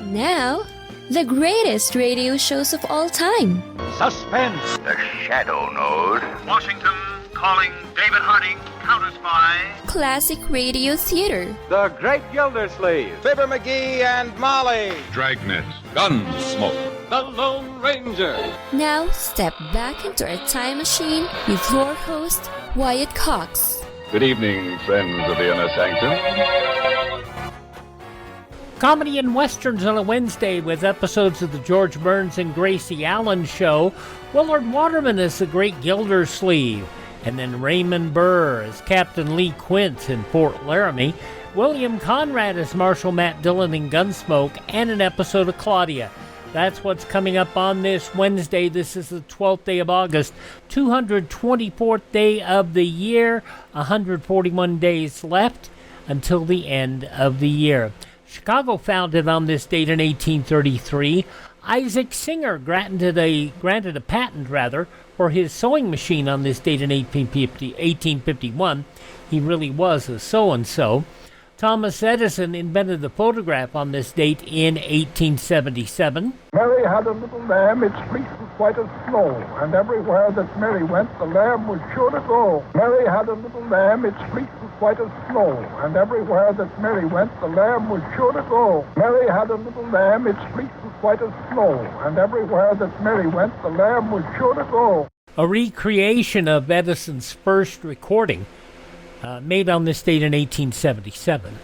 Now, the greatest radio shows of all time. Suspense. The Shadow Node. Washington calling David Harding, counter-spy. Classic radio theater. The Great Gildersleeve. Fibber McGee and Molly. Dragnet. Gunsmoke. The Lone Ranger. Now, step back into a time machine with your host, Wyatt Cox. Good evening, friends of the Inner Sanctum. Comedy and westerns on a Wednesday with episodes of the George Burns and Gracie Allen Show. Willard Waterman as the Great Gildersleeve, and then Raymond Burr as Captain Lee Quint in Fort Laramie. William Conrad as Marshal Matt Dillon in Gunsmoke, and an episode of Claudia. That's what's coming up on this Wednesday. This is the 12th day of August, 224th day of the year, 141 days left until the end of the year. Chicago founded on this date in 1833. Isaac Singer granted a patent for his sewing machine on this date in 1851. He really was a so-and-so. Thomas Edison invented the photograph on this date in 1877. Mary had a little lamb, its fleece was white as snow, and everywhere that Mary went, the lamb was sure to go. Mary had a little lamb, its fleece was white as snow, and everywhere that Mary went, the lamb was sure to go. Mary had a little lamb, its fleece was white as snow, and everywhere that Mary went, the lamb was sure to go. A recreation of Edison's first recording, made on this date in 1877.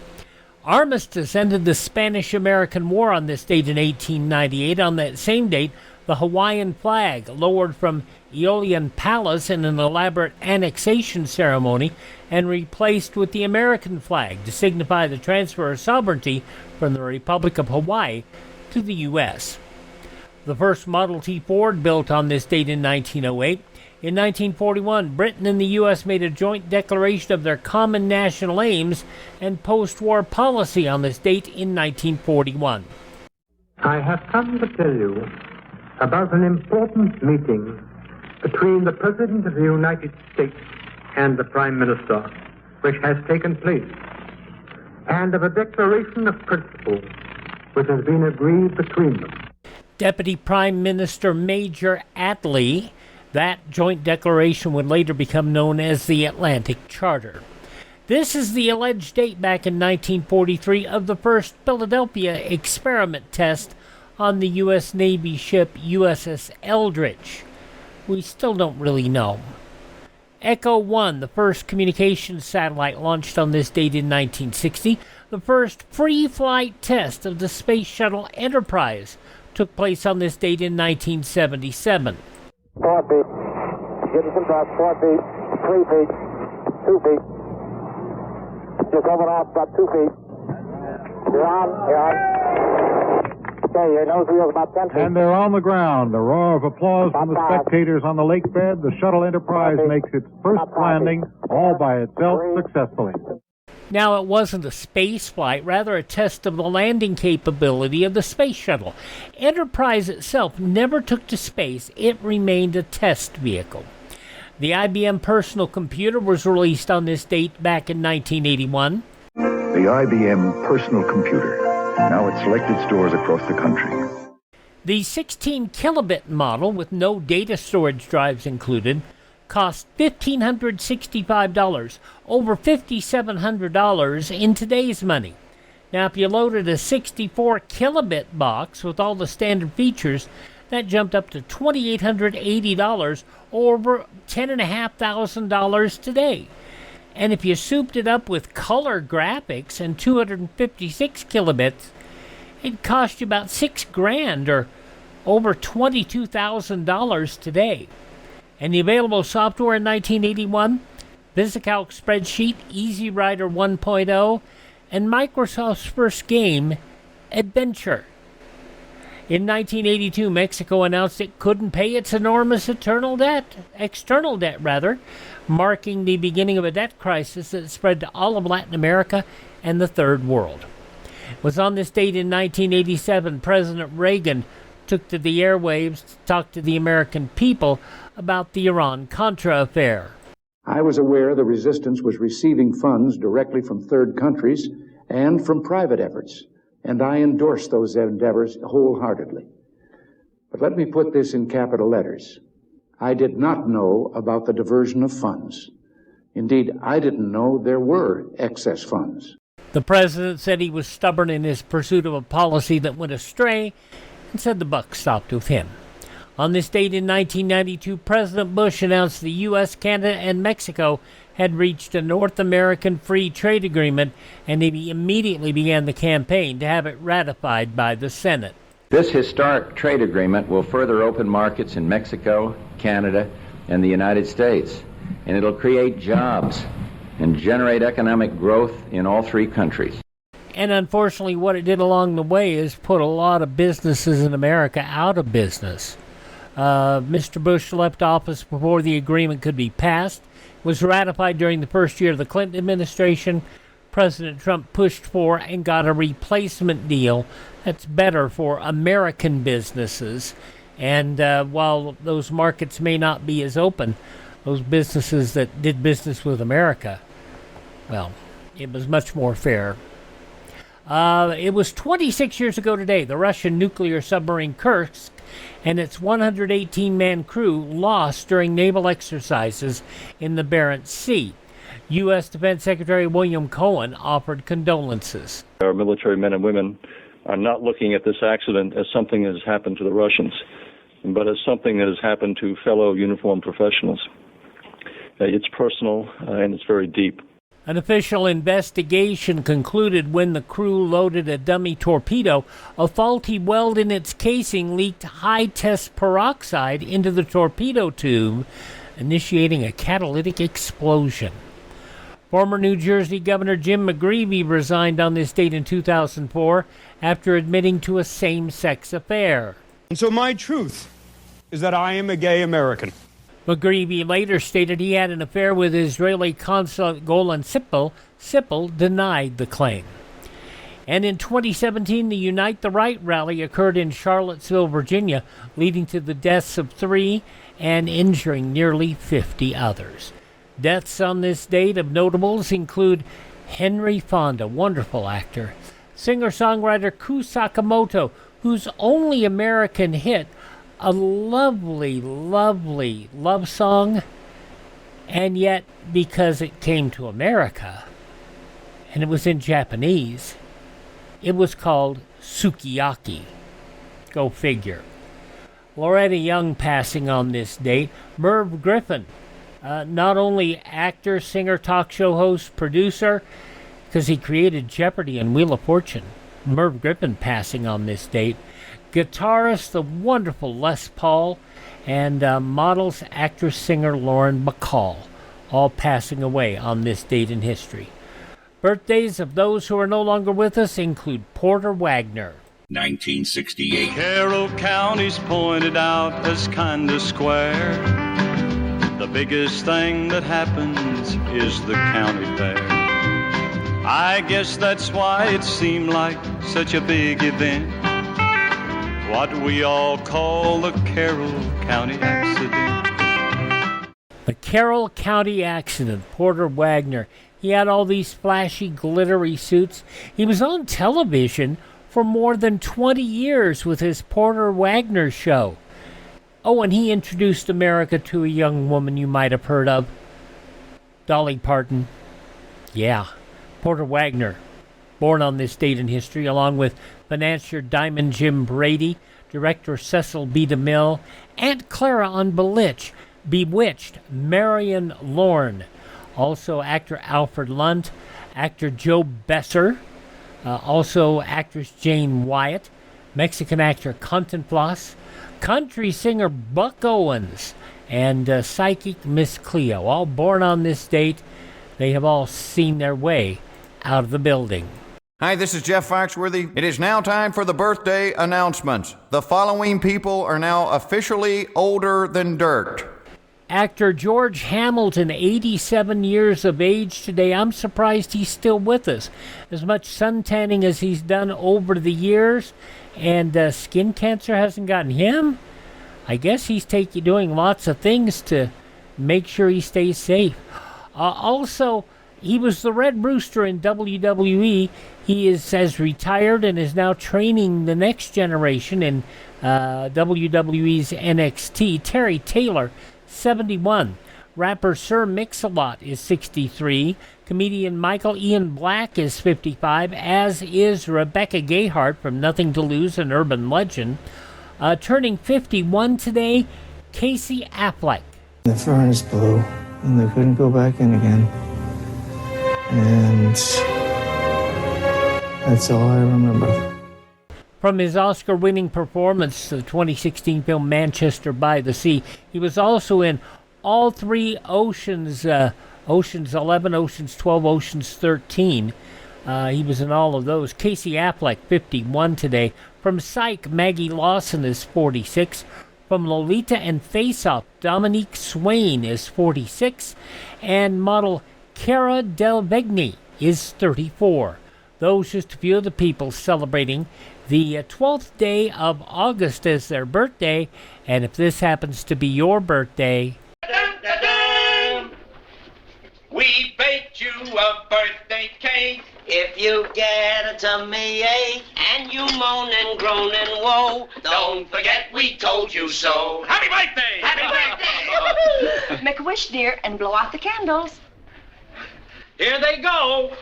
Armistice ended the Spanish-American War on this date in 1898. On that same date, the Hawaiian flag, lowered from Aeolian Palace in an elaborate annexation ceremony and replaced with the American flag to signify the transfer of sovereignty from the Republic of Hawaii to the U.S. The first Model T Ford built on this date in 1908. In 1941, Britain and the U.S. made a joint declaration of their common national aims and post-war policy on this date in 1941. I have come to tell you about an important meeting between the President of the United States and the Prime Minister, which has taken place, and of a declaration of principle which has been agreed between them. Deputy Prime Minister Major Attlee. That joint declaration would later become known as the Atlantic Charter. This is the alleged date back in 1943 of the first Philadelphia experiment test on the U.S. Navy ship USS Eldridge. We still don't really know. Echo 1, the first communications satellite launched on this date in 1960. The first free flight test of the Space Shuttle Enterprise took place on this date in 1977. 4 feet. Give us some drop. 4 feet. 3 feet. 2 feet. You're coming off about 2 feet. You're on. You're on. Okay, your nose wheel's about 10 feet. And they're on the ground. A roar of applause from the spectators on the lake bed. The shuttle Enterprise makes its first landing all by itself successfully. Now, it wasn't a space flight, rather a test of the landing capability of the space shuttle. Enterprise itself never took to space. It remained a test vehicle. The IBM personal computer was released on this date back in 1981. The IBM personal computer, now at selected stores across the country. The 16 kilobit model, with no data storage drives included, cost $1,565, over $5,700 in today's money. Now, if you loaded a 64 kilobit box with all the standard features, that jumped up to $2,880, over $10,500 today. And if you souped it up with color graphics and 256 kilobits, it cost you about $6,000 or over $22,000 today. And the available software in 1981, VisiCalc Spreadsheet, Easy Writer 1.0, and Microsoft's first game, Adventure. In 1982, Mexico announced it couldn't pay its enormous external debt, marking the beginning of a debt crisis that spread to all of Latin America and the Third World. It was on this date in 1987, President Reagan took to the airwaves to talk to the American people about the Iran-Contra affair. I was aware the resistance was receiving funds directly from third countries and from private efforts and I endorse those endeavors wholeheartedly. But let me put this in capital letters. I did not know about the diversion of funds. Indeed, I didn't know there were excess funds. The president said he was stubborn in his pursuit of a policy that went astray and said the buck stopped with him. On this date in 1992, President Bush announced the U.S., Canada, and Mexico had reached a North American free trade agreement, and he immediately began the campaign to have it ratified by the Senate. This historic trade agreement will further open markets in Mexico, Canada, and the United States, and it'll create jobs and generate economic growth in all three countries. And unfortunately, what it did along the way is put a lot of businesses in America out of business. Mr. Bush left office before the agreement could be passed. It was ratified during the first year of the Clinton administration. President Trump pushed for and got a replacement deal that's better for American businesses. And while those markets may not be as open, those businesses that did business with America, well, it was much more fair. It was 26 years ago today, the Russian nuclear submarine Kursk and its 118-man crew lost during naval exercises in the Barents Sea. U.S. Defense Secretary William Conrad offered condolences. Our military men and women are not looking at this accident as something that has happened to the Russians, but as something that has happened to fellow uniformed professionals. It's personal and it's very deep. An official investigation concluded when the crew loaded a dummy torpedo, a faulty weld in its casing leaked high-test peroxide into the torpedo tube, initiating a catalytic explosion. Former New Jersey Governor Jim McGreevey resigned on this date in 2004 after admitting to a same-sex affair. And so my truth is that I am a gay American. McGreevey later stated he had an affair with Israeli consulate Golan Sippel. Sippel denied the claim. And in 2017, the Unite the Right rally occurred in Charlottesville, Virginia, leading to the deaths of 3 and injuring nearly 50 others. Deaths on this date of notables include Henry Fonda, wonderful actor, singer-songwriter Ku Sakamoto, whose only American hit, a lovely, lovely love song, and yet because it came to America, and it was in Japanese, it was called Sukiyaki. Go figure. Loretta Young passing on this date. Merv Griffin, not only actor, singer, talk show host, producer, because he created Jeopardy and Wheel of Fortune. Merv Griffin passing on this date. Guitarist, the wonderful Les Paul, and models, actress, singer Lauren Bacall, all passing away on this date in history. Birthdays of those who are no longer with us include Porter Wagner. 1968. Carroll County's pointed out as kinda square. The biggest thing that happens is the county fair. I guess that's why it seemed like such a big event. What we all call the Carroll County accident. The Carroll County accident, Porter Wagner. He had all these flashy, glittery suits. He was on television for more than 20 years with his Porter Wagner show. Oh, and he introduced America to a young woman you might have heard of. Dolly Parton. Yeah, Porter Wagner. Born on this date in history, along with financier Diamond Jim Brady, director Cecil B. DeMille, Aunt Clara on Bewitched, Marion Lorne, also actor Alfred Lunt, actor Joe Besser, also actress Jane Wyatt, Mexican actor Cantinflas, country singer Buck Owens, and psychic Miss Cleo, all born on this date. They have all seen their way out of the building. Hi, this is Jeff Foxworthy. It is now time for the birthday announcements. The following people are now officially older than dirt. Actor George Hamilton, 87 years of age today. I'm surprised he's still with us. As much suntanning as he's done over the years, and skin cancer hasn't gotten him. I guess he's doing lots of things to make sure he stays safe. Also, He was the Red Rooster in WWE. He has retired and is now training the next generation in WWE's NXT. Terry Taylor, 71. Rapper Sir Mix-a-Lot is 63. Comedian Michael Ian Black is 55, as is Rebecca Gayheart from Nothing to Lose, an urban legend. Turning 51 today, Casey Affleck. The furnace blew, and they couldn't go back in again. And that's all I remember. From his Oscar-winning performance, the 2016 film Manchester by the Sea, he was also in all three Oceans 11, Oceans 12, Oceans 13. He was in all of those. Casey Affleck, 51 today. From Psych, Maggie Lawson is 46. From Lolita and Face Off, Dominique Swain is 46. And model Cara Delevingne is 34. Those just a few of the people celebrating the 12th day of August as their birthday. And if this happens to be your birthday... We baked you a birthday cake. If you get a tummy ache and you moan and groan and woe, don't forget we told you so. Happy birthday! Happy birthday! Make a wish, dear, and blow out the candles. Here they go.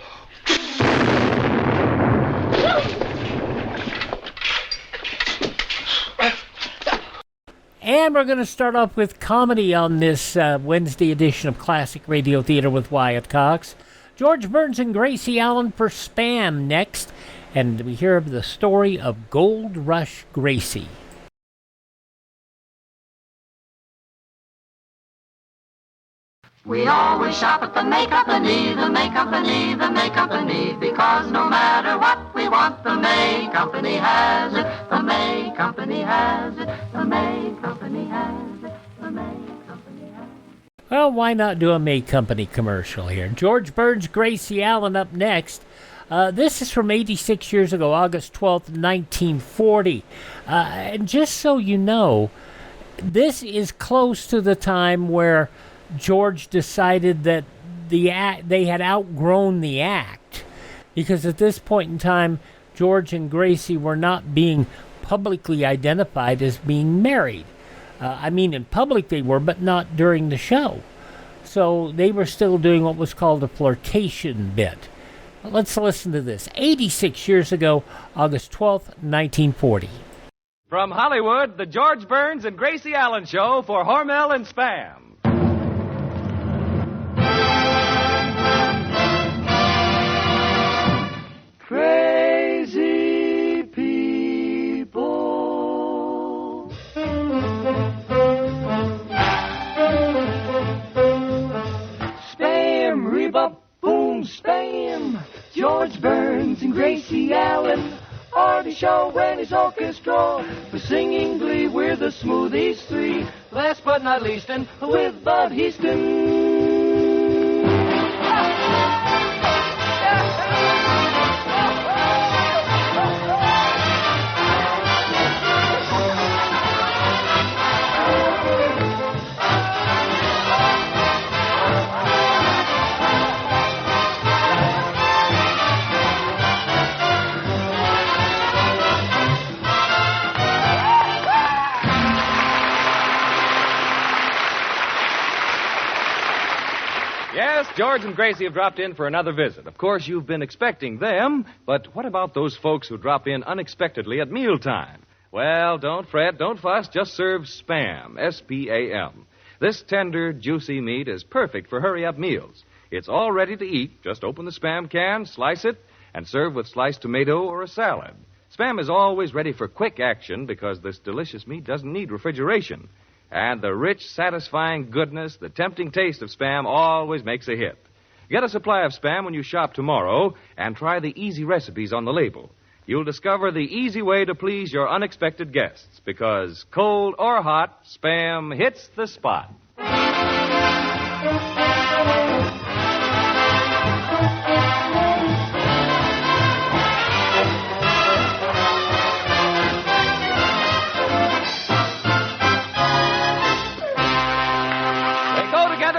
And we're going to start off with comedy on this Wednesday edition of Classic Radio Theater with Wyatt Cox. George Burns and Gracie Allen for Spam next. And we hear of the story of Gold Rush Gracie. We always shop at the May Company, the May Company, the May Company, because no matter what we want, the May Company has it, the May Company has it, the May Company has it, the May Company has it. Well, why not do a May Company commercial here? George Burns, Gracie Allen up next. This is from 86 years ago, August 12th, 1940. And just so you know, this is close to the time where George decided that they had outgrown the act, because at this point in time, George and Gracie were not being publicly identified as being married. I mean, in public they were, but not during the show. So they were still doing what was called a flirtation bit. Let's listen to this. 86 years ago, August 12th, 1940. From Hollywood, the George Burns and Gracie Allen Show for Hormel and Spam. Crazy people. Spam, rebop, boom, spam. George Burns and Gracie Allen are the show when his orchestra. For singing glee, we're the Smoothies Three. Last but not least, and with Bud Heaston. Yes, George and Gracie have dropped in for another visit. Of course, you've been expecting them, but what about those folks who drop in unexpectedly at mealtime? Well, don't fret, don't fuss, just serve Spam, S-P-A-M. This tender, juicy meat is perfect for hurry-up meals. It's all ready to eat. Just open the Spam can, slice it, and serve with sliced tomato or a salad. Spam is always ready for quick action because this delicious meat doesn't need refrigeration. And the rich, satisfying goodness, the tempting taste of Spam always makes a hit. Get a supply of Spam when you shop tomorrow and try the easy recipes on the label. You'll discover the easy way to please your unexpected guests because cold or hot, Spam hits the spot.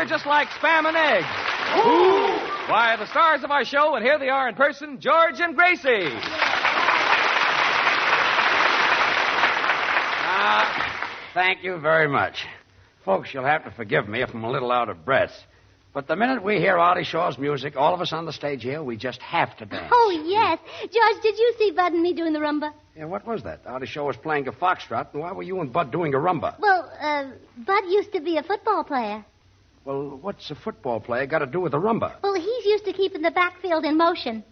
Just like Spam and eggs. Ooh! Why, the stars of our show, and here they are in person, George and Gracie. Thank you very much. Folks, you'll have to forgive me if I'm a little out of breath. But the minute we hear Artie Shaw's music, all of us on the stage here, we just have to dance. Oh, yes. George, did you see Bud and me doing the rumba? Yeah, what was that? Artie Shaw was playing a foxtrot, and why were you and Bud doing a rumba? Well, Bud used to be a football player. Well, what's a football player got to do with a rumba? Well, he's used to keeping the backfield in motion.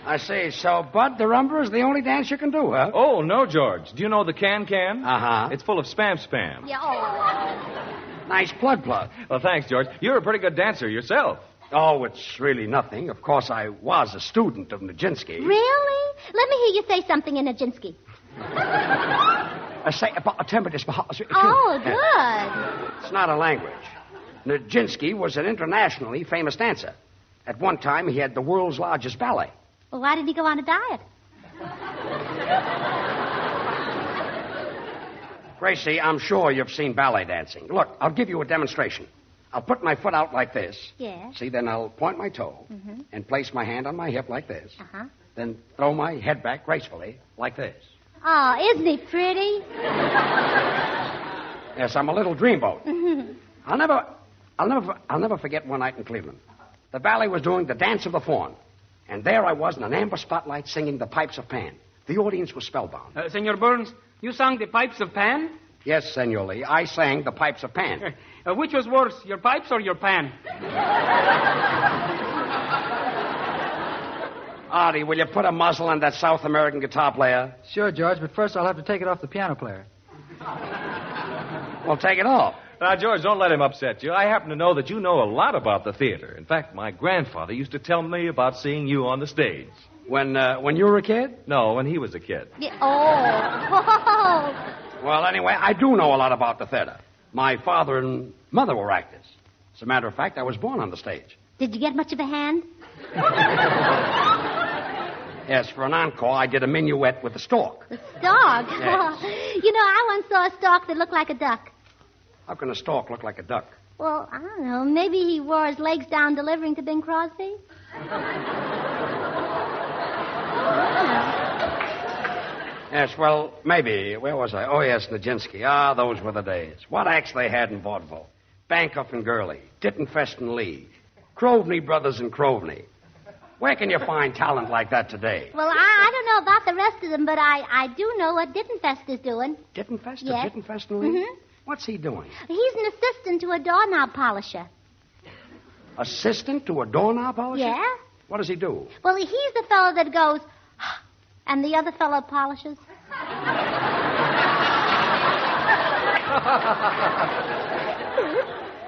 I see. So, Bud, the rumba is the only dance you can do, huh? Oh, no, George. Do you know the can-can? Uh-huh. It's full of spam. Yeah, oh. Nice plug. Well, thanks, George. You're a pretty good dancer yourself. Oh, it's really nothing. Of course, I was a student of Nijinsky. Really? Let me hear you say something in Nijinsky. Oh, good. It's not a language. Nijinsky was an internationally famous dancer. At one time, he had the world's largest ballet. Well, why did he go on a diet? Gracie, I'm sure you've seen ballet dancing. Look, I'll give you a demonstration. I'll put my foot out like this. Yes. See, then I'll point my toe and place my hand on my hip like this. Uh-huh. Then throw my head back gracefully like this. Oh, isn't he pretty? Yes, I'm a little dreamboat. I'll never forget one night in Cleveland. The ballet was doing the Dance of the Faun. And there I was in an amber spotlight singing the Pipes of Pan. The audience was spellbound. Senor Burns, you sang the Pipes of Pan? Yes, Senor Lee, I sang the Pipes of Pan. Which was worse, your pipes or your pan? Artie, will you put a muzzle on that South American guitar player? Sure, George, but first I'll have to take it off the piano player. Well, take it off. Now, George, don't let him upset you. I happen to know that you know a lot about the theater. In fact, my grandfather used to tell me about seeing you on the stage. When you were a kid? No, when he was a kid. Yeah, oh. Well, anyway, I do know a lot about the theater. My father and mother were actors. As a matter of fact, I was born on the stage. Did you get much of a hand? Yes, for an encore, I did a minuet with a stork. The stork? Yes. You know, I once saw a stork that looked like a duck. How can a stork look like a duck? Well, I don't know. Maybe he wore his legs down delivering to Bing Crosby? Yes, well, maybe. Where was I? Oh, yes, Nijinsky. Ah, those were the days. What acts they had in vaudeville. Bankoff and Gurley, Tittenfest and Lee, Croveney Brothers and Croveney. Where can you find talent like that today? Well, I don't know about the rest of them, but I do know what Dittenfest is doing. Dittenfest? Yes. Dittenfest and Lee? Mm-hmm. What's he doing? He's an assistant to a doorknob polisher. Assistant to a doorknob polisher? Yeah. What does he do? Well, he's the fellow that goes, and the other fellow polishes.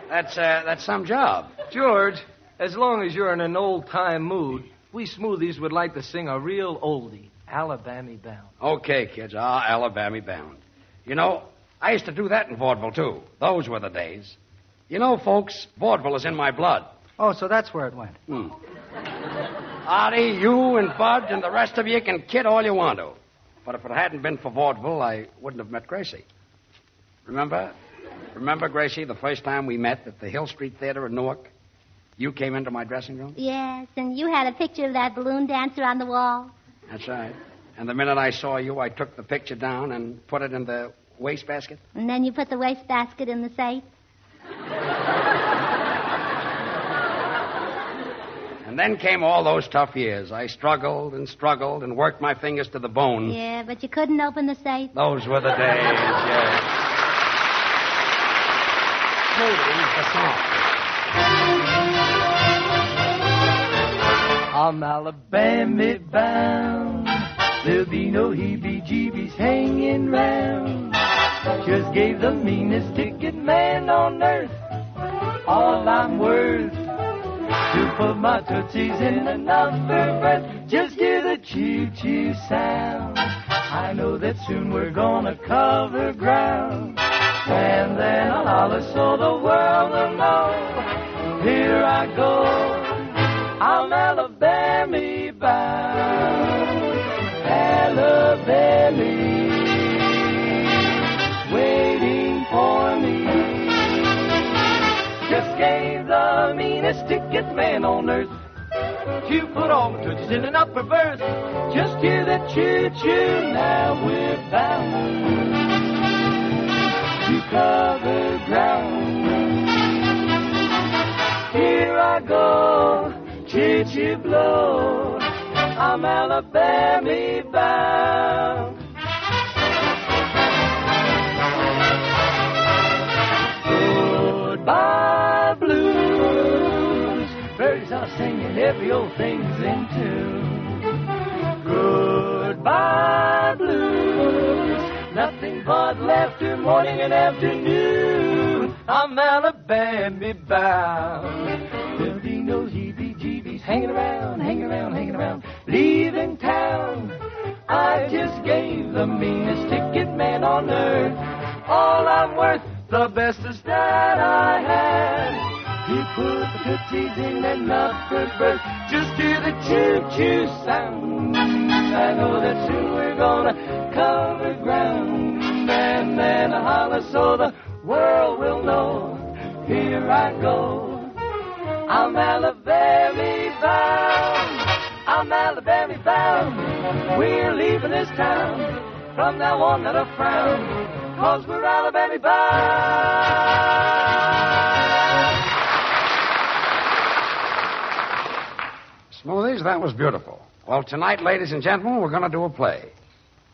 That's some job. George, as long as you're in an old-time mood, we smoothies would like to sing a real oldie, Alabama Bound. Okay, kids. Alabama Bound. You know, I used to do that in vaudeville, too. Those were the days. You know, folks, vaudeville is in my blood. Oh, so that's where it went. Artie, you and Bud and the rest of you can kid all you want to. But if it hadn't been for vaudeville, I wouldn't have met Gracie. Remember, Gracie, the first time we met at the Hill Street Theater in Newark? You came into my dressing room? Yes, and you had a picture of that balloon dancer on the wall. That's right. And the minute I saw you, I took the picture down and put it in the wastebasket. And then you put the wastebasket in the safe. And then came all those tough years. I struggled and worked my fingers to the bone. Yeah, but you couldn't open the safe. Those were the days, yes. Smoothies, the song. I'm Alabama bound. There'll be no heebie-jeebies hanging round. Just gave the meanest ticket man on earth all I'm worth to put my tootsies in another breath. Just hear the choo-choo sound. I know that soon we're gonna cover ground. And then I'll holler so the world will know. Here I go, I'm Alabama bound. Alabama waiting for me. Just gave to put all my touches in an upper berth. Just hear that choo-choo, now we're bound to cover ground. Here I go, choo-choo blow, I'm Alabama bound. Goodbye blues, birds are singing, every old thing's in tune. Goodbye blues, nothing but laughter morning and afternoon. I'm Alabama bound. There'll be no heebie-jeebies hanging around, leaving town. I just gave the meanest ticket man on earth all I'm worth, the bestest that I had. He put the tootsies in an upper berth, just hear the choo-choo sound. I know that soon we're gonna cover ground, and then I holler so the world will know. Here I go, I'm Alabama bound. I'm Alabama bound. We're leaving this town. From now on, not a frown, 'cause we're Alabama bound. Smoothies, that was beautiful. Well, tonight, ladies and gentlemen, we're going to do a play.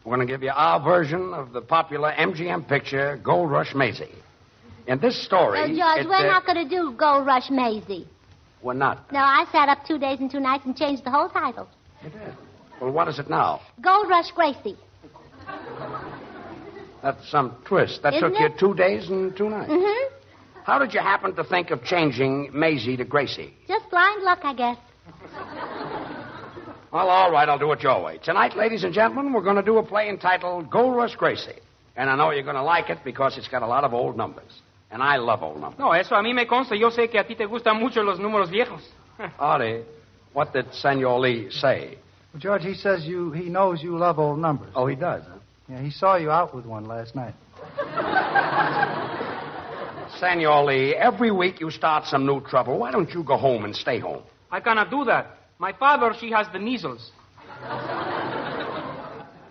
We're going to give you our version of the popular MGM picture, Gold Rush Maisie. In this story... George, we're not going to do Gold Rush Maisie. We're not. No, I sat up 2 days and 2 nights and changed the whole title. You did? Well, what is it now? Gold Rush Gracie. That's some twist. That Isn't took you it? 2 days and 2 nights. Mm-hmm. How did you happen to think of changing Maisie to Gracie? Just blind luck, I guess. Well, all right, I'll do it your way. Tonight, ladies and gentlemen, we're going to do a play entitled Gold Rush Gracie. And I know you're going to like it because it's got a lot of old numbers. And I love old numbers. No, eso a mí me consta. Yo sé que a ti te gustan mucho los números viejos. Artie, what did Senor Lee say? Well, George, he says he knows you love old numbers. Oh, he does, huh? Yeah, he saw you out with one last night. Senor Lee, every week you start some new trouble. Why don't you go home and stay home? I cannot do that. My father, she has the measles.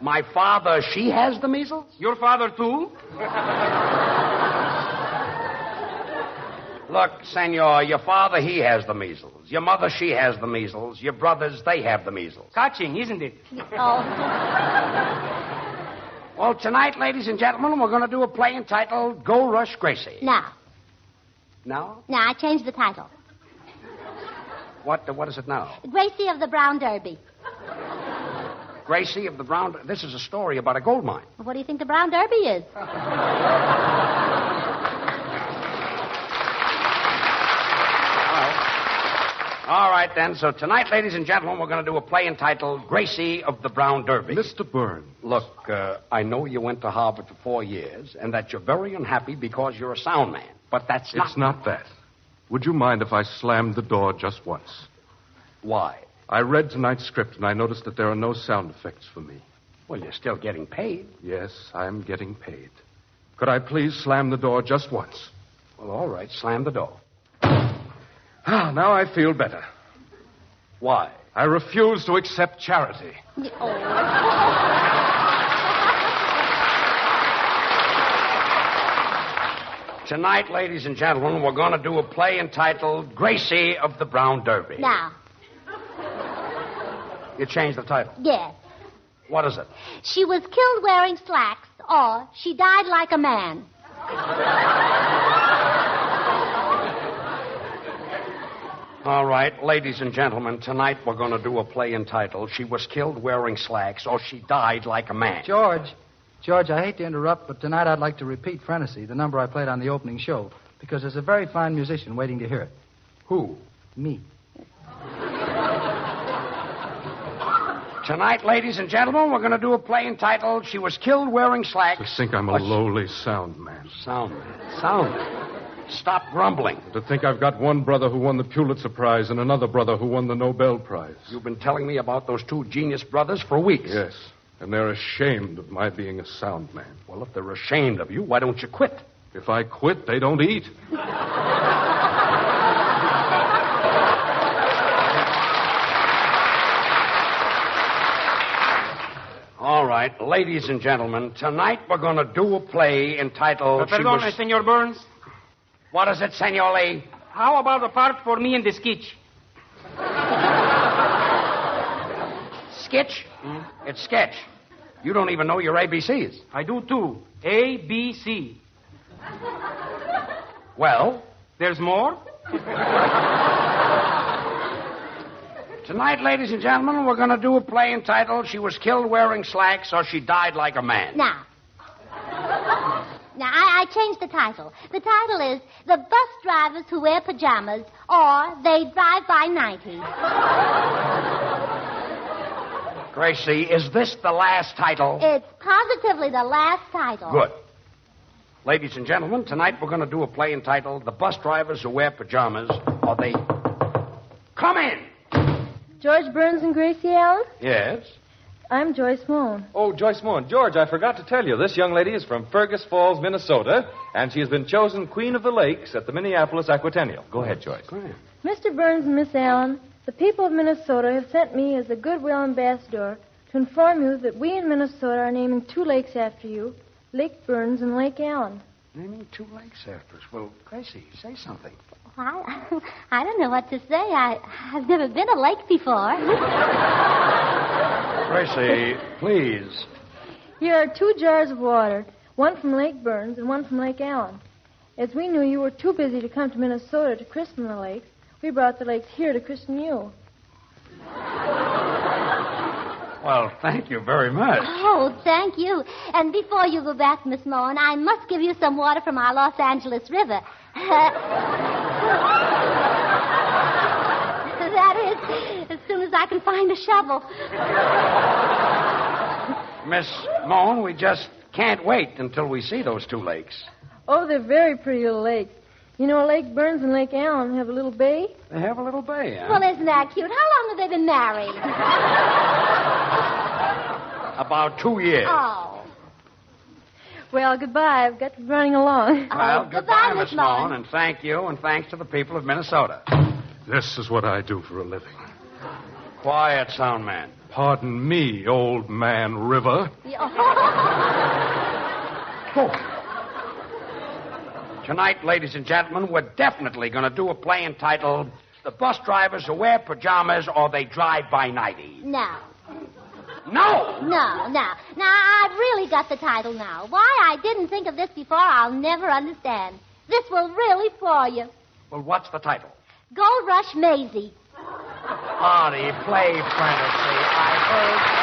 My father, she has the measles? Your father, too? Look, senor, your father, he has the measles. Your mother, she has the measles. Your brothers, they have the measles. Catching, isn't it? Oh. Well, tonight, ladies and gentlemen, we're going to do a play entitled Gold Rush Gracie. Now. Now? Now, I changed the title. What is it now? Gracie of the Brown Derby. Gracie of the Brown... This is a story about a gold mine. What do you think the Brown Derby is? All right, then. So tonight, ladies and gentlemen, we're going to do a play entitled Gracie of the Brown Derby. Mr. Burns. Look, I know you went to Harvard for 4 years and that you're very unhappy because you're a sound man. But that's not... It's not that. Would you mind if I slammed the door just once? Why? I read tonight's script, and I noticed that there are no sound effects for me. Well, you're still getting paid. Yes, I'm getting paid. Could I please slam the door just once? Well, all right, slam the door. Ah, now I feel better. Why? I refuse to accept charity. Tonight, ladies and gentlemen, we're going to do a play entitled Gracie of the Brown Derby. Now. You changed the title. Yes. What is it? She was killed wearing slacks, or she died like a man. All right, ladies and gentlemen, tonight we're going to do a play entitled She Was Killed Wearing Slacks, or She Died Like a Man. George, I hate to interrupt, but tonight I'd like to repeat Frenesy, the number I played on the opening show, because there's a very fine musician waiting to hear it. Who? Me. Tonight, ladies and gentlemen, we're going to do a play entitled She Was Killed Wearing Slacks. To think I'm a lowly sound man. Sound man. Stop grumbling. To think I've got one brother who won the Pulitzer Prize and another brother who won the Nobel Prize. You've been telling me about those two genius brothers for weeks. Yes, and they're ashamed of my being a sound man. Well, if they're ashamed of you, why don't you quit? If I quit, they don't eat. All right, ladies and gentlemen, tonight we're going to do a play entitled... Perdón, Senor Burns. What is it, Senor Lee? How about a part for me in the sketch? Sketch? It's sketch. You don't even know your ABCs. I do, too. A, B, C. Well? There's more? Tonight, ladies and gentlemen, we're going to do a play entitled She Was Killed Wearing Slacks or She Died Like a Man. Now, I changed the title. The title is The Bus Drivers Who Wear Pajamas or They Drive by 90. Gracie, is this the last title? It's positively the last title. Good. Ladies and gentlemen, tonight we're going to do a play entitled The Bus Drivers Who Wear Pajamas or They... Come in! George Burns and Gracie Allen? Yes? I'm Joyce Moon. Oh, Joyce Moon. George, I forgot to tell you, this young lady is from Fergus Falls, Minnesota, and she has been chosen Queen of the Lakes at the Minneapolis Aquatennial. Go ahead, Joyce. Go ahead. Mr. Burns and Miss Allen, the people of Minnesota have sent me as a goodwill ambassador to inform you that we in Minnesota are naming 2 lakes after you, Lake Burns and Lake Allen. Naming 2 lakes after us. Well, Gracie, say something. I don't know what to say. I've never been a lake before. Gracie, please. Here are 2 jars of water, one from Lake Burns and one from Lake Allen. As we knew you were too busy to come to Minnesota to christen the lakes, we brought the lakes here to christen you. Well, thank you very much. Oh, thank you. And before you go back, Miss Moen, I must give you some water from our Los Angeles River. That is, as soon as I can find a shovel. Miss Moen, we just can't wait until we see those 2 lakes. Oh, they're very pretty little lakes. You know, Lake Burns and Lake Allen have a little bay. They have a little bay, huh? Well, isn't that cute? How long have they been married? About 2 years. Oh. Well, goodbye. I've got to be running along. Well, goodbye, Miss Moen, and thank you, and thanks to the people of Minnesota. This is what I do for a living. Quiet, sound man. Pardon me, old man River. Tonight, ladies and gentlemen, we're definitely going to do a play entitled The Bus Drivers Who Wear Pajamas or They Drive by 90. No. No! No. Now, I've really got the title now. Why I didn't think of this before, I'll never understand. This will really floor you. Well, what's the title? Gold Rush Maisie. Artie, play fantasy. I heard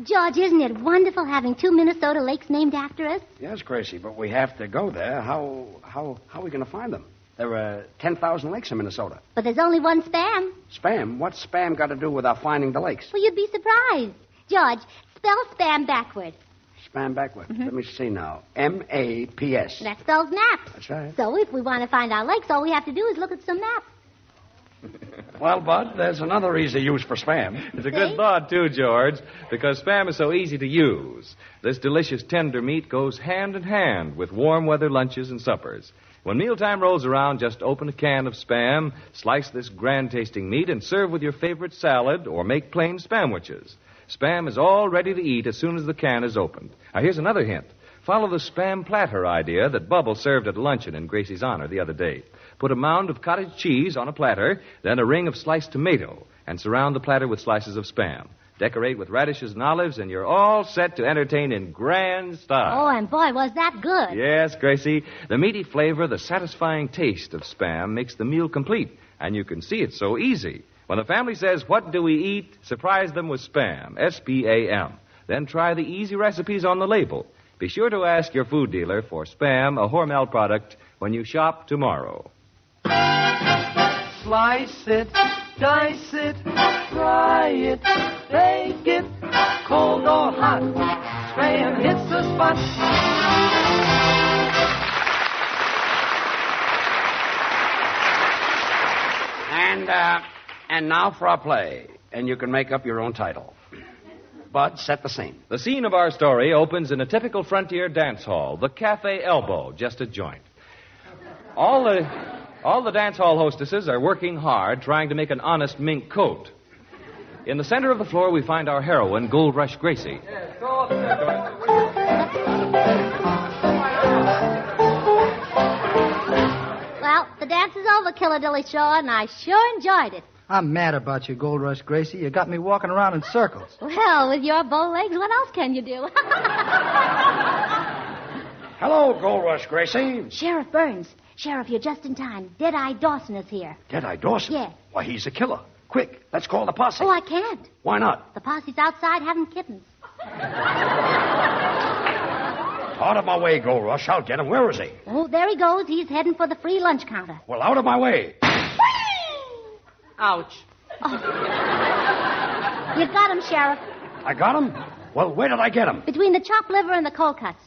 George, isn't it wonderful having 2 Minnesota lakes named after us? Yes, Gracie, but we have to go there. How are we going to find them? There are 10,000 lakes in Minnesota. But there's only one Spam. Spam? What's Spam got to do with our finding the lakes? Well, you'd be surprised. George, spell Spam backward. Spam backward. Let me see now. M-A-P-S. That spells maps. That's right. So if we want to find our lakes, all we have to do is look at some maps. Well, Bud, there's another easy use for Spam. It's a good thought, too, George, because Spam is so easy to use. This delicious tender meat goes hand in hand with warm weather lunches and suppers. When mealtime rolls around, just open a can of Spam, slice this grand-tasting meat, and serve with your favorite salad or make plain Spamwiches. Spam is all ready to eat as soon as the can is opened. Now, here's another hint. Follow the Spam platter idea that Bubble served at luncheon in Gracie's honor the other day. Put a mound of cottage cheese on a platter, then a ring of sliced tomato, and surround the platter with slices of Spam. Decorate with radishes and olives, and you're all set to entertain in grand style. Oh, and boy, was that good. Yes, Gracie. The meaty flavor, the satisfying taste of Spam makes the meal complete, and you can see it's so easy. When the family says, "What do we eat?" surprise them with Spam, S-P-A-M. Then try the easy recipes on the label. Be sure to ask your food dealer for Spam, a Hormel product, when you shop tomorrow. Slice it, dice it, fry it, bake it, cold or hot. Spam hits the spot. And now for our play. And you can make up your own title. Bud, set the scene. The scene of our story opens in a typical frontier dance hall, the Cafe Elbow, just a joint. All the dance hall hostesses are working hard trying to make an honest mink coat. In the center of the floor, we find our heroine, Gold Rush Gracie. Well, the dance is over, Killadilly Shaw, and I sure enjoyed it. I'm mad about you, Gold Rush Gracie. You got me walking around in circles. Well, with your bow legs, what else can you do? Hello, Gold Rush Gracie. Sheriff Burns. Sheriff, you're just in time. Dead-Eye Dawson is here. Dead-Eye Dawson? Yeah. Why, he's a killer. Quick, let's call the posse. Oh, I can't. Why not? The posse's outside having kittens. Out of my way, Gold Rush. I'll get him. Where is he? Oh, there he goes. He's heading for the free lunch counter. Well, out of my way. Ouch. Oh. You got him, Sheriff. I got him? Well, where did I get him? Between the chopped liver and the cold cuts.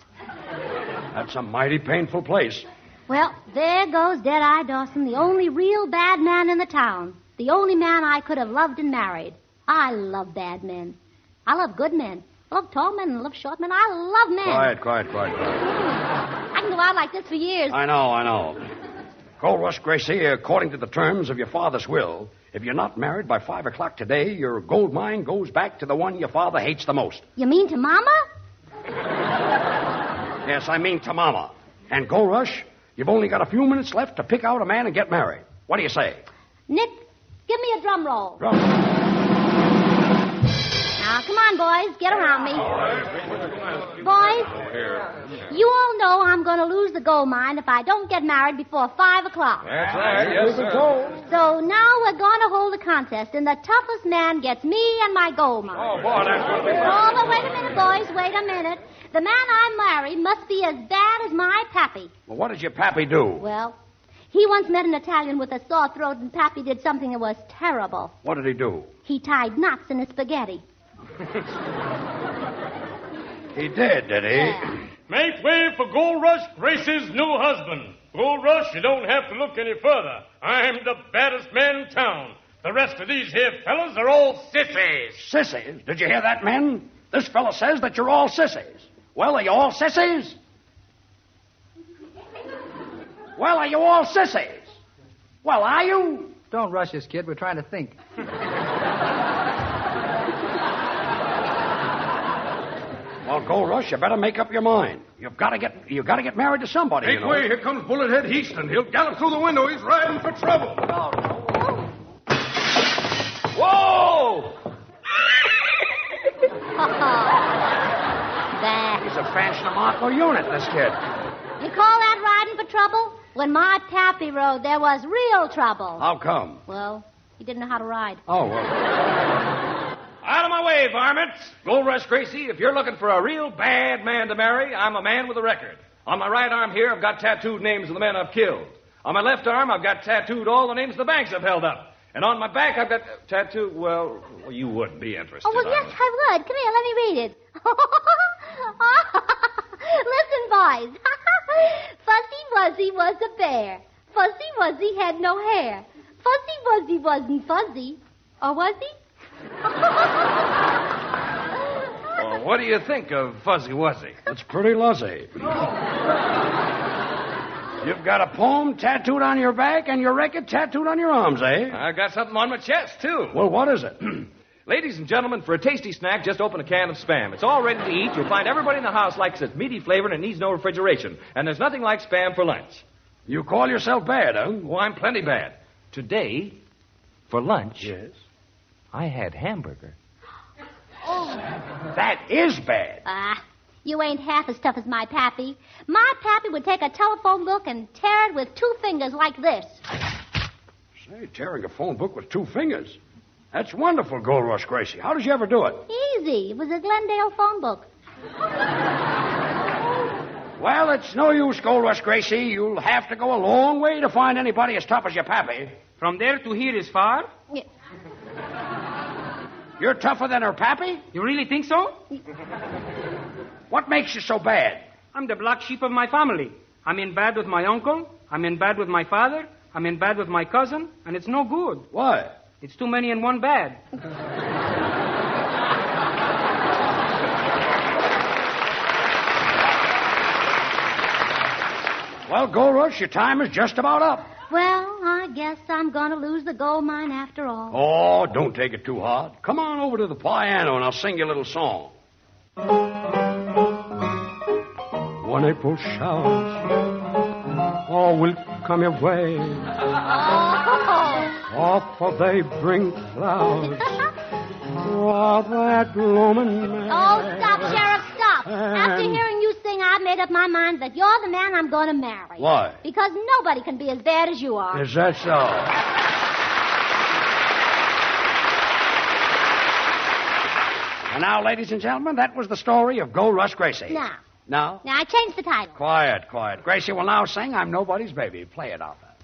That's a mighty painful place. Well, there goes Dead-Eye Dawson, the only real bad man in the town. The only man I could have loved and married. I love bad men. I love good men. I love tall men and love short men. I love men. Quiet. I can go out like this for years. I know. Gold Rush Gracie, according to the terms of your father's will, if you're not married by 5 o'clock today, your gold mine goes back to the one your father hates the most. You mean to Mama? Yes, I mean to Mama. And Gold Rush, you've only got a few minutes left to pick out a man and get married. What do you say? Nick, give me a drum roll. Drum roll. Now, come on, boys. Get around me. Boys, you all know I'm going to lose the gold mine if I don't get married before 5 o'clock. That's right, yes, sir. So now we're going to hold a contest, and the toughest man gets me and my gold mine. Oh, boy, that's going to be Oh, but wait a minute, boys. Wait a minute. The man I marry must be as bad as my pappy. Well, what did your pappy do? Well, he once met an Italian with a sore throat, and pappy did something that was terrible. What did he do? He tied knots in his spaghetti. He did he? Yeah. Make way for Gold Rush Gracie's new husband. Gold Rush, you don't have to look any further. I'm the baddest man in town. The rest of these here fellas are all sissies. Sissies? Did you hear that, men? This fella says that you're all sissies. Well, are you all sissies? Well, are you all sissies? Well, are you? Don't rush us, kid. We're trying to think. Well, Gold Rush, you better make up your mind. You've got to get married to somebody. Make way, here comes Bullet Head Easton. He'll gallop through the window. He's riding for trouble. Whoa! That. He's a Fanchinamarco unit, this kid. You call that riding for trouble? When my pappy rode, there was real trouble. How come? Well, he didn't know how to ride. Oh, well. Out of my way, Okay, varmints. Gold Rush Gracie, if you're looking for a real bad man to marry, I'm a man with a record. On my right arm here, I've got tattooed names of the men I've killed. On my left arm, I've got tattooed all the names of the banks I've held up. And on my back, I've got tattooed, well, you wouldn't be interested. Oh, well, yes, I would. Come here, let me read it. Listen, boys. Fuzzy Wuzzy was a bear. Fuzzy Wuzzy had no hair. Fuzzy Wuzzy wasn't fuzzy. Or was he? Well, what do you think of Fuzzy Wuzzy? It's pretty lousy. You've got a poem tattooed on your back and your record tattooed on your arms, eh? I got something on my chest, too. Well, what is it? Ladies and gentlemen, for a tasty snack, just open a can of Spam. It's all ready to eat. You'll find everybody in the house likes it meaty flavor and it needs no refrigeration. And there's nothing like Spam for lunch. You call yourself bad, huh? Oh, I'm plenty bad. Today, for lunch, yes, I had hamburger. Oh. That is bad. You ain't half as tough as my pappy. My pappy would take a telephone book and tear it with 2 fingers like this. Say, tearing a phone book with 2 fingers. That's wonderful, Gold Rush Gracie. How did you ever do it? Easy. It was a Glendale phone book. Well, it's no use, Gold Rush Gracie. You'll have to go a long way to find anybody as tough as your pappy. From there to here is far? Yeah. You're tougher than her pappy? You really think so? What makes you so bad? I'm the black sheep of my family. I'm in bad with my uncle. I'm in bad with my father. I'm in bad with my cousin. And it's no good. Why? It's too many in one bad. Well, Gold Rush, your time is just about up. Well, I guess I'm going to lose the gold mine after all. Oh, don't take it too hard. Come on over to the piano and I'll sing you a little song. One April showers all will come your way. Oh, for they bring flowers of that blooming May. Oh, stop, Sheriff, stop. After hearing you sing, I've made up my mind that you're the man I'm going to marry. Why? Because nobody can be as bad as you are. Is that so? And now, ladies and gentlemen, that was the story of Gold Rush Gracie. Now, No? I changed the title. Quiet, quiet. Gracie will now sing I'm Nobody's Baby. Play it out there.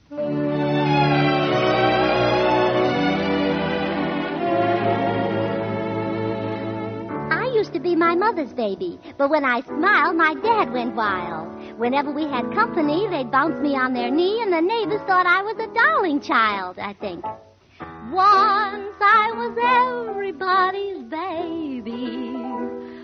I used to be my mother's baby, but when I smiled, my dad went wild. Whenever we had company, they'd bounce me on their knee, and the neighbors thought I was a darling child, I think. Once I was everybody's baby,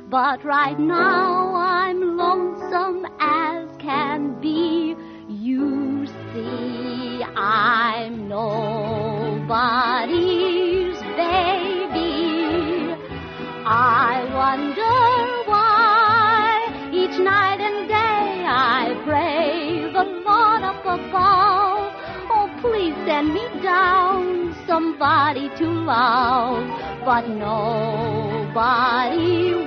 but right now I'm lonesome as can be. You see, I'm nobody's baby. I wonder why each night and day I pray the Lord up above. Oh, please send me down somebody to love, but nobody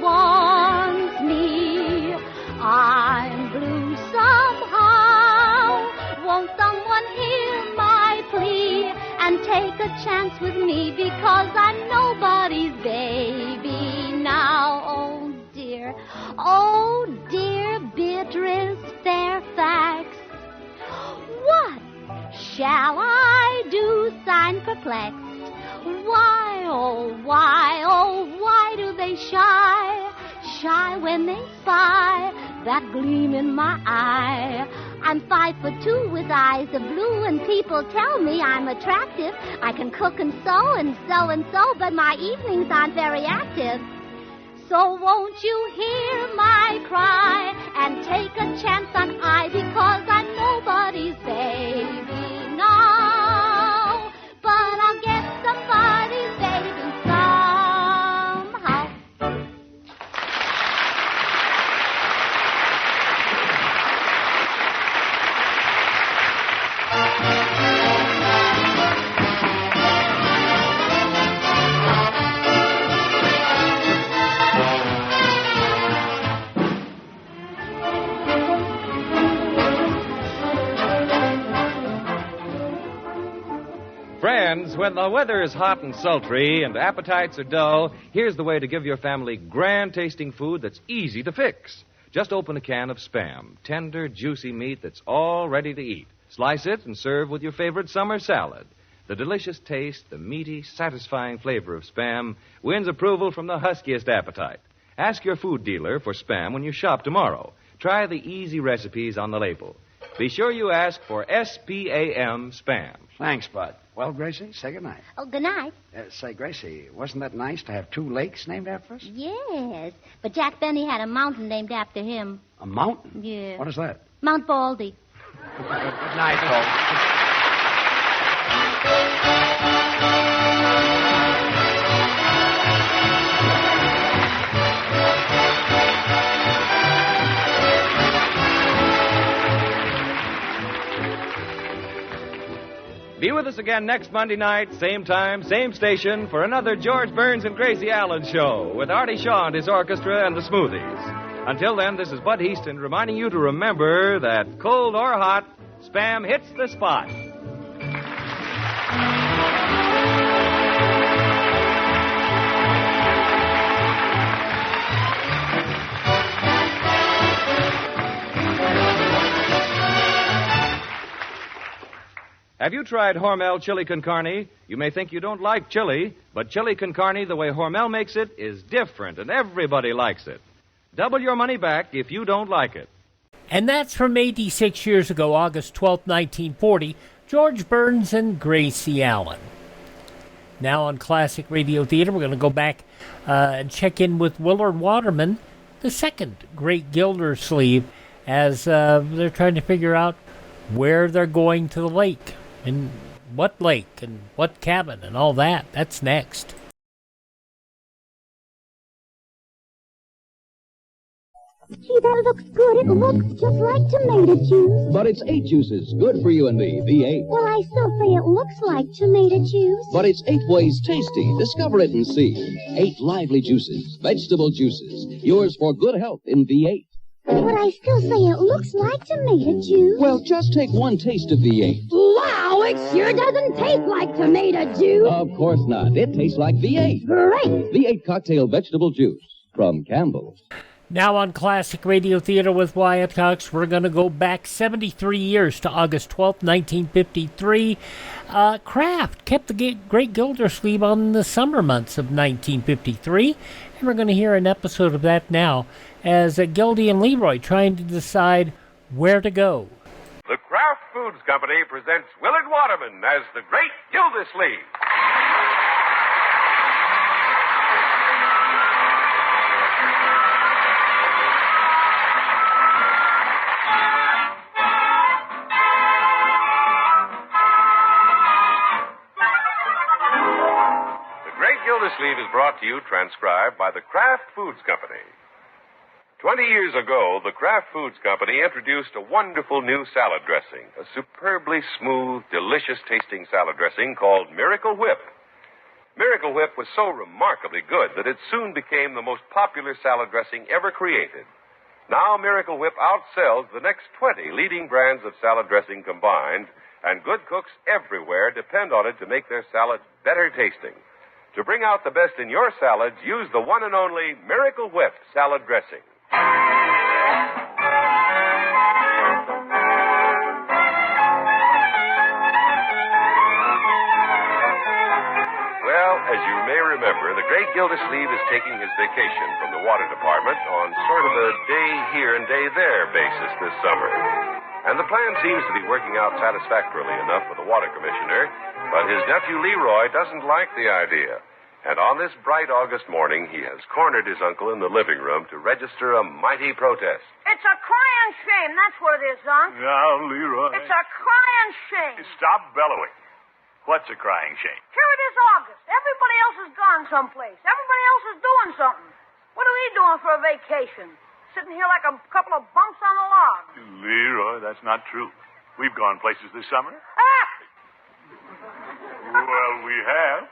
wants me. I'm blue somehow. Won't someone hear my plea and take a chance with me, because I'm nobody's baby now. Oh dear Beatrice Fairfax, what shall I do? Sign perplexed. Why, oh why do they shy when they spy that gleam in my eye? I'm 5'2" with eyes of blue, and people tell me I'm attractive. I can cook and sew, but my evenings aren't very active. So won't you hear my cry and take a chance on I, because I'm nobody's baby now, but I'll get somebody's baby somehow. friends, when the weather is hot and sultry and appetites are dull, here's the way to give your family grand-tasting food that's easy to fix. Just open a can of Spam, tender, juicy meat that's all ready to eat. Slice it and serve with your favorite summer salad. The delicious taste, the meaty, satisfying flavor of Spam wins approval from the huskiest appetite. Ask your food dealer for Spam when you shop tomorrow. Try the easy recipes on the label. Be sure you ask for S-P-A-M Spam. Thanks, Bud. Well, Gracie, say goodnight. Oh, good night. Say, Gracie, wasn't that nice to have 2 lakes named after us? Yes, but Jack Benny had a mountain named after him. A mountain? Yeah. What is that? Mount Baldy. Good night, folks. Be with us again next Monday night, same time, same station, for another George Burns and Gracie Allen show with Artie Shaw and his orchestra and the Smoothies. Until then, this is Bud Heaston reminding you to remember that cold or hot, Spam hits the spot. Have you tried Hormel chili con carne? You may think you don't like chili, but chili con carne, the way Hormel makes it, is different, and everybody likes it. Double your money back if you don't like it. And that's from 86 years ago, August 12, 1940, George Burns and Gracie Allen. Now on Classic Radio Theater, we're going to go back and check in with Willard Waterman, the second Great Gildersleeve, as they're trying to figure out where they're going to the lake. And what lake and what cabin and all that. That's next. Gee, that looks good. It looks just like tomato juice. But it's 8 juices. Good for you and me. V8. Well, I still say it looks like tomato juice. But it's 8 ways tasty. Discover it and see. 8 lively juices. Vegetable juices. Yours for good health in V8. But I still say it looks like tomato juice. Well, just take one taste of V8. Wow, it sure doesn't taste like tomato juice. Of course not. It tastes like V8. Great. V8 cocktail vegetable juice from Campbell's. Now on Classic Radio Theater with Wyatt Cox, we're going to go back 73 years to August 12, 1953. Kraft kept the Great Gildersleeve on the summer months of 1953, and we're going to hear an episode of that now as Gildy and Leroy trying to decide where to go. The Kraft Foods Company presents Willard Waterman as the Great Gildersleeve. Gildersleeve is brought to you, transcribed by the Kraft Foods Company. 20 years ago, the Kraft Foods Company introduced a wonderful new salad dressing, a superbly smooth, delicious-tasting salad dressing called Miracle Whip. Miracle Whip was so remarkably good that it soon became the most popular salad dressing ever created. Now Miracle Whip outsells the next 20 leading brands of salad dressing combined, and good cooks everywhere depend on it to make their salads better tasting. To bring out the best in your salads, use the one and only Miracle Whip salad dressing. Well, as you may remember, the Great Gildersleeve is taking his vacation from the water department on sort of a day here and day there basis this summer. And the plan seems to be working out satisfactorily enough for the water commissioner, but his nephew Leroy doesn't like the idea. And on this bright August morning, he has cornered his uncle in the living room to register a mighty protest. It's a crying shame, that's what it is, Unc. Now, Leroy. It's a crying shame. Stop bellowing. What's a crying shame? Here it is August. Everybody else has gone someplace. Everybody else is doing something. What are we doing for a vacation? Sitting here like a couple of bumps on a log. Leroy, that's not true. We've gone places this summer. Ah! Well, we have.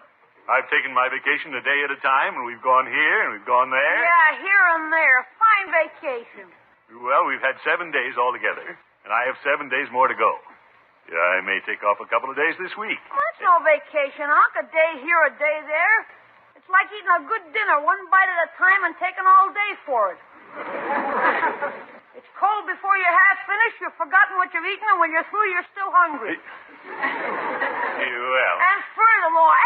I've taken my vacation a day at a time, and we've gone here and we've gone there. Yeah, here and there. Fine vacation. Well, we've had 7 days altogether, and I have 7 days more to go. I may take off a couple of days this week. Well, that's no vacation, Unc. A day here, a day there. It's like eating a good dinner, one bite at a time, and taking all day for it. It's cold before you're half finished. You've forgotten what you've eaten, and when you're through, you're still hungry. Well. And furthermore,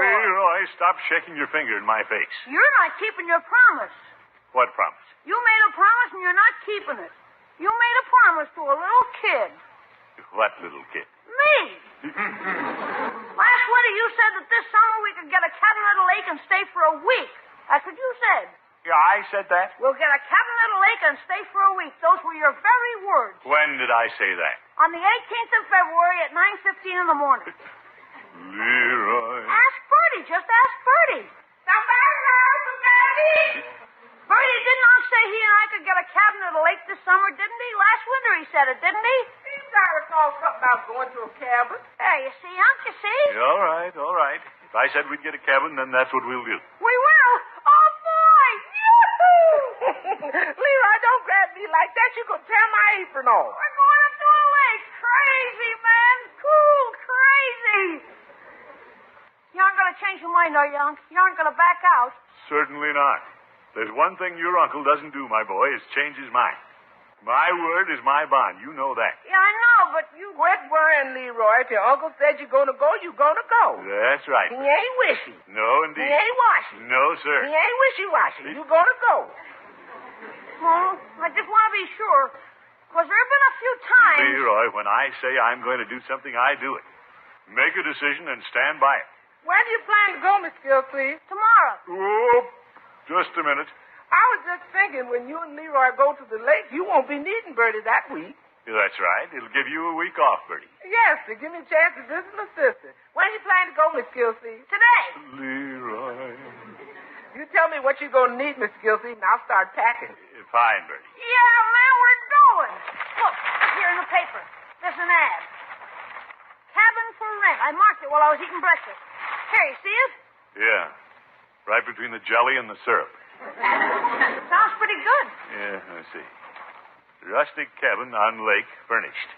Leroy, stop shaking your finger in my face. You're not keeping your promise. What promise? You made a promise, and you're not keeping it. You made a promise to a little kid. What little kid? Me. Last winter, you said that this summer we could get a cabin at a lake and stay for a week. That's what you said. Yeah, I said that. We'll get a cabin at a lake and stay for a week. Those were your very words. When did I say that? On the 18th of February at 9:15 in the morning. Leroy. Ask Bertie. Just ask Bertie. Somebody knows somebody. Bertie, didn't Unc say he and I could get a cabin at a lake this summer, didn't he? Last winter he said it, didn't he? Seems I recall something about going to a cabin. There, you see, Unc, you see? All right, all right. If I said we'd get a cabin, then that's what we'll do. We will. Oh, boy. Yoo-hoo! Leroy, don't grab me like that. You could tear my apron off. We're going up to a lake. Crazy, man. Cool, crazy. You aren't going to change your mind, are you, Unc? You aren't going to back out. Certainly not. There's one thing your uncle doesn't do, my boy, is change his mind. My word is my bond. You know that. Yeah, I know, but you... Quit worrying, Leroy. If your uncle said you're going to go, you're going to go. That's right. He ain't wishy. No, indeed. He ain't washy. No, sir. He ain't wishy-washy. You're going to go. Well, I just want to be sure. Because there have been a few times... Leroy, when I say I'm going to do something, I do it. Make a decision and stand by it. When do you plan to go, Miss Gildersleeve? Tomorrow. Oh, just a minute. I was just thinking when you and Leroy go to the lake, you won't be needing Bertie that week. That's right. It'll give you a week off, Bertie. Yes, to give me a chance to visit my sister. When do you plan to go, Miss Gildersleeve? Today. Leroy. You tell me what you're going to need, Miss Gildersleeve, and I'll start packing. Fine, Bertie. Yeah, man, we're going. Look, here in the paper. There's an ad. Cabin for rent. I marked it while I was eating breakfast. Here, you see it? Yeah. Right between the jelly and the syrup. Sounds pretty good. Yeah, I see. Rustic cabin on lake, furnished.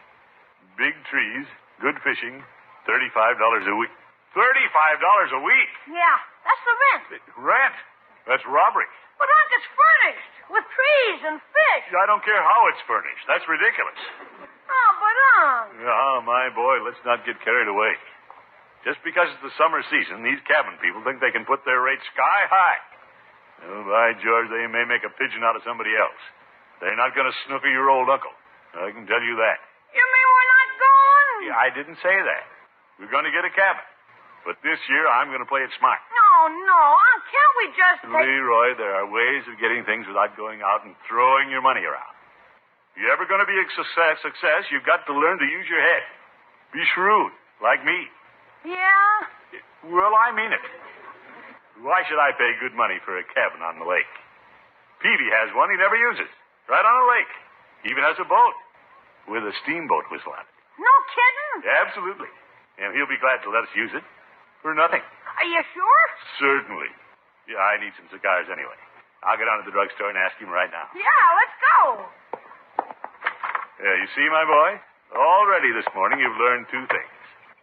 Big trees, good fishing, $35 a week. $35 a week? Yeah, that's the rent. Rent? That's robbery. But, Unc, it's furnished with trees and fish. I don't care how it's furnished. That's ridiculous. Oh, but, Unc. Oh, my boy, let's not get carried away. Just because it's the summer season, these cabin people think they can put their rates sky high. Oh, by George, they may make a pigeon out of somebody else. They're not going to snooker your old uncle. I can tell you that. You mean we're not going? Yeah, I didn't say that. We're going to get a cabin. But this year, I'm going to play it smart. No, Unc, can't we just... Leroy, there are ways of getting things without going out and throwing your money around. If you're ever going to be a success, you've got to learn to use your head. Be shrewd, like me. Yeah? Well, I mean it. Why should I pay good money for a cabin on the lake? Peavy has one he never uses. Right on a lake. He even has a boat. With a steamboat whistle on it. No kidding? Absolutely. And he'll be glad to let us use it. For nothing. Are you sure? Certainly. Yeah, I need some cigars anyway. I'll get down to the drugstore and ask him right now. Yeah, let's go. Yeah, you see, my boy? Already this morning you've learned two things.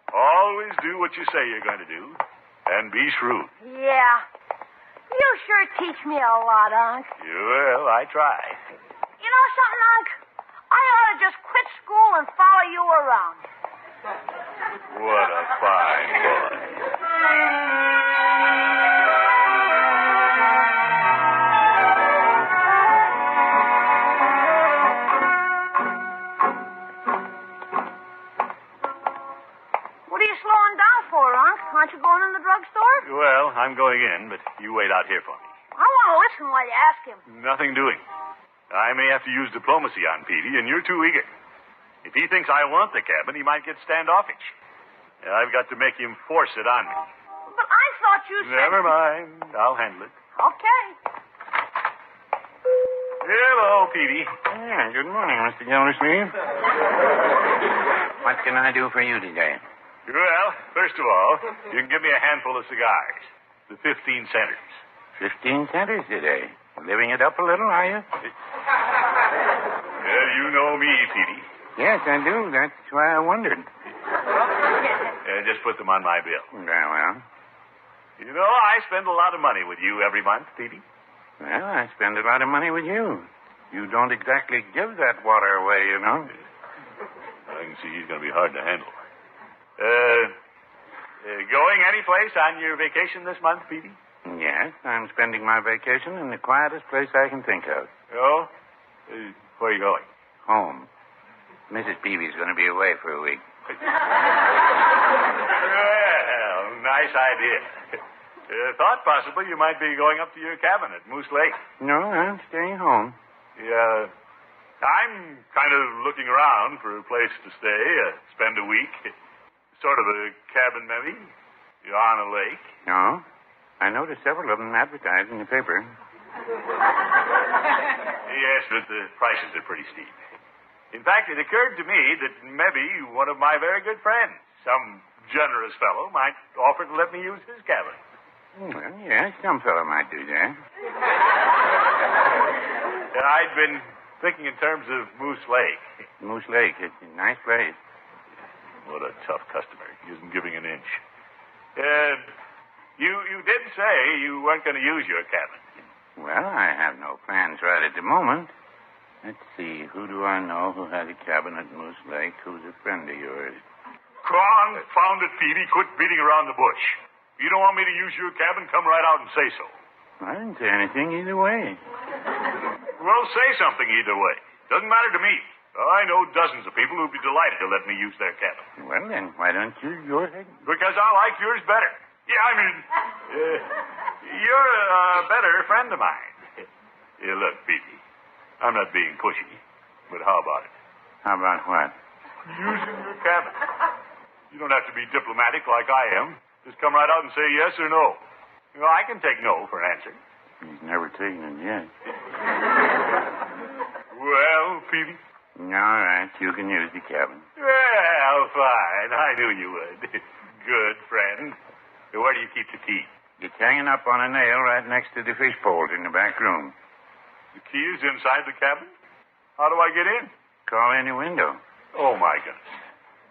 Always do what you say you're going to do, and be shrewd. Yeah. You sure teach me a lot, Unc. Well, I try. You know something, Unc? I ought to just quit school and follow you around. What a fine boy. What are you slowing down for, Unc? Aren't you going in the drugstore? Well, I'm going in, but you wait out here for me. I want to listen while you ask him. Nothing doing. I may have to use diplomacy on Petey, and you're too eager. If he thinks I want the cabin, he might get standoffish. I've got to make him force it on me. But I thought you said... Never mind. I'll handle it. Okay. Hello, Petey. Yeah, good morning, Mr. Gildersleeve. What can I do for you today? Well, first of all, you can give me a handful of cigars. The 15 centers. 15 centers today. Living it up a little, are you? Well, you know me, Petey. Yes, I do. That's why I wondered. Just put them on my bill. Very well. You know, I spend a lot of money with you every month, Petey. Well, I spend a lot of money with you. You don't exactly give that water away, you know. I can see he's going to be hard to handle. Going any place on your vacation this month, Petey? Yes, I'm spending my vacation in the quietest place I can think of. Oh? Where are you going? Home. Mrs. Peavy's going to be away for a week. Well, nice idea. Thought possibly you might be going up to your cabin at Moose Lake. No, I'm staying home. Yeah. I'm kind of looking around for a place to stay, spend a week. Sort of a cabin, maybe. You're on a lake. No. I noticed several of them advertised in the paper. Yes, but the prices are pretty steep. In fact, it occurred to me that maybe one of my very good friends, some generous fellow, might offer to let me use his cabin. Well, yes, some fellow might do that. I'd been thinking in terms of Moose Lake. Moose Lake, it's a nice place. What a tough customer. He isn't giving an inch. You did say you weren't going to use your cabin. Well, I have no plans right at the moment. Let's see, who do I know who has a cabin at Moose Lake who's a friend of yours? Confound it, Petey. Quit beating around the bush. If you don't want me to use your cabin, come right out and say so. I didn't say anything either way. Well, say something either way. Doesn't matter to me. I know dozens of people who'd be delighted to let me use their cabin. Well, then, why don't you use yours? Because I like yours better. Yeah, I mean, you're a better friend of mine. Look, Petey, I'm not being pushy, but how about it? How about what? Using your cabin. You don't have to be diplomatic like I am. Just come right out and say yes or no. You know, I can take no for an answer. He's never taken it yet. Well, Petey? All right, you can use the cabin. Well, fine. I knew you would. Good friend. Where do you keep the key? It's hanging up on a nail right next to the fish poles in the back room. The key is inside the cabin? How do I get in? Call any window. Oh, my goodness.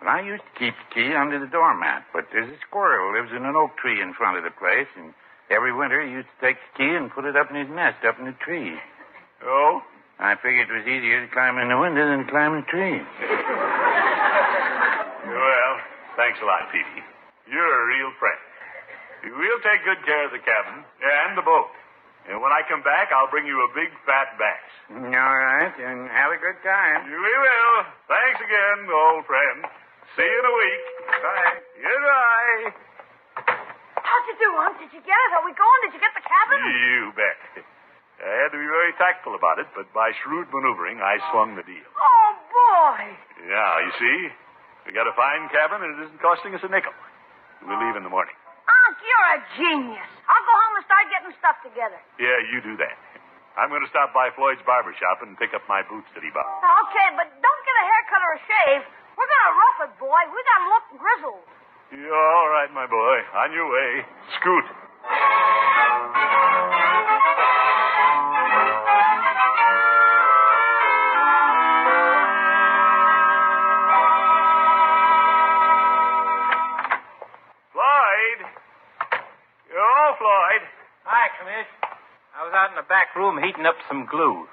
Well, I used to keep the key under the doormat, but there's a squirrel who lives in an oak tree in front of the place, and every winter he used to take the key and put it up in his nest up in the tree. Oh? I figured it was easier to climb in the window than to climb the tree. Well, thanks a lot, Petey. You're a real friend. We'll take good care of the cabin and the boat. And when I come back, I'll bring you a big, fat bass. All right, and have a good time. We will. Thanks again, old friend. See you in a week. Bye. Goodbye. How'd you do, Unc? Did you get it? Are we going? Did you get the cabin? You bet. I had to be very tactful about it, but by shrewd maneuvering, I swung the deal. Oh, boy. Yeah, you see, we got a fine cabin, and it isn't costing us a nickel. We'll leave in the morning. Unc, you're a genius. I'll go home and start getting stuff together. Yeah, you do that. I'm going to stop by Floyd's barber shop and pick up my boots that he bought. Okay, but don't get a haircut or a shave. We're going to rough it, boy. We got to look grizzled. You're all right, my boy. On your way. Scoot. Floyd. Hi, Commish. I was out in the back room heating up some glue.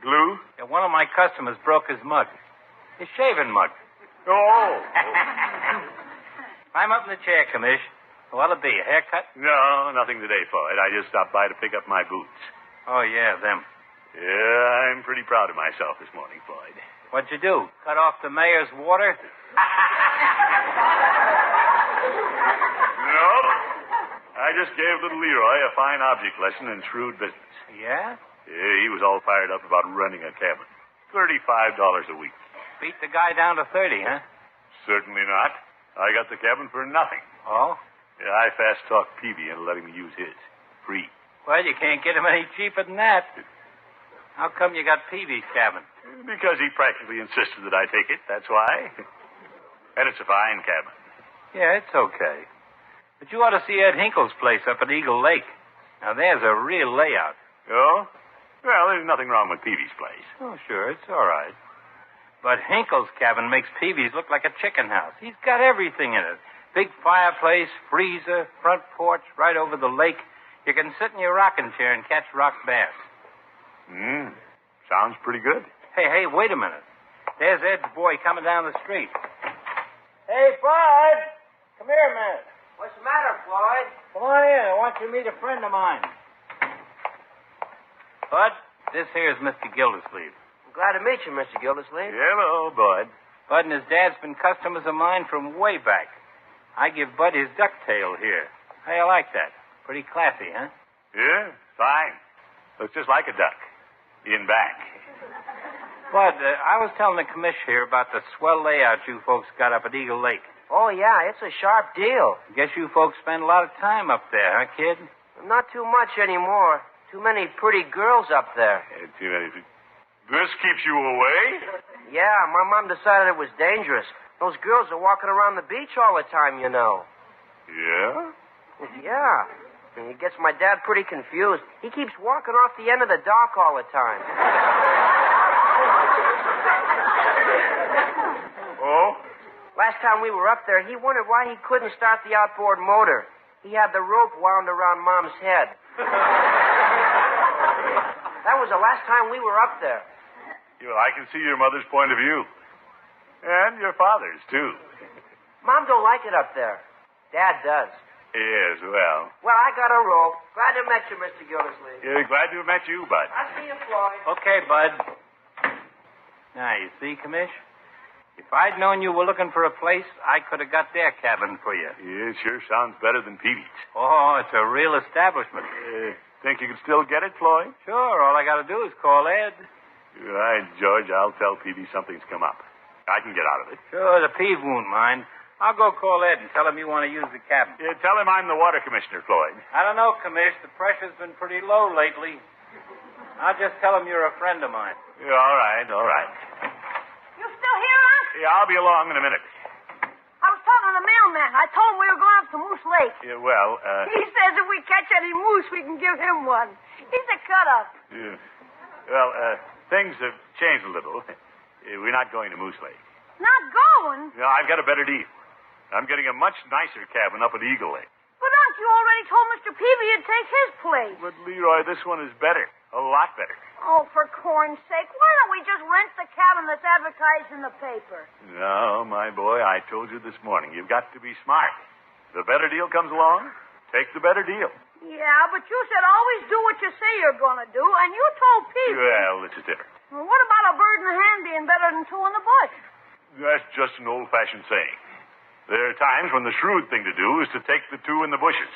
Glue? Yeah, one of my customers broke his mug. His shaving mug. Oh. Climb up in the chair, Commish. What'll it be, a haircut? No, nothing today, Floyd. I just stopped by to pick up my boots. Oh, yeah, them. Yeah, I'm pretty proud of myself this morning, Floyd. What'd you do? Cut off the mayor's water? No. I just gave little Leroy a fine object lesson in shrewd business. Yeah? Yeah, he was all fired up about running a cabin. $35 a week. Beat the guy down to 30, huh? Certainly not. I got the cabin for nothing. Oh? Yeah, I fast-talked Peavy into letting me use his. Free. Well, you can't get him any cheaper than that. How come you got Peavy's cabin? Because he practically insisted that I take it, that's why. And it's a fine cabin. Yeah, it's okay. But you ought to see Ed Hinkle's place up at Eagle Lake. Now, there's a real layout. Oh? Well, there's nothing wrong with Peavy's place. Oh, sure, it's all right. But Hinkle's cabin makes Peavy's look like a chicken house. He's got everything in it. Big fireplace, freezer, front porch, right over the lake. You can sit in your rocking chair and catch rock bass. Sounds pretty good. Hey, wait a minute. There's Ed's boy coming down the street. Hey, Bud! Come here a minute. What's the matter, Floyd? Come on in. I want you to meet a friend of mine. Bud, this here's Mr. Gildersleeve. I'm glad to meet you, Mr. Gildersleeve. Hello, Bud. Bud and his dad's been customers of mine from way back. I give Bud his ducktail here. How you like that? Pretty classy, huh? Yeah, fine. Looks just like a duck. In back. Bud, I was telling the commish here about the swell layout you folks got up at Eagle Lake. Oh, yeah, it's a sharp deal. Guess you folks spend a lot of time up there, huh, kid? Not too much anymore. Too many pretty girls up there. Too many. This keeps you away? Yeah, my mom decided it was dangerous. Those girls are walking around the beach all the time, you know. Yeah? Yeah. And it gets my dad pretty confused. He keeps walking off the end of the dock all the time. Oh? Last time we were up there, he wondered why he couldn't start the outboard motor. He had the rope wound around Mom's head. That was the last time we were up there. Well, I can see your mother's point of view. And your father's, too. Mom don't like it up there. Dad does. Yes, well. Well, I got a rope. Glad to meet you, Mr. Gildersleeve. Yeah, glad to have met you, Bud. I'll see you, Floyd. Okay, Bud. Now, you see, Commish? If I'd known you were looking for a place, I could have got their cabin for you. Yeah, sure sounds better than Peavy's. Oh, it's a real establishment. Think you can still get it, Floyd? Sure, all I got to do is call Ed. All right, George, I'll tell Peavy something's come up. I can get out of it. Sure, the Peeve won't mind. I'll go call Ed and tell him you want to use the cabin. Yeah, tell him I'm the water commissioner, Floyd. I don't know, Commish. The pressure's been pretty low lately. I'll just tell him you're a friend of mine. Yeah, all right. You still here, Unc? Yeah, I'll be along in a minute. I was talking to the mailman. I told him we were going up to Moose Lake. Yeah, well, He says if we catch any moose, we can give him one. He's a cut-up. Yeah. Well, things have changed a little. We're not going to Moose Lake. Not going? No, I've got a better deal. I'm getting a much nicer cabin up at Eagle Lake. But, Unc, you already told Mr. Peavy you'd take his place. But, Leroy, this one is better. A lot better. Oh, for corn's sake, why don't we just rent the cabin that's advertised in the paper? No, my boy, I told you this morning, you've got to be smart. The better deal comes along, take the better deal. Yeah, but you said always do what you say you're going to do, and you told Peavy. Well, this is different. Well, what about a bird in the hand being better than two in the bush? That's just an old-fashioned saying. There are times when the shrewd thing to do is to take the two in the bushes.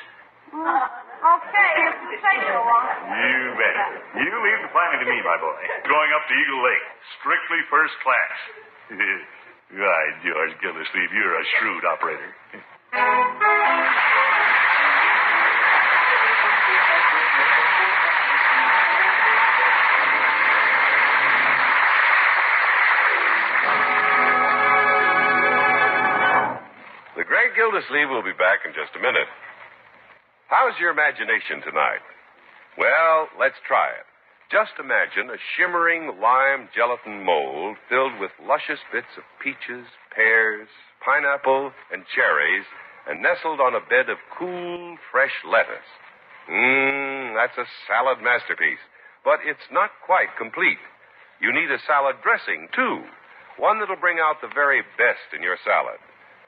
Okay, if you say so, Unc. You bet. You leave the planning to me, my boy. Going up to Eagle Lake. Strictly first class. Right, George Gildersleeve, you're a shrewd operator. The Great Gildersleeve will be back in just a minute. How's your imagination tonight? Well, let's try it. Just imagine a shimmering lime gelatin mold filled with luscious bits of peaches, pears, pineapple, and cherries, and nestled on a bed of cool, fresh lettuce. That's a salad masterpiece. But it's not quite complete. You need a salad dressing, too. One that'll bring out the very best in your salad.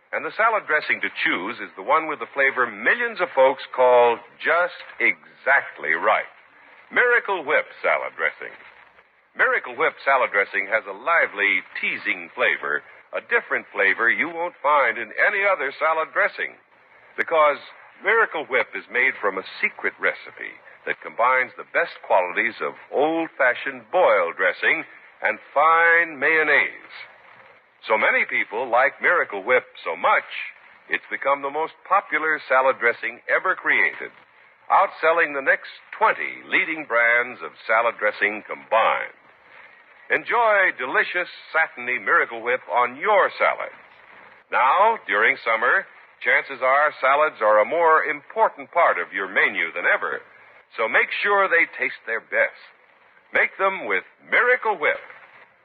And the salad dressing to choose is the one with the flavor millions of folks call just exactly right. Miracle Whip salad dressing. Miracle Whip salad dressing has a lively, teasing flavor, a different flavor you won't find in any other salad dressing. Because Miracle Whip is made from a secret recipe that combines the best qualities of old-fashioned boil dressing and fine mayonnaise. So many people like Miracle Whip so much, it's become the most popular salad dressing ever created, outselling the next 20 leading brands of salad dressing combined. Enjoy delicious, satiny Miracle Whip on your salad. Now, during summer, chances are salads are a more important part of your menu than ever, so make sure they taste their best. Make them with Miracle Whip.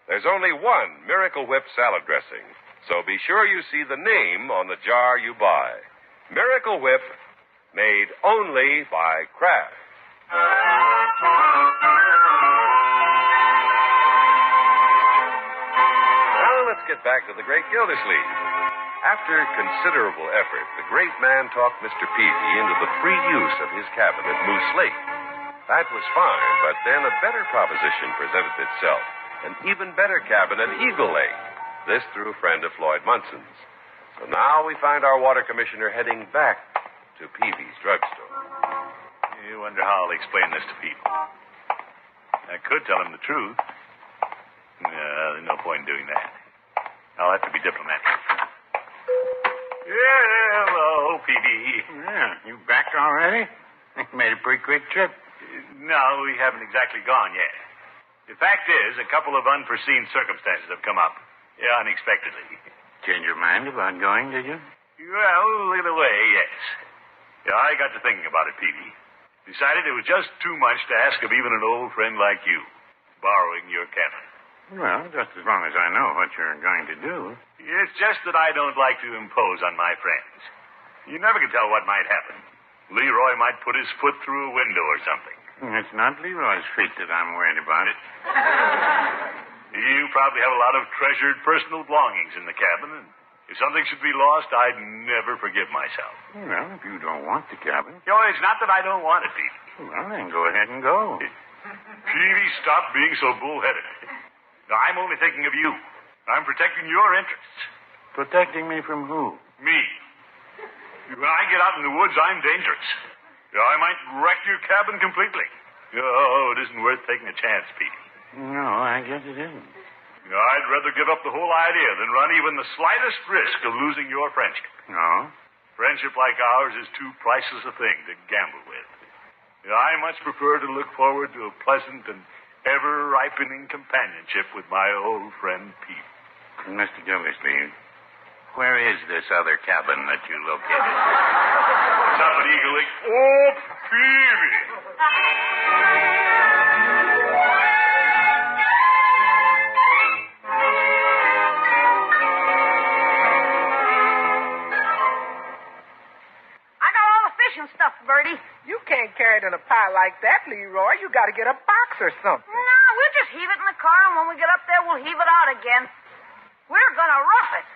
There's only one Miracle Whip salad dressing, so be sure you see the name on the jar you buy. Miracle Whip, made only by Kraft. Now let's get back to the Great Gildersleeve. After considerable effort, the great man talked Mr. Peavy into the free use of his cabin at Moose Lake. That was fine, but then a better proposition presented itself. An even better cabin at Eagle Lake. This through a friend of Floyd Munson's. So now we find our water commissioner heading back to Peavy's drugstore. You wonder how I'll explain this to people. I could tell them the truth. There's no point in doing that. I'll have to be diplomatic. Yeah, hello, Peavy. Yeah, you back already? Made a pretty quick trip. No, we haven't exactly gone yet. The fact is, a couple of unforeseen circumstances have come up. Yeah, unexpectedly. Change your mind about going, did you? Well, in a way, yes. Yeah, I got to thinking about it, Peavy. Decided it was just too much to ask of even an old friend like you, borrowing your cabin. Well, just as long as I know what you're going to do. It's just that I don't like to impose on my friends. You never can tell what might happen. Leroy might put his foot through a window or something. It's not Leroy's feet that I'm worried about. You probably have a lot of treasured personal belongings in the cabin, and if something should be lost, I'd never forgive myself. Well, if you don't want the cabin. You know, it's not that I don't want it, Pete. Well, then go ahead and go. Peavy, stop being so bullheaded. Now, I'm only thinking of you. I'm protecting your interests. Protecting me from who? Me. When I get out in the woods, I'm dangerous. I might wreck your cabin completely. Oh, it isn't worth taking a chance, Petey. No, I guess it isn't. I'd rather give up the whole idea than run even the slightest risk of losing your friendship. No? Friendship like ours is too priceless a thing to gamble with. I much prefer to look forward to a pleasant and ever-ripening companionship with my old friend Pete. Mr. Gildersleeve, where is this other cabin that you located? It's up at Eagle Lake. Oh, Peavy! I got all the fishing stuff, Bertie. You can't carry it in a pile like that, Leroy. You got to get a box or something. No, we'll just heave it in the car, and when we get up there, we'll heave it out again. We're going to rough it.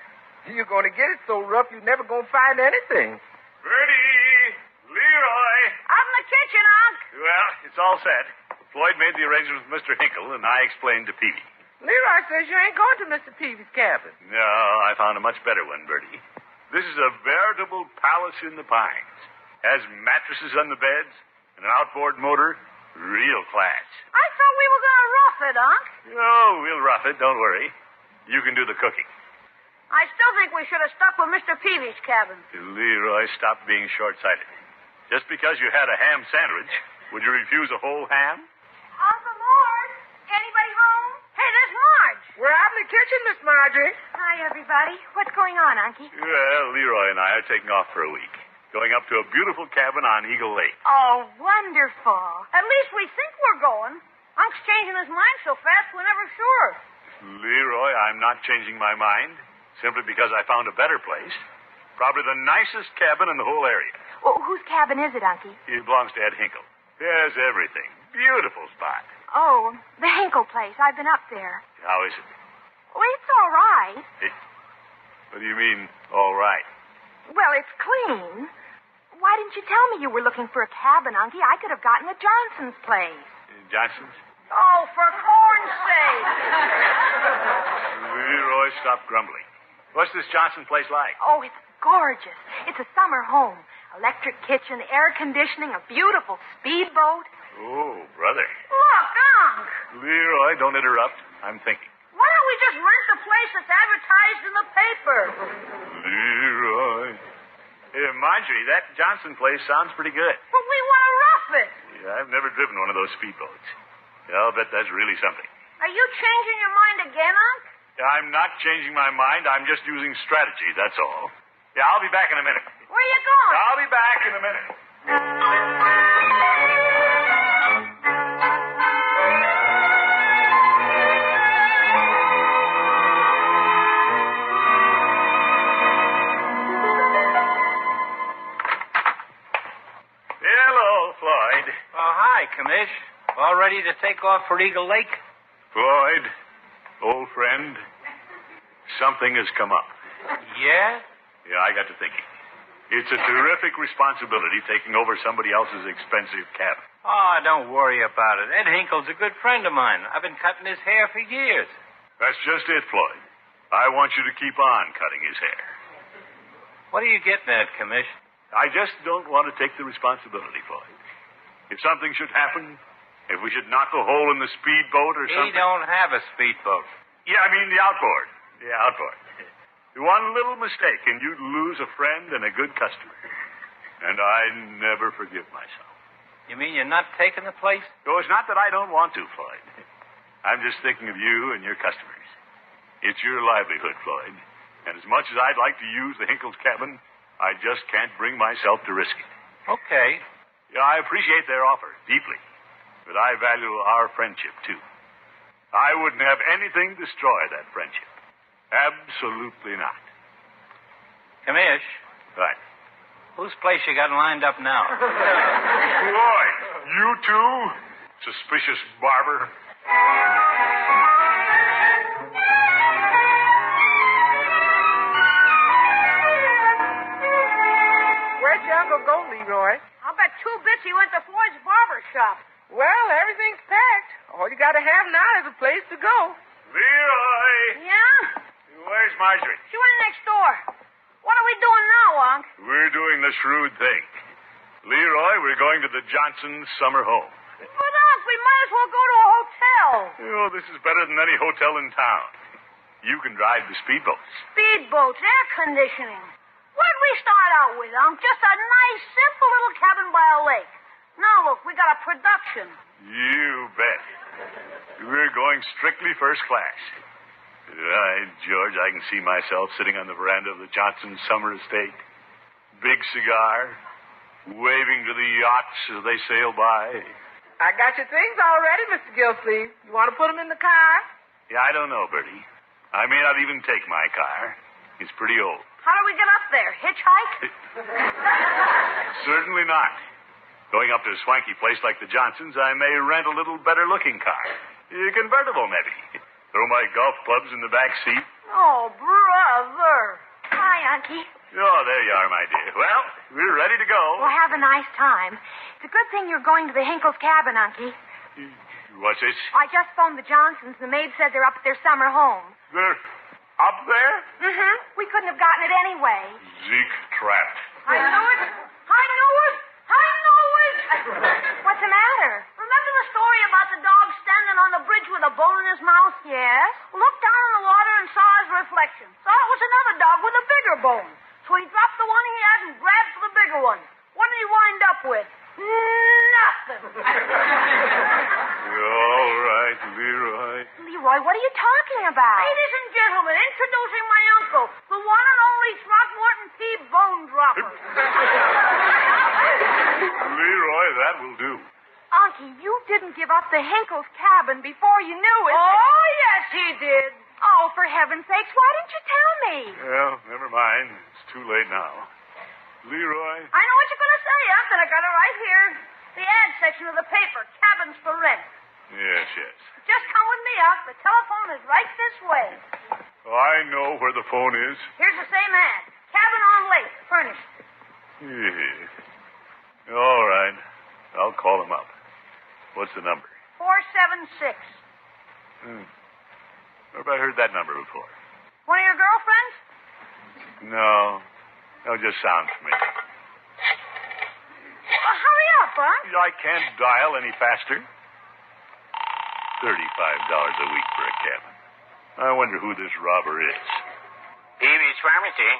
You're going to get it so rough you're never going to find anything. Bertie! Leroy! Out in the kitchen, Unc. Well, it's all set. Floyd made the arrangements with Mr. Hinkle, and I explained to Peavy. Leroy says you ain't going to Mr. Peavy's cabin. No, I found a much better one, Bertie. This is a veritable palace in the pines. Has mattresses on the beds and an outboard motor. Real class. I thought we were going to rough it, Unc. Oh, we'll rough it. Don't worry. You can do the cooking. I still think we should have stuck with Mr. Peavy's cabin. Leroy, stop being short-sighted. Just because you had a ham sandwich, would you refuse a whole ham? Uncle Mort, anybody home? Hey, there's Marge. We're out in the kitchen, Miss Marjorie. Hi, everybody. What's going on, Unky? Well, Leroy and I are taking off for a week. Going up to a beautiful cabin on Eagle Lake. Oh, wonderful. At least we think we're going. Unc's changing his mind so fast we're never sure. Leroy, I'm not changing my mind. Simply because I found a better place. Probably the nicest cabin in the whole area. Well, whose cabin is it, Unky? It belongs to Ed Hinkle. There's everything. Beautiful spot. Oh, the Hinkle place. I've been up there. How is it? Well, it's all right. What do you mean, all right? Well, it's clean. Why didn't you tell me you were looking for a cabin, Unky? I could have gotten a Johnson's place. Johnson's? Oh, for corn's sake. Leroy, stop grumbling. What's this Johnson place like? Oh, it's gorgeous. It's a summer home. Electric kitchen, air conditioning, a beautiful speedboat. Oh, brother. Look, Unc. Leroy, don't interrupt. I'm thinking. Why don't we just rent the place that's advertised in the paper? Leroy. Hey, Marjorie, that Johnson place sounds pretty good. But we want to rough it. Yeah, I've never driven one of those speedboats. Yeah, I'll bet that's really something. Are you changing your mind again, Unc? I'm not changing my mind. I'm just using strategy, that's all. Yeah, I'll be back in a minute. Where are you going? I'll be back in a minute. ready to take off for Eagle Lake? Floyd, old friend, something has come up. Yeah? Yeah, I got to thinking. It's a terrific responsibility taking over somebody else's expensive cabin. Oh, don't worry about it. Ed Hinkle's a good friend of mine. I've been cutting his hair for years. That's just it, Floyd. I want you to keep on cutting his hair. What are you getting at, Commish? I just don't want to take the responsibility, Floyd. If something should happen, if we should knock a hole in the speedboat or something... He don't have a speedboat. Yeah, I mean the outboard. Yeah, outboard. One little mistake, and you'd lose a friend and a good customer. And I never forgive myself. You mean you're not taking the place? No, it's not that I don't want to, Floyd. I'm just thinking of you and your customers. It's your livelihood, Floyd. And as much as I'd like to use the Hinkles' cabin, I just can't bring myself to risk it. Okay. Yeah, I appreciate their offer deeply. But I value our friendship, too. I wouldn't have anything destroy that friendship. Absolutely not. Commish. Right. Whose place you got lined up now? Floyd, you too? Suspicious barber. Where'd your uncle go, Leroy? I'll bet 2 bits he went to Floyd's barber shop. Well, everything's packed. All you gotta have now is a place to go. Leroy! Yeah? Where's Marjorie? She went next door. What are we doing now, Unc? We're doing the shrewd thing. Leroy, we're going to the Johnsons' summer home. But, Unc, we might as well go to a hotel. Oh, this is better than any hotel in town. You can drive the speedboats. Speedboats, air conditioning. What'd we start out with, Unc? Just a nice, simple little cabin by a lake. Now, look, we got a production. You bet. We're going strictly first class. Right, George, I can see myself sitting on the veranda of the Johnson summer estate. Big cigar, waving to the yachts as they sail by. I got your things all ready, Mr. Gildersleeve. You want to put them in the car? Yeah, I don't know, Bertie. I may not even take my car. It's pretty old. How do we get up there? Hitchhike? Certainly not. Going up to a swanky place like the Johnsons, I may rent a little better-looking car. A convertible, maybe. Throw my golf clubs in the back seat. Oh, brother. Hi, Unky. Oh, there you are, my dear. Well, we're ready to go. Well, have a nice time. It's a good thing you're going to the Hinkles' cabin, Unky. What's this? I just phoned the Johnsons. The maid said they're up at their summer home. They're up there? Mm-hmm. We couldn't have gotten it anyway. Zeke trapped. I knew it. I knew it. I knew it. What's the matter? Remember the story about the dog standing on the bridge with a bone in his mouth? Yes? Looked down in the water and saw his reflection. Thought it was another dog with a bigger bone. So he dropped the one he had and grabbed for the bigger one. What did he wind up with? Nothing. All right, Leroy. Leroy, what are you talking about? Ladies and gentlemen, introducing my uncle, the one and only Throckmorton P. Bone Dropper. Leroy, that will do. Unky, you didn't give up the Hinkles' cabin before you knew it. Oh, yes, he did. Oh, for heaven's sakes, why didn't you tell me? Well, never mind. It's too late now. Leroy? I know what you're going to say, Unc, and I got it right here. The ad section of the paper, cabins for rent. Yes, yes. Just come with me, Unc. The telephone is right this way. I know where the phone is. Here's the same ad. Cabin on lake, furnished. Yes. All right. I'll call him up. What's the number? 476. Where have I heard that number before? One of your girlfriends? No. No, it just sounds familiar. Well, hurry up, Unc. I can't dial any faster. $35 a week for a cabin. I wonder who this robber is. Peavy's Pharmacy.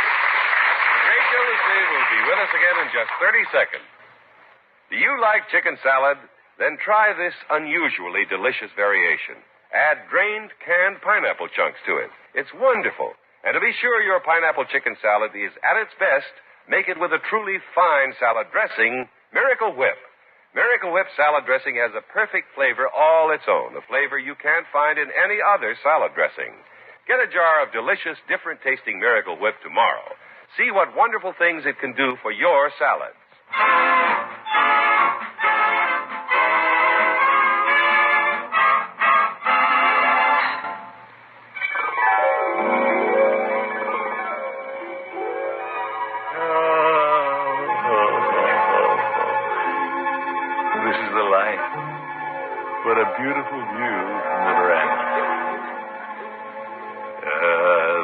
Great Gildersleeve will be with us again in just 30 seconds. Do you like chicken salad? Then try this unusually delicious variation. Add drained canned pineapple chunks to it. It's wonderful. And to be sure your pineapple chicken salad is at its best, make it with a truly fine salad dressing, Miracle Whip. Miracle Whip salad dressing has a perfect flavor all its own, a flavor you can't find in any other salad dressing. Get a jar of delicious, different-tasting Miracle Whip tomorrow. See what wonderful things it can do for your salads. This is the life. What a beautiful view from the veranda.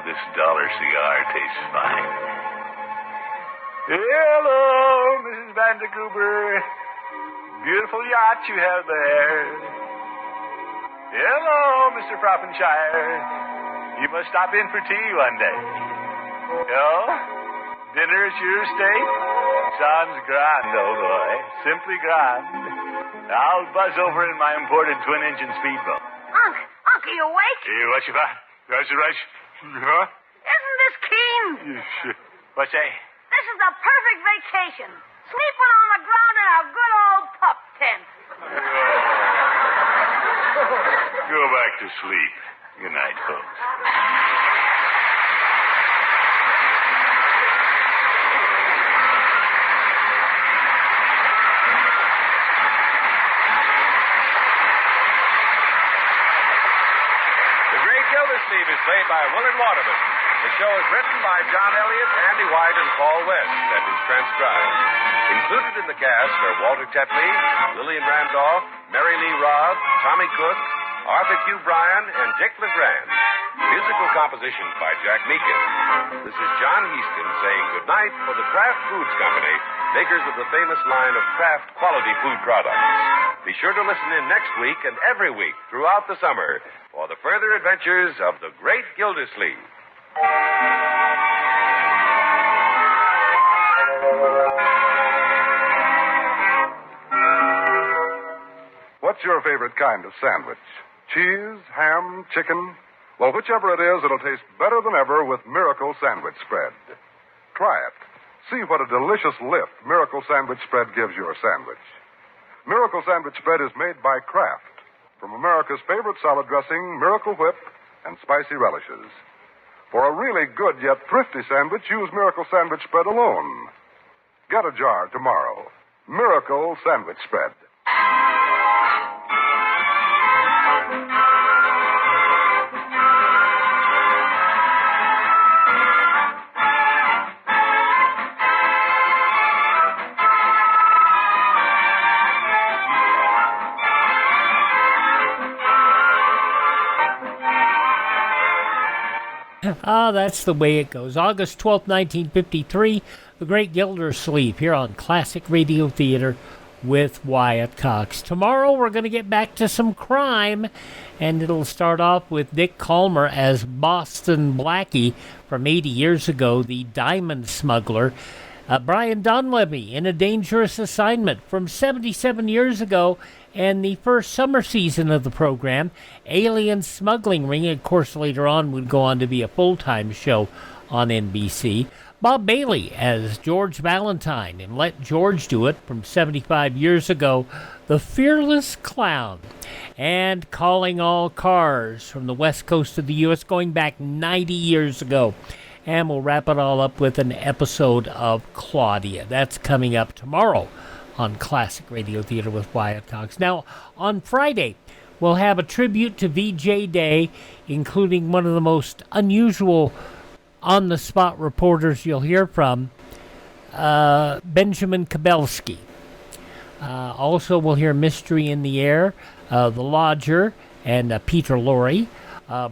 This dollar cigar tastes fine. Hello, Mrs. Vandergoober. Beautiful yacht you have there. Hello, Mr. Froppenshire. You must stop in for tea one day. Oh? Dinner at your estate? Sounds grand, old boy. Simply grand. I'll buzz over in my imported twin-engine speedboat. Unc, are you awake? Hey, what you got? Rush? Huh? Isn't this keen? Yes. What's that? This is the perfect vacation. Sleeping on the ground in a good old pup tent. Go back to sleep. Good night, folks. Gildersleeve is played by Willard Waterman. The show is written by John Elliott, Andy White, and Paul West, and is transcribed. Included in the cast are Walter Tetley, Lillian Randolph, Mary Lee Robb, Tommy Cook, Arthur Q. Bryan, and Dick LeGrand. Musical compositions by Jack Meakin. This is John Heaston saying goodnight for the Kraft Foods Company, makers of the famous line of Kraft quality food products. Be sure to listen in next week and every week throughout the summer for the further adventures of the Great Gildersleeve. What's your favorite kind of sandwich? Cheese, ham, chicken? Well, whichever it is, it'll taste better than ever with Miracle Sandwich Spread. Try it. See what a delicious lift Miracle Sandwich Spread gives your sandwich. Miracle Sandwich Spread is made by Kraft from America's favorite salad dressing, Miracle Whip, and spicy relishes. For a really good yet thrifty sandwich, use Miracle Sandwich Spread alone. Get a jar tomorrow. Miracle Sandwich Spread. That's the way it goes. August 12th, 1953, The Great Gildersleeve here on Classic Radio Theater with Wyatt Cox. Tomorrow we're going to get back to some crime, and it'll start off with Dick Calmer as Boston Blackie from 80 years ago, the diamond smuggler. Brian Donlevy in A Dangerous Assignment from 77 years ago, and the first summer season of the program, Alien Smuggling Ring. Of course, later on would go on to be a full-time show on NBC. Bob Bailey as George Valentine in Let George Do It from 75 years ago, The Fearless Clown. And Calling All Cars from the west coast of the U.S. going back 90 years ago. And we'll wrap it all up with an episode of Claudia. That's coming up tomorrow on Classic Radio Theater with Wyatt Cox. Now, on Friday, we'll have a tribute to VJ Day, including one of the most unusual on-the-spot reporters you'll hear from, Benjamin Kabelski. Also, we'll hear Mystery in the Air, The Lodger, and Peter Lorre.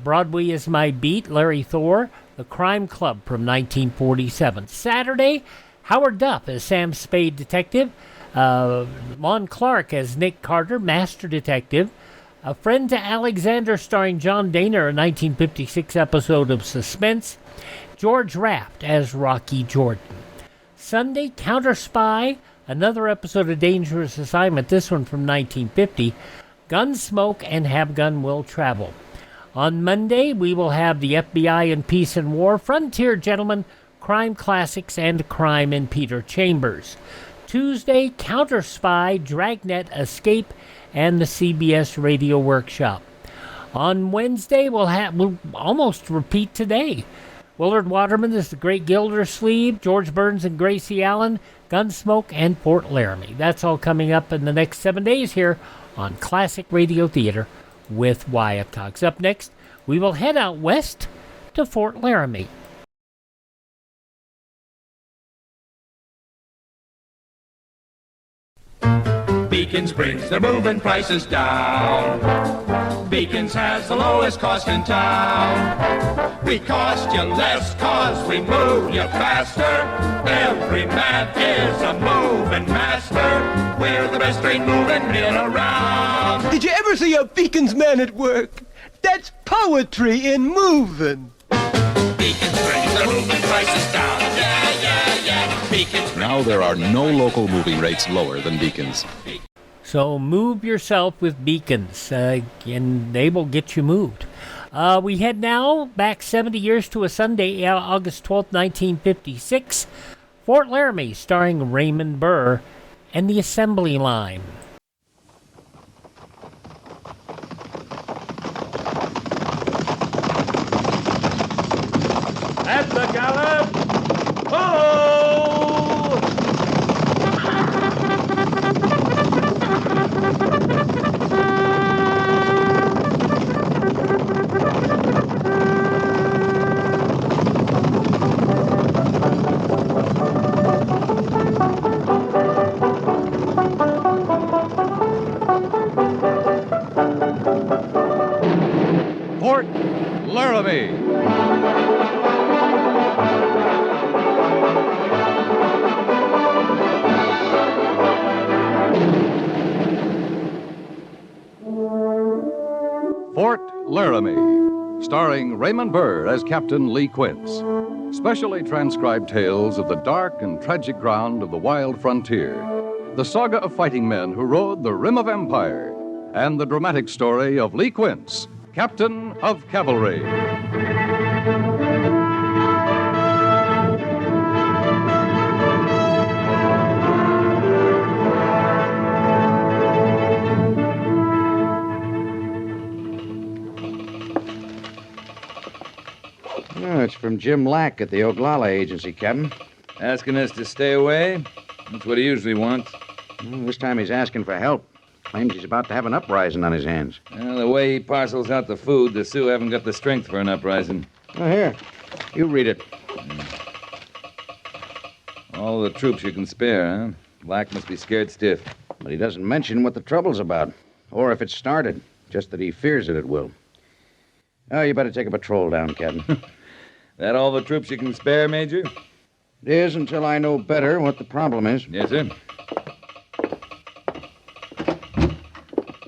Broadway is My Beat, Larry Thor, The Crime Club from 1947. Saturday, Howard Duff as Sam Spade Detective, Lon Clark as Nick Carter, Master Detective, A Friend to Alexander starring John Dehner, a 1956 episode of Suspense, George Raft as Rocky Jordan. Sunday, Counter Spy, another episode of Dangerous Assignment, this one from 1950, Gunsmoke, and Have Gun Will Travel. On Monday, we will have the FBI in Peace and War, Frontier Gentlemen, Crime Classics, and Crime in Peter Chambers. Tuesday, Counter Spy, Dragnet Escape, and the CBS Radio Workshop. On Wednesday, we'll almost repeat today. Willard Waterman is the Great Gildersleeve, George Burns and Gracie Allen, Gunsmoke, and Fort Laramie. That's all coming up in the next 7 days here on Classic Radio Theater with Wyatt Cox. Up next, we will head out west to Fort Laramie. Beacons brings their moving prices down. Beacons has the lowest cost in town. We cost you less cause we move you faster. Every man is a moving master. We're the best train moving mill around. Did you ever see a Beacons man at work? That's poetry in moving. Beacons brings their moving prices down. Yeah, yeah, yeah. Beacons. Now there are no local moving rates lower than Beacons. So move yourself with Beacons, and they will get you moved. We head now back 70 years to a Sunday, August 12th, 1956. Fort Laramie, starring Raymond Burr and the Assembly Line. At the gallop! Ho! Fort Laramie. Fort Laramie, starring Raymond Burr as Captain Lee Quince. Specially transcribed tales of the dark and tragic ground of the wild frontier, the saga of fighting men who rode the rim of empire, and the dramatic story of Lee Quince, Captain of Cavalry. Oh, it's from Jim Lack at the Oglala Agency, Captain. Asking us to stay away? That's what he usually wants. Well, this time he's asking for help. Claims he's about to have an uprising on his hands. Well, the way he parcels out the food, the Sioux haven't got the strength for an uprising. Oh, here. You read it. All the troops you can spare, huh? Lack must be scared stiff. But he doesn't mention what the trouble's about, or if it's started. Just that he fears that it will. Oh, you better take a patrol down, Captain. That all the troops you can spare, Major? It is until I know better what the problem is. Yes, sir.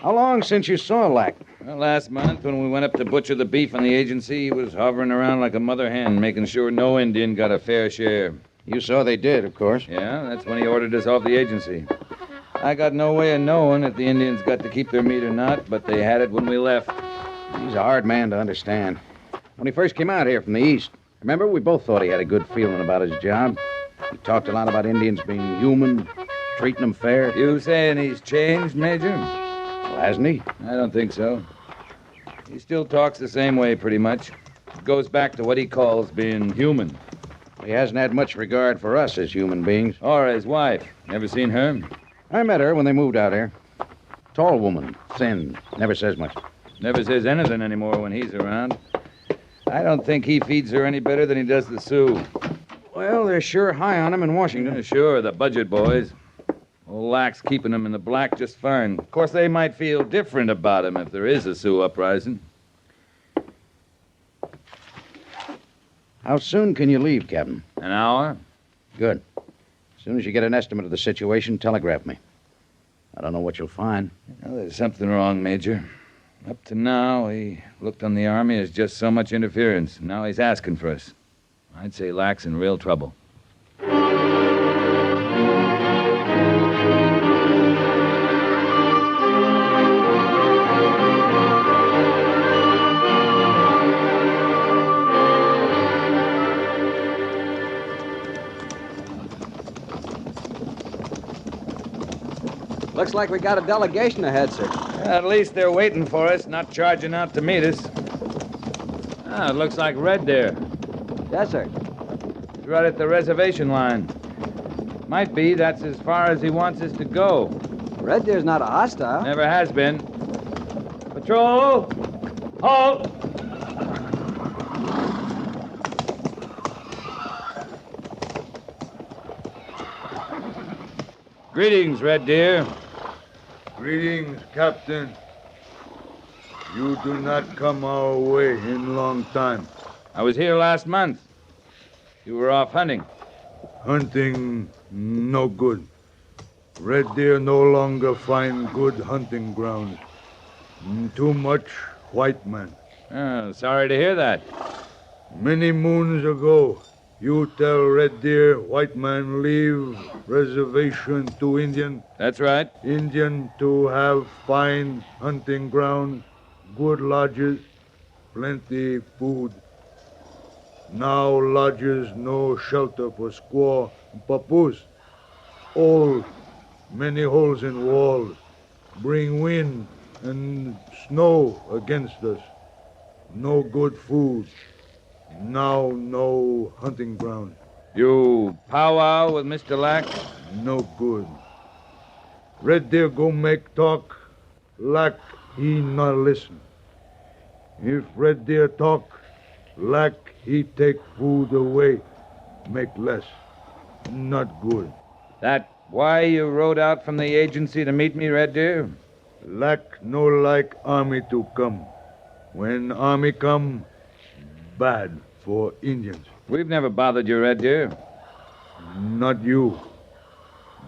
How long since you saw Lack? Well, last month, when we went up to butcher the beef on the agency, he was hovering around like a mother hen, making sure no Indian got a fair share. You saw they did, of course. Yeah, that's when he ordered us off the agency. I got no way of knowing if the Indians got to keep their meat or not, but they had it when we left. He's a hard man to understand. When he first came out here from the east, remember, we both thought he had a good feeling about his job. He talked a lot about Indians being human, treating them fair. You saying he's changed, Major? Well, hasn't he? I don't think so. He still talks the same way, pretty much. It goes back to what he calls being human. He hasn't had much regard for us as human beings. Or his wife. Never seen her? I met her when they moved out here. Tall woman, thin, never says much. Never says anything anymore when he's around. I don't think he feeds her any better than he does the Sioux. Well, they're sure high on him in Washington. Yeah, sure, the budget boys. Old Lack's keeping them in the black just fine. Of course, they might feel different about him if there is a Sioux uprising. How soon can you leave, Captain? An hour. Good. As soon as you get an estimate of the situation, telegraph me. I don't know what you'll find. Well, there's something wrong, Major. Up to now, he looked on the Army as just so much interference. Now he's asking for us. I'd say Lack's in real trouble. Looks like we got a delegation ahead, sir. At least they're waiting for us, not charging out to meet us. It looks like Red Deer. Yes, sir. He's right at the reservation line. Might be that's as far as he wants us to go. Red Deer's not a hostile. Never has been. Patrol! Halt! Greetings, Red Deer. Greetings, Captain. You do not come our way in long time. I was here last month. You were off hunting. Hunting no good. Red Deer no longer find good hunting grounds. Too much white man. Oh, sorry to hear that. Many moons ago, you tell Red Deer white man leave reservation to Indian. That's right. Indian to have fine hunting ground, good lodges, plenty food. Now lodges no shelter for squaw and papoose. Old, many holes in walls. Bring wind and snow against us. No good food. Now no hunting ground. You powwow with Mr. Lack? No good. Red Deer go make talk. Lack he not listen. If Red Deer talk, Lack he take food away. Make less. Not good. That why you rode out from the agency to meet me, Red Deer? Lack no like army to come. When army come, bad for Indians. We've never bothered you, Red Deer. Not you.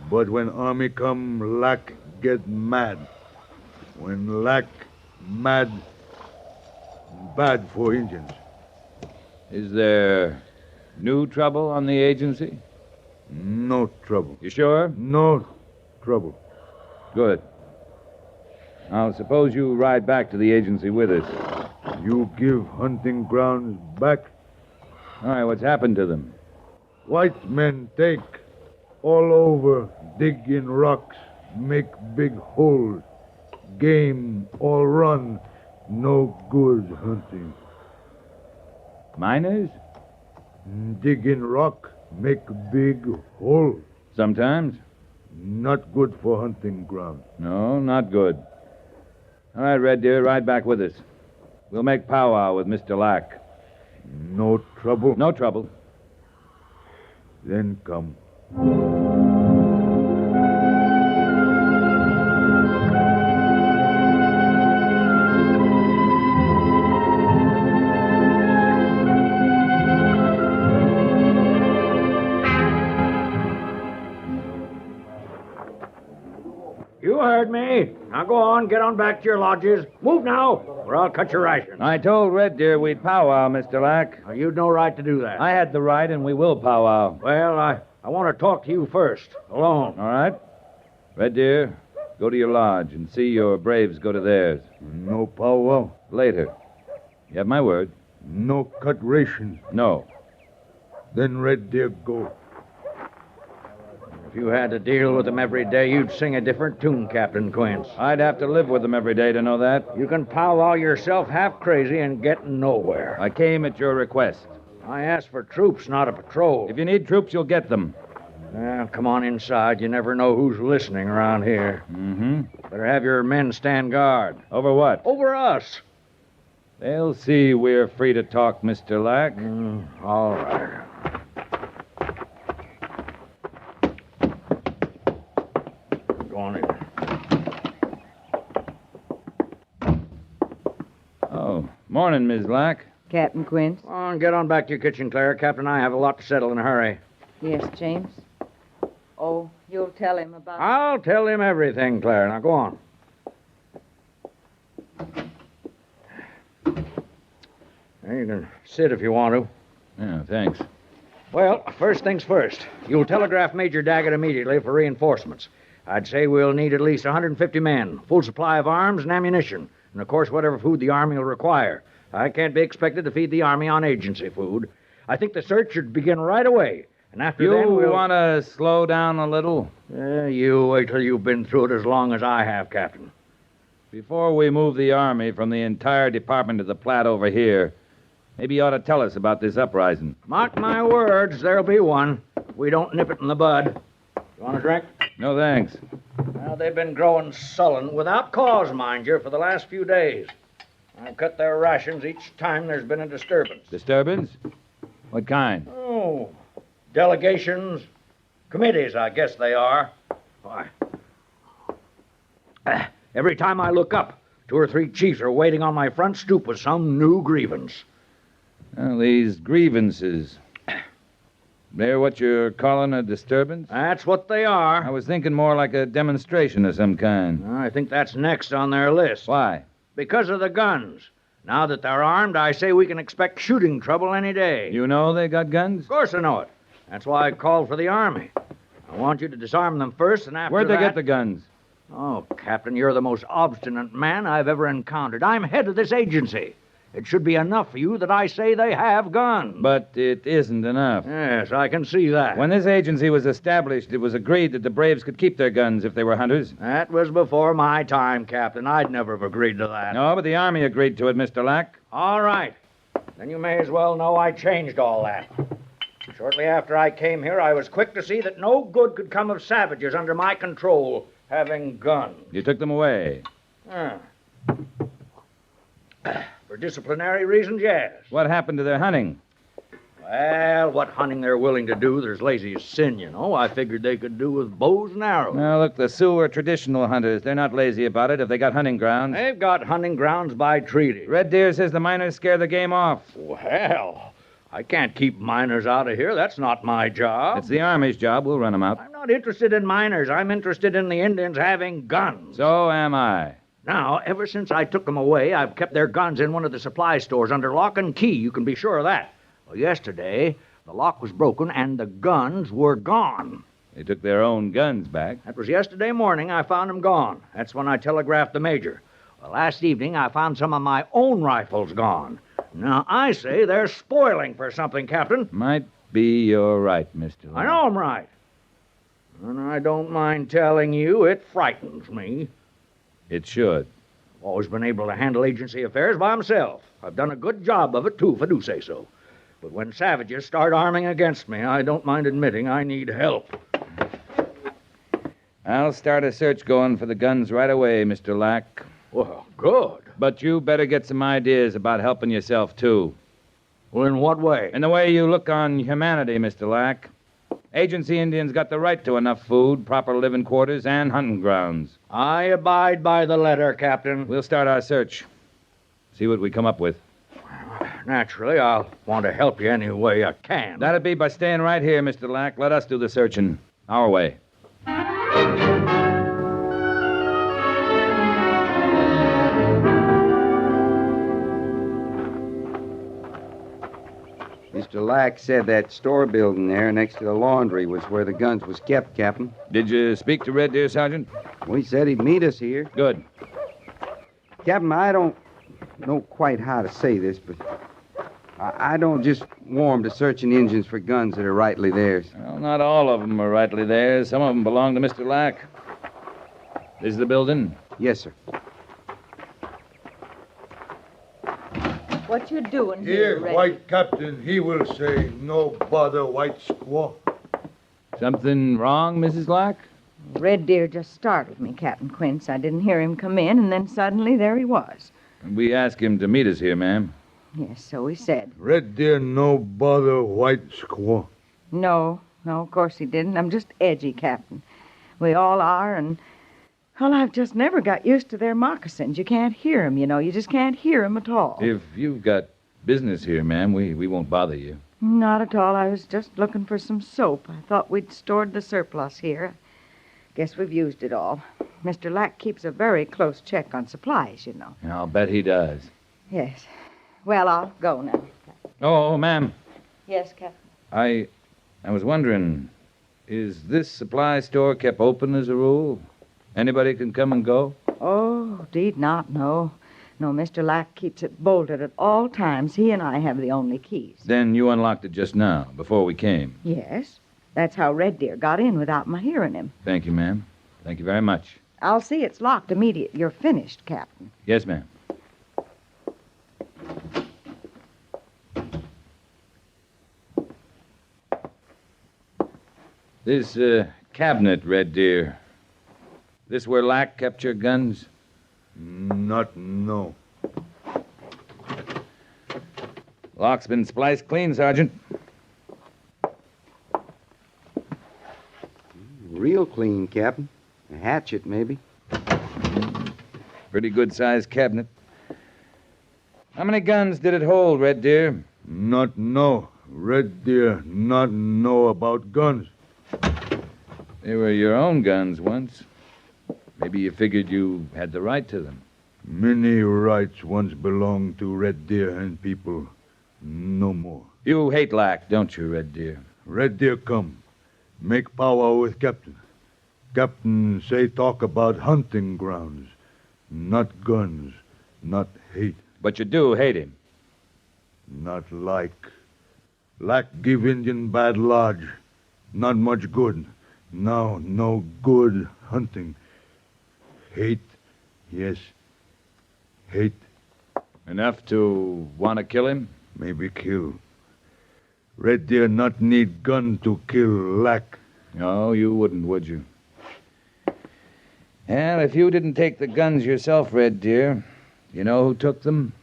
But when army come, Lack get mad. When Lack mad, bad for Indians. Is there new trouble on the agency? No trouble. You sure? No trouble. Good. Now, suppose you ride back to the agency with us. You give hunting grounds back? All right, what's happened to them? White men take all over, dig in rocks, make big holes. Game all run, no good hunting. Miners? Dig in rock, make big hole. Sometimes. Not good for hunting ground. No, not good. All right, Red Deer, ride back with us. We'll make powwow with Mr. Lack. No trouble? No trouble. Then come. You heard me. Now go on, get on back to your lodges. Move now, or I'll cut your ration. I told Red Deer we'd powwow, Mr. Lack. Now, you'd no right to do that. I had the right, and we will powwow. Well, I want to talk to you first, alone. All right. Red Deer, go to your lodge and see your braves go to theirs. No powwow? Later. You have my word. No cut ration? No. Then Red Deer go. If you had to deal with them every day, you'd sing a different tune, Captain Quince. I'd have to live with them every day to know that. You can powwow yourself half crazy and get nowhere. I came at your request. I asked for troops, not a patrol. If you need troops, you'll get them. Well, come on inside. You never know who's listening around here. Mm-hmm. Better have your men stand guard. Over what? Over us. They'll see we're free to talk, Mr. Lack. All right. Morning, Ms. Lack. Captain Quince? Come on, get on back to your kitchen, Claire. Captain and I have a lot to settle in a hurry. Yes, James. Oh, you'll tell him about... I'll tell him everything, Claire. Now, go on. You can sit if you want to. Yeah, thanks. Well, first things first. You'll telegraph Major Daggett immediately for reinforcements. I'd say we'll need at least 150 men, full supply of arms and ammunition, and, of course, whatever food the Army will require. I can't be expected to feed the Army on agency food. I think the search should begin right away. And after then, You we'll... want to slow down a little? You wait till you've been through it as long as I have, Captain. Before we move the Army from the entire Department of the Platte over here, maybe you ought to tell us about this uprising. Mark my words, there'll be one. We don't nip it in the bud. You want a drink? No, thanks. Well, they've been growing sullen, without cause, mind you, for the last few days. I've cut their rations each time there's been a disturbance. Disturbance? What kind? Oh, delegations, committees, I guess they are. Why? Every time I look up, 2 or 3 chiefs are waiting on my front stoop with some new grievance. Well, these grievances. They're what you're calling a disturbance? That's what they are. I was thinking more like a demonstration of some kind. I think that's next on their list. Why? Because of the guns. Now that they're armed, I say we can expect shooting trouble any day. You know they got guns? Of course I know it. That's why I called for the Army. I want you to disarm them first, and after Where'd they that... get the guns? Oh, Captain, you're the most obstinate man I've ever encountered. I'm head of this agency. It should be enough for you that I say they have guns. But it isn't enough. Yes, I can see that. When this agency was established, it was agreed that the Braves could keep their guns if they were hunters. That was before my time, Captain. I'd never have agreed to that. No, but the Army agreed to it, Mr. Lack. All right. Then you may as well know I changed all that. Shortly after I came here, I was quick to see that no good could come of savages under my control having guns. You took them away. For disciplinary reasons, yes. What happened to their hunting? Well, what hunting they're willing to do, there's lazy as sin, you know. I figured they could do with bows and arrows. Now, look, the Sioux are traditional hunters. They're not lazy about it if they got hunting grounds. They've got hunting grounds by treaty. Red Deer says the miners scare the game off. Well, I can't keep miners out of here. That's not my job. It's the Army's job. We'll run them out. I'm not interested in miners. I'm interested in the Indians having guns. So am I. Now, ever since I took them away, I've kept their guns in one of the supply stores under lock and key. You can be sure of that. Well, yesterday, the lock was broken and the guns were gone. They took their own guns back. That was yesterday morning. I found them gone. That's when I telegraphed the major. Well, last evening, I found some of my own rifles gone. Now, I say they're spoiling for something, Captain. Might be you're right, Mr. Lack. I know I'm right. And I don't mind telling you, it frightens me. It should. I've always been able to handle agency affairs by myself. I've done a good job of it, too, if I do say so. But when savages start arming against me, I don't mind admitting I need help. I'll start a search going for the guns right away, Mr. Lack. Well, good. But you better get some ideas about helping yourself, too. Well, in what way? In the way you look on humanity, Mr. Lack. Agency Indians got the right to enough food, proper living quarters, and hunting grounds. I abide by the letter, Captain. We'll start our search. See what we come up with. Naturally, I'll want to help you any way I can. That'd be by staying right here, Mr. Lack. Let us do the searching. Our way. Mr. Lack said that store building there next to the laundry was where the guns was kept, Captain. Did you speak to Red Deer, Sergeant? Well, he said he'd meet us here. Good. Captain, I don't know quite how to say this, but I don't just warm to searching engines for guns that are rightly theirs. Well, not all of them are rightly theirs. Some of them belong to Mr. Lack. This is the building? Yes, sir. What you doing Here, Red? white captain, he will say, no bother, white squaw. Something wrong, Mrs. Lack? Red Deer just startled me, Captain Quince. I didn't hear him come in, and then suddenly there he was. We asked him to meet us here, ma'am. Yes, so he said. Red Deer, no bother, white squaw. No, of course he didn't. I'm just edgy, Captain. We all are, and... Well, I've just never got used to their moccasins. You can't hear 'em, you know. You just can't hear 'em at all. If you've got business here, ma'am, we won't bother you. Not at all. I was just looking for some soap. I thought we'd stored the surplus here. Guess we've used it all. Mr. Lack keeps a very close check on supplies, you know. I'll bet he does. Yes. Well, I'll go now. Oh, ma'am. Yes, Captain. I was wondering, is this supply store kept open as a rule? Anybody can come and go? Oh, deed not, no. No, Mr. Lack keeps it bolted at all times. He and I have the only keys. Then you unlocked it just now, before we came. Yes. That's how Red Deer got in without my hearing him. Thank you, ma'am. Thank you very much. I'll see it's locked immediate. You're finished, Captain. Yes, ma'am. This cabinet, Red Deer. This where Lack kept your guns? Not no. Lock's been spliced clean, Sergeant. Real clean, Captain. A hatchet, maybe. Pretty good-sized cabinet. How many guns did it hold, Red Deer? Not know. Red Deer not know about guns. They were your own guns once. Maybe you figured you had the right to them. Many rights once belonged to Red Deer and people. No more. You hate Lack, don't you, Red Deer? Red Deer come. Make powwow with Captain. Captain say talk about hunting grounds. Not guns. Not hate. But you do hate him. Not like. Lack give Indian bad lodge. Not much good. Now no good hunting. Hate. Yes. Hate. Enough to want to kill him? Maybe kill. Red Deer not need gun to kill Lack. No, you wouldn't, would you? Well, if you didn't take the guns yourself, Red Deer, you know who took them?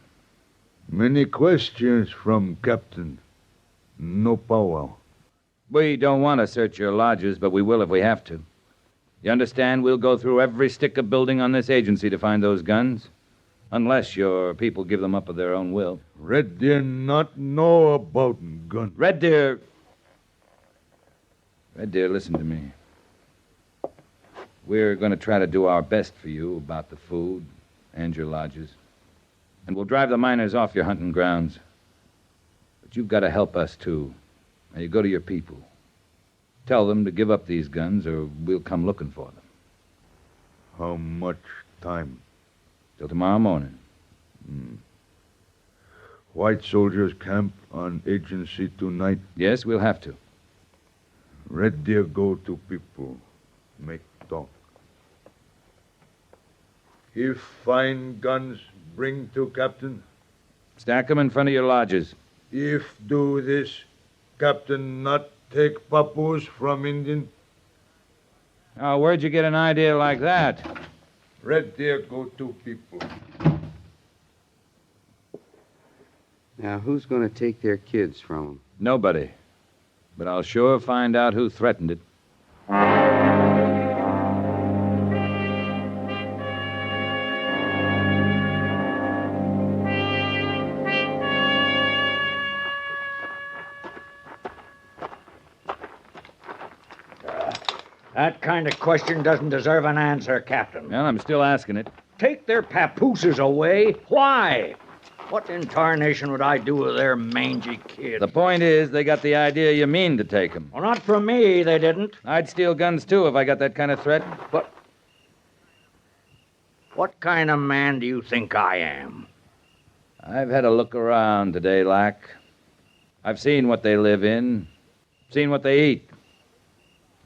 Many questions from Captain. No powwow. We don't want to search your lodges, but we will if we have to. You understand? We'll go through every stick of building on this agency to find those guns. Unless your people give them up of their own will. Red Deer not know about guns. Red Deer, listen to me. We're going to try to do our best for you about the food and your lodges. And we'll drive the miners off your hunting grounds. But you've got to help us, too. Now, you go to your people. Tell them to give up these guns, or we'll come looking for them. How much time? Till tomorrow morning. White soldiers camp on agency tonight. Yes, we'll have to. Red Deer go to people. Make talk. If find guns, bring to Captain. Stack them in front of your lodges. If do this, Captain not take papoose from Indian. Now, where'd you get an idea like that? Red Deer go to people. Now, who's going to take their kids from them? Nobody. But I'll sure find out who threatened it. That kind of question doesn't deserve an answer, Captain. Well, I'm still asking it. Take their papooses away? Why? What in tarnation would I do with their mangy kids? The point is, they got the idea you mean to take them. Well, not from me, they didn't. I'd steal guns, too, if I got that kind of threat. But what kind of man do you think I am? I've had a look around today, Lack. I've seen what they live in, seen what they eat.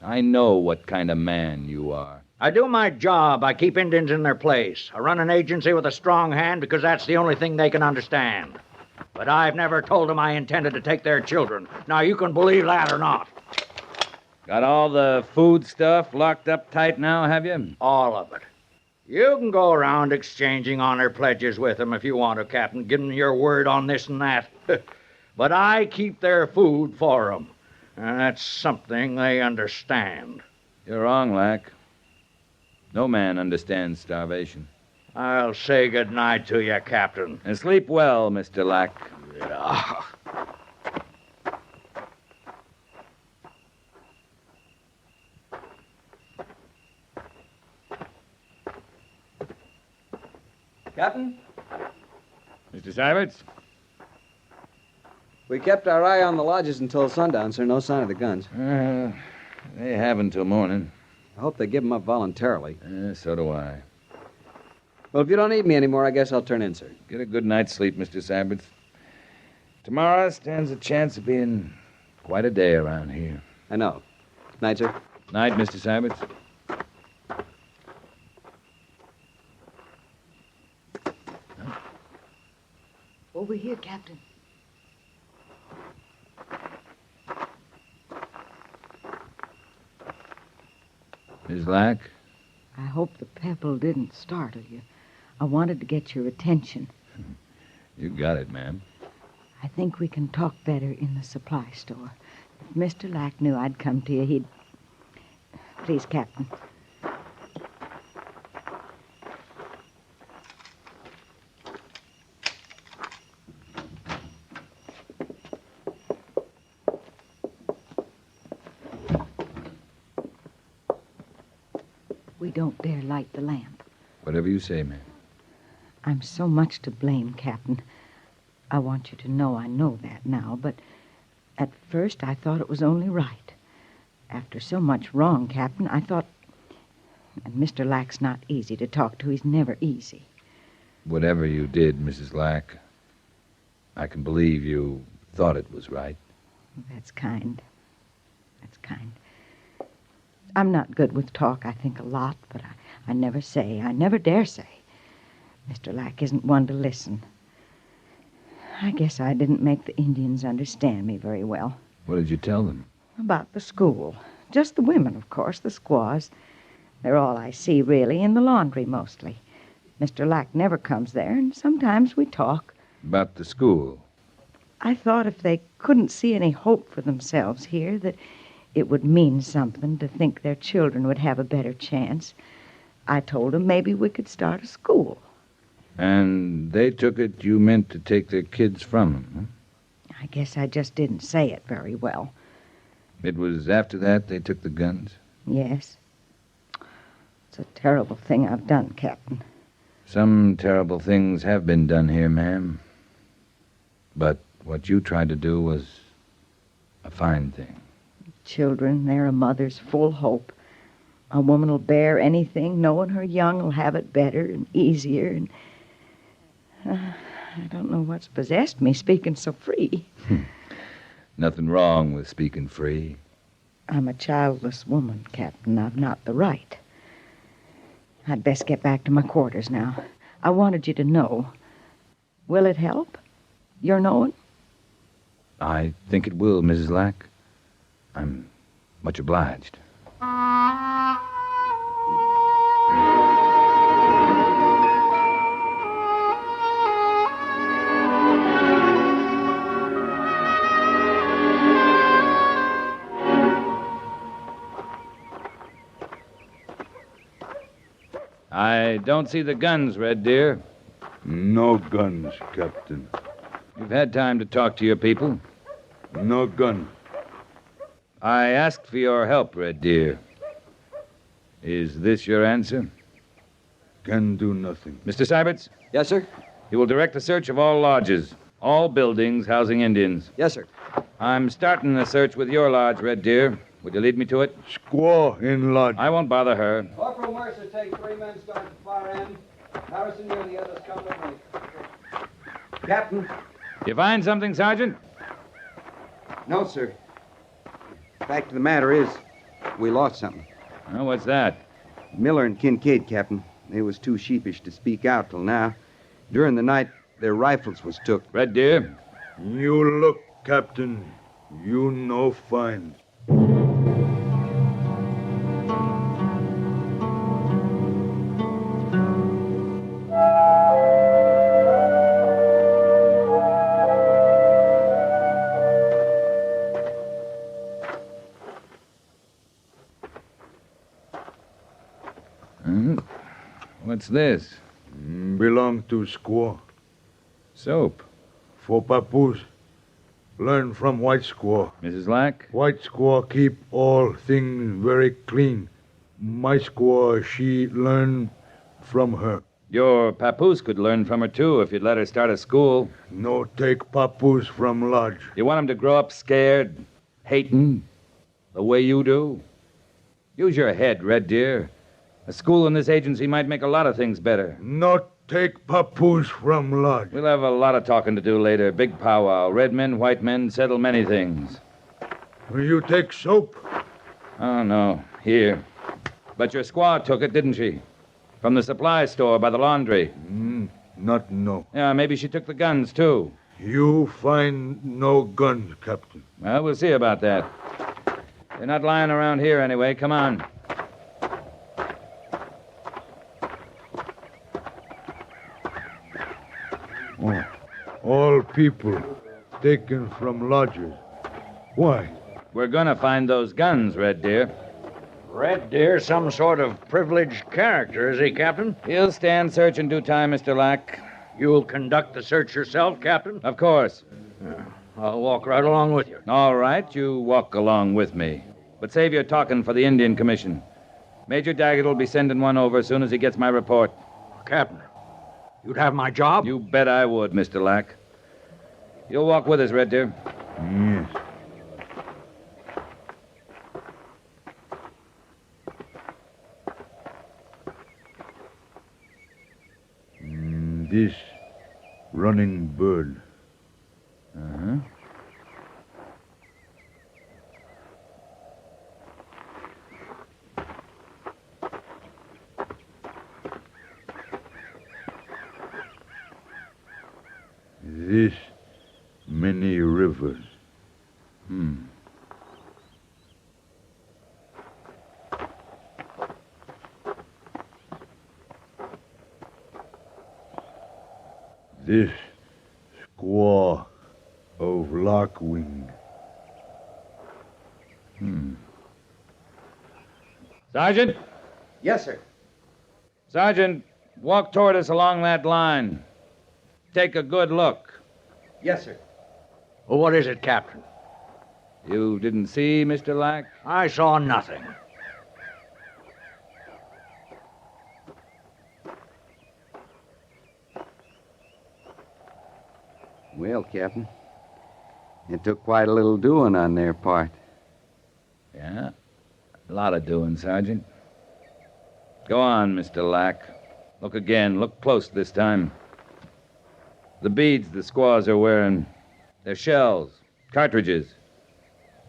I know what kind of man you are. I do my job. I keep Indians in their place. I run an agency with a strong hand because that's the only thing they can understand. But I've never told them I intended to take their children. Now, you can believe that or not. Got all the food stuff locked up tight now, have you? All of it. You can go around exchanging honor pledges with them if you want to, Captain, giving them your word on this and that. But I keep their food for them. And that's something they understand. You're wrong, Lack. No man understands starvation. I'll say good night to you, Captain. And sleep well, Mr. Lack. Yeah. Captain? Mr. Syverts? We kept our eye on the lodges until sundown, sir. No sign of the guns. They have until morning. I hope they give them up voluntarily. So do I. Well, if you don't need me anymore, I guess I'll turn in, sir. Get a good night's sleep, Mr. Sabbats. Tomorrow stands a chance of being quite a day around here. I know. Night, sir. Night, Mr. Sabbats. Over here, Captain. Miss Lack? I hope the pebble didn't startle you. I wanted to get your attention. You got it, ma'am. I think we can talk better in the supply store. If Mr. Lack knew I'd come to you, he'd... Please, Captain. We don't dare light the lamp. Whatever you say, ma'am. I'm so much to blame, Captain. I want you to know I know that now, but at first I thought it was only right. After so much wrong, Captain, I thought... And Mr. Lack's not easy to talk to. He's never easy. Whatever you did, Mrs. Lack, I can believe you thought it was right. That's kind. That's kind. I'm not good with talk. I think a lot, but I never say. I never dare say. Mr. Lack isn't one to listen. I guess I didn't make the Indians understand me very well. What did you tell them? About the school. Just the women, of course, the squaws. They're all I see, really, in the laundry mostly. Mr. Lack never comes there, and sometimes we talk. About the school? I thought if they couldn't see any hope for themselves here, that it would mean something to think their children would have a better chance. I told them maybe we could start a school. And they took it you meant to take their kids from them, huh? I guess I just didn't say it very well. It was after that they took the guns? Yes. It's a terrible thing I've done, Captain. Some terrible things have been done here, ma'am. But what you tried to do was a fine thing. Children, they're a mother's full hope. A woman will bear anything, knowing her young will have it better and easier, and... I don't know what's possessed me, speaking so free. Nothing wrong with speaking free. I'm a childless woman, Captain. I've not the right. I'd best get back to my quarters now. I wanted you to know. Will it help? Your knowing? I think it will, Mrs. Lack. I'm much obliged. I don't see the guns, Red Deer. No guns, Captain. You've had time to talk to your people. No gun. I asked for your help, Red Deer. Is this your answer? Can do nothing. Mr. Sabbats? Yes, sir? You will direct the search of all lodges, all buildings housing Indians. Yes, sir. I'm starting the search with your lodge, Red Deer. Would you lead me to it? Squaw in lodge. I won't bother her. Corporal Mercer, take 3 men, start at the far end. Harrison, you and the others come with me. Captain? You find something, Sergeant? No, sir. The fact of the matter is, we lost something. Oh, what's that? Miller and Kincaid, Captain. They was too sheepish to speak out till now. During the night, their rifles was took. Red Deer? You look, Captain. You know fine. What's this? Belong to squaw. Soap. For papoose. Learn from white squaw. Mrs. Lack? White squaw keep all things very clean. My squaw, she learn from her. Your papoose could learn from her, too, if you'd let her start a school. No take papoose from lodge. You want him to grow up scared, hating, the way you do? Use your head, Red Deer. A school in this agency might make a lot of things better. Not take papoose from lodge. We'll have a lot of talking to do later. Big powwow. Red men, white men, settle many things. Will you take soap? Oh, no. Here. But your squaw took it, didn't she? From the supply store by the laundry. Not no. Yeah, maybe she took the guns, too. You find no guns, Captain. Well, we'll see about that. They're not lying around here anyway. Come on. Oh, all people taken from lodges. Why? We're gonna find those guns, Red Deer. Red Deer, some sort of privileged character, is he, Captain? He'll stand search in due time, Mr. Lack. You'll conduct the search yourself, Captain? Of course. I'll walk right along with you. All right, you walk along with me. But save your talking for the Indian Commission. Major Daggett will be sending one over as soon as he gets my report. Captain, you'd have my job? You bet I would, Mr. Lack. You'll walk with us, Red Deer. Yes. This running bird. Uh-huh. This many rivers. This squaw of Lockwing. Sergeant? Yes, sir. Sergeant, walk toward us along that line. Take a good look. Yes, sir. Well, what is it, Captain? You didn't see, Mr. Lack? I saw nothing. Well, Captain, it took quite a little doing on their part. Yeah, a lot of doing, Sergeant. Go on, Mr. Lack. Look again. Look close this time. The beads the squaws are wearing, they're shells, cartridges.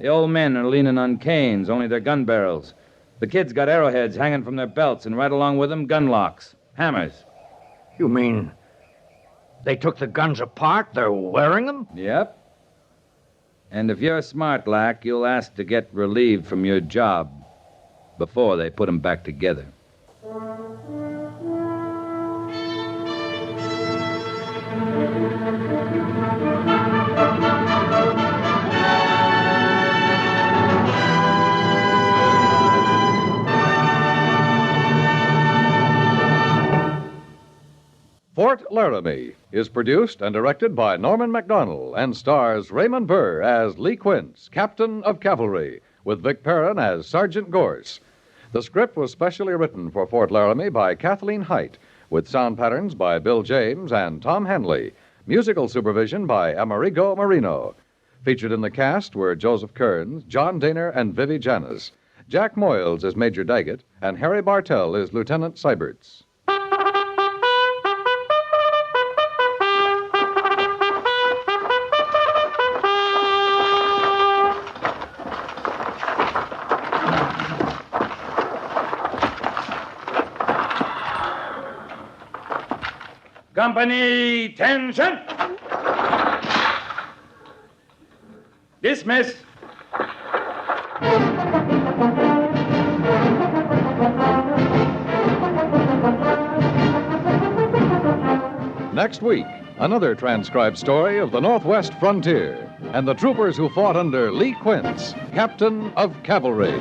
The old men are leaning on canes, only they're gun barrels. The kids got arrowheads hanging from their belts, and right along with them, gun locks, hammers. You mean they took the guns apart? They're wearing them? Yep. And if you're smart, Lack, you'll ask to get relieved from your job before they put them back together. Fort Laramie is produced and directed by Norman MacDonald and stars Raymond Burr as Lee Quince, Captain of Cavalry, with Vic Perrin as Sergeant Gorse. The script was specially written for Fort Laramie by Kathleen Height, with sound patterns by Bill James and Tom Henley, musical supervision by Amerigo Marino. Featured in the cast were Joseph Kearns, John Daner, and Vivi Janis. Jack Moyles is Major Daggett, and Harry Bartell is Lieutenant Seiberts. Company, tension! Dismiss! Next week, another transcribed story of the Northwest frontier and the troopers who fought under Lee Quince, Captain of Cavalry.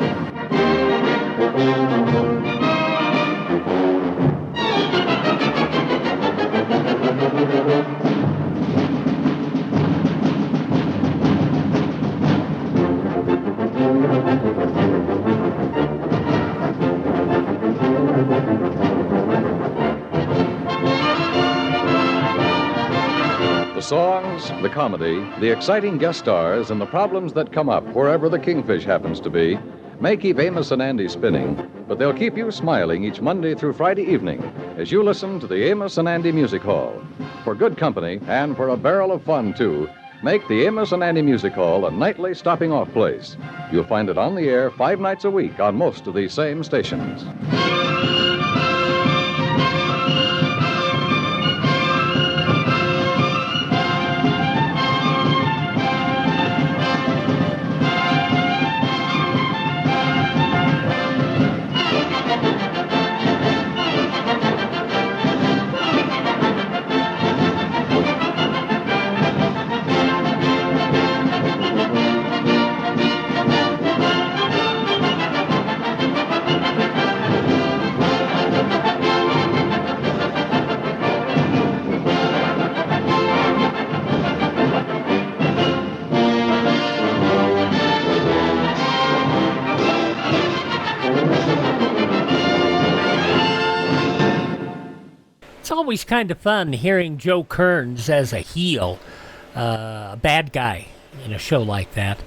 The songs, the comedy, the exciting guest stars, and the problems that come up wherever the Kingfish happens to be may keep Amos and Andy spinning, but they'll keep you smiling each Monday through Friday evening as you listen to the Amos and Andy Music Hall. For good company and for a barrel of fun, too, make the Amos and Andy Music Hall a nightly stopping-off place. You'll find it on the air 5 nights a week on most of these same stations. It's always kind of fun hearing Joe Kearns as a heel, a bad guy in a show like that.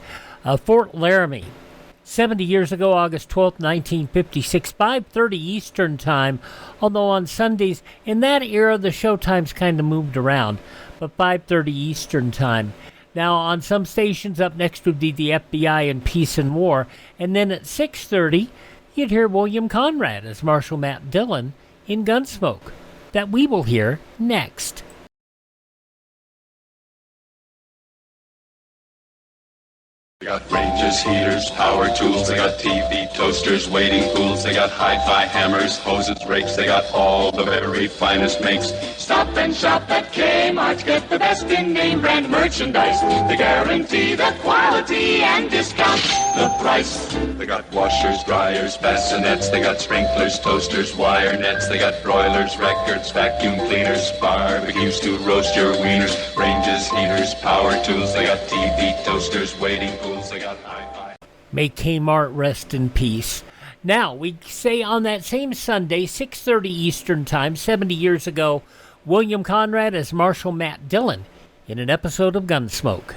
Fort Laramie, 70 years ago, August 12th, 1956, 5:30 Eastern Time, although on Sundays, in that era, the show times kind of moved around, but 5:30 Eastern Time. Now, on some stations, up next would be the FBI in Peace and War, and then at 6:30, you'd hear William Conrad as Marshal Matt Dillon in Gunsmoke, that we will hear next. They got ranges, heaters, power tools, they got TV, toasters, waiting pools, they got hi-fi hammers, hoses, rakes, they got all the very finest makes. Stop and shop at Kmart, get the best in name brand merchandise. They guarantee the quality and discount the price. They got washers, dryers, bassinets, they got sprinklers, toasters, wire nets, they got broilers, records, vacuum cleaners, barbecues to roast your wieners, ranges, heaters, power tools, they got TV, toasters, waiting pools, they got hi-fi. May Kmart rest in peace. Now, we say on that same Sunday, 6:30 Eastern Time, 70 years ago, William Conrad as Marshal Matt Dillon in an episode of Gunsmoke.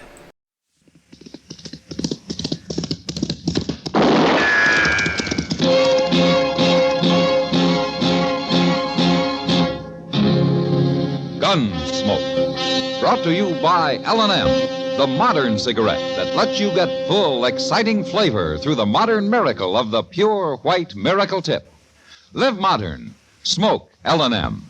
Gunsmoke. Brought to you by L&M, the modern cigarette that lets you get full, exciting flavor through the modern miracle of the pure white miracle tip. Live modern. Smoke L&M.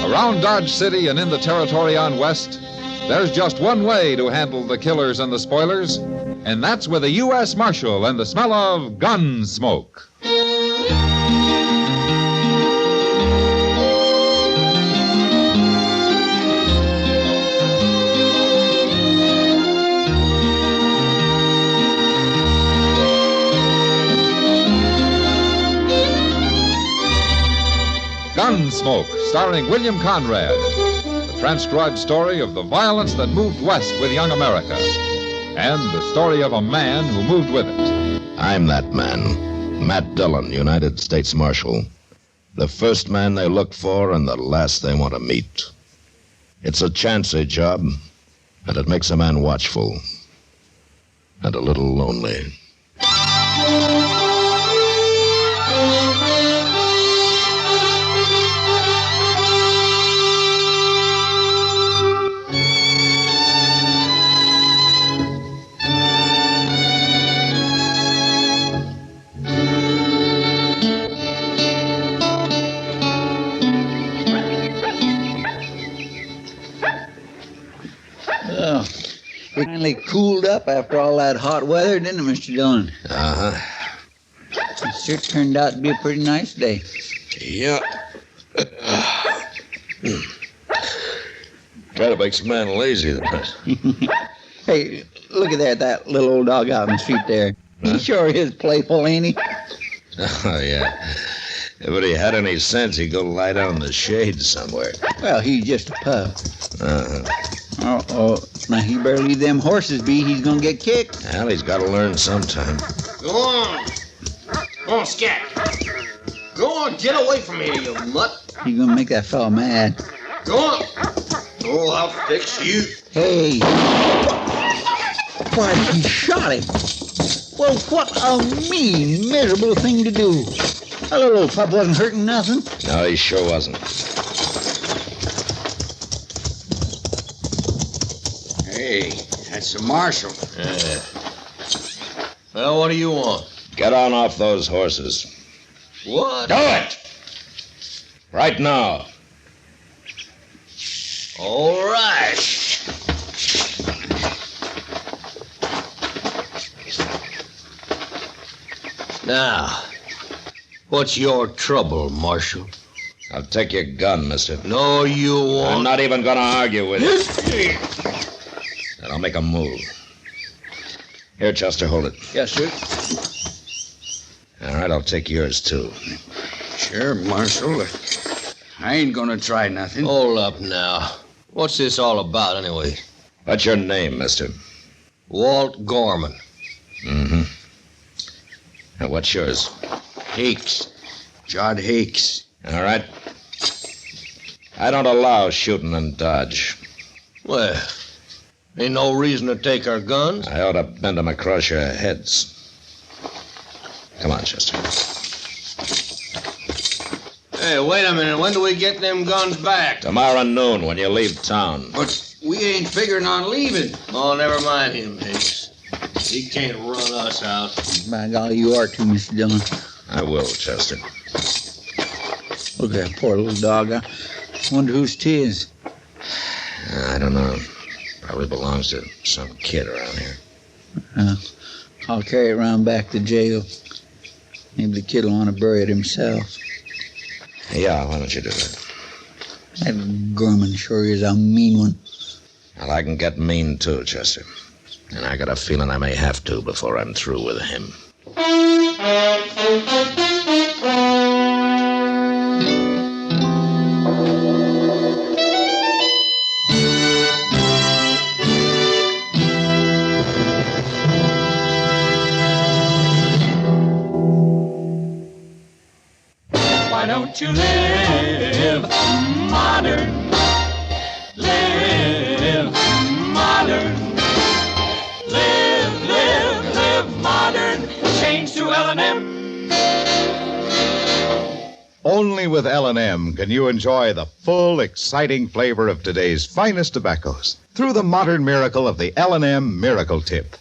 Around Dodge City and in the territory on West, there's just one way to handle the killers and the spoilers, and that's with a U.S. Marshal and the smell of gun smoke. Gunsmoke, starring William Conrad. The transcribed story of the violence that moved west with young America. And the story of a man who moved with it. I'm that man, Matt Dillon, United States Marshal. The first man they look for and the last they want to meet. It's a chancy job, and it makes a man watchful and a little lonely. Finally cooled up after all that hot weather, didn't it, Mr. Dillon? Uh-huh. It sure turned out to be a pretty nice day. Yeah. Try to make some man lazy, though. Hey, look at that little old dog out in the street there. He sure is playful, ain't he? Oh, yeah. If he had any sense, he'd go lie down in the shade somewhere. Well, he's just a pup. Uh-huh. Uh-oh. Now, he better leave them horses be. He's gonna get kicked. Well, he's got to learn sometime. Go on. Go on, Scat. Go on, get away from here, you mutt. He's gonna make that fella mad. Go on. Oh, I'll fix you. Hey. Why, he shot him. Well, what a mean, miserable thing to do. That little old pup wasn't hurting nothing. No, he sure wasn't. Hey, that's the marshal. Well, what do you want? Get on off those horses. What? Do it! Right now. All right. Now, what's your trouble, Marshal? I'll take your gun, mister. No, you won't. I'm not even gonna argue with you. And I'll make a move. Here, Chester, hold it. Yes, sir. All right, I'll take yours, too. Sure, Marshal. I ain't gonna try nothing. Hold up now. What's this all about, anyway? What's your name, mister? Walt Gorman. Mm-hmm. And what's yours? Hicks. Judd Hicks. All right. I don't allow shooting and dodge. Well, ain't no reason to take our guns. I ought to bend them across your heads. Come on, Chester. Hey, wait a minute. When do we get them guns back? Tomorrow noon when you leave town. But we ain't figuring on leaving. Oh, never mind him, Hicks. He can't run us out. By golly, you are too, Mr. Dillon. I will, Chester. Look at that poor little dog. I wonder whose 'tis. I don't know. Probably belongs to some kid around here. I'll carry it around back to jail. Maybe the kid will want to bury it himself. Yeah, why don't you do that? That Gorman sure is a mean one. Well, I can get mean, too, Chester. And I got a feeling I may have to before I'm through with him. Why don't you live modern? Live modern. Live modern. Change to L&M. Only with L&M can you enjoy the full, exciting flavor of today's finest tobaccos through the modern miracle of the L&M Miracle Tip.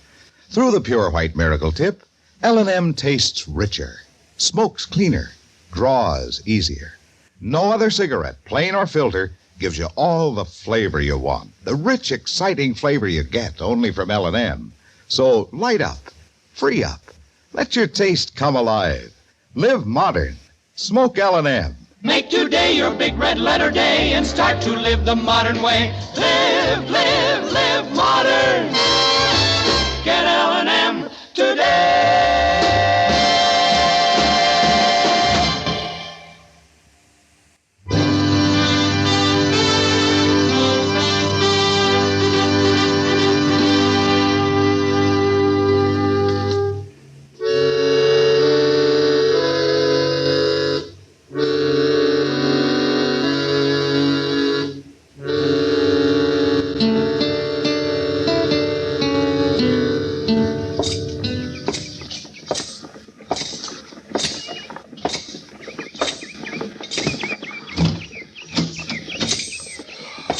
Through the pure white Miracle Tip, L&M tastes richer, smokes cleaner, draws easier. No other cigarette, plain or filter, gives you all the flavor you want. The rich, exciting flavor you get only from L&M. So light up, free up, let your taste come alive. Live modern. Smoke L&M. Make today your big red letter day and start to live the modern way. Live modern. Get L&M today.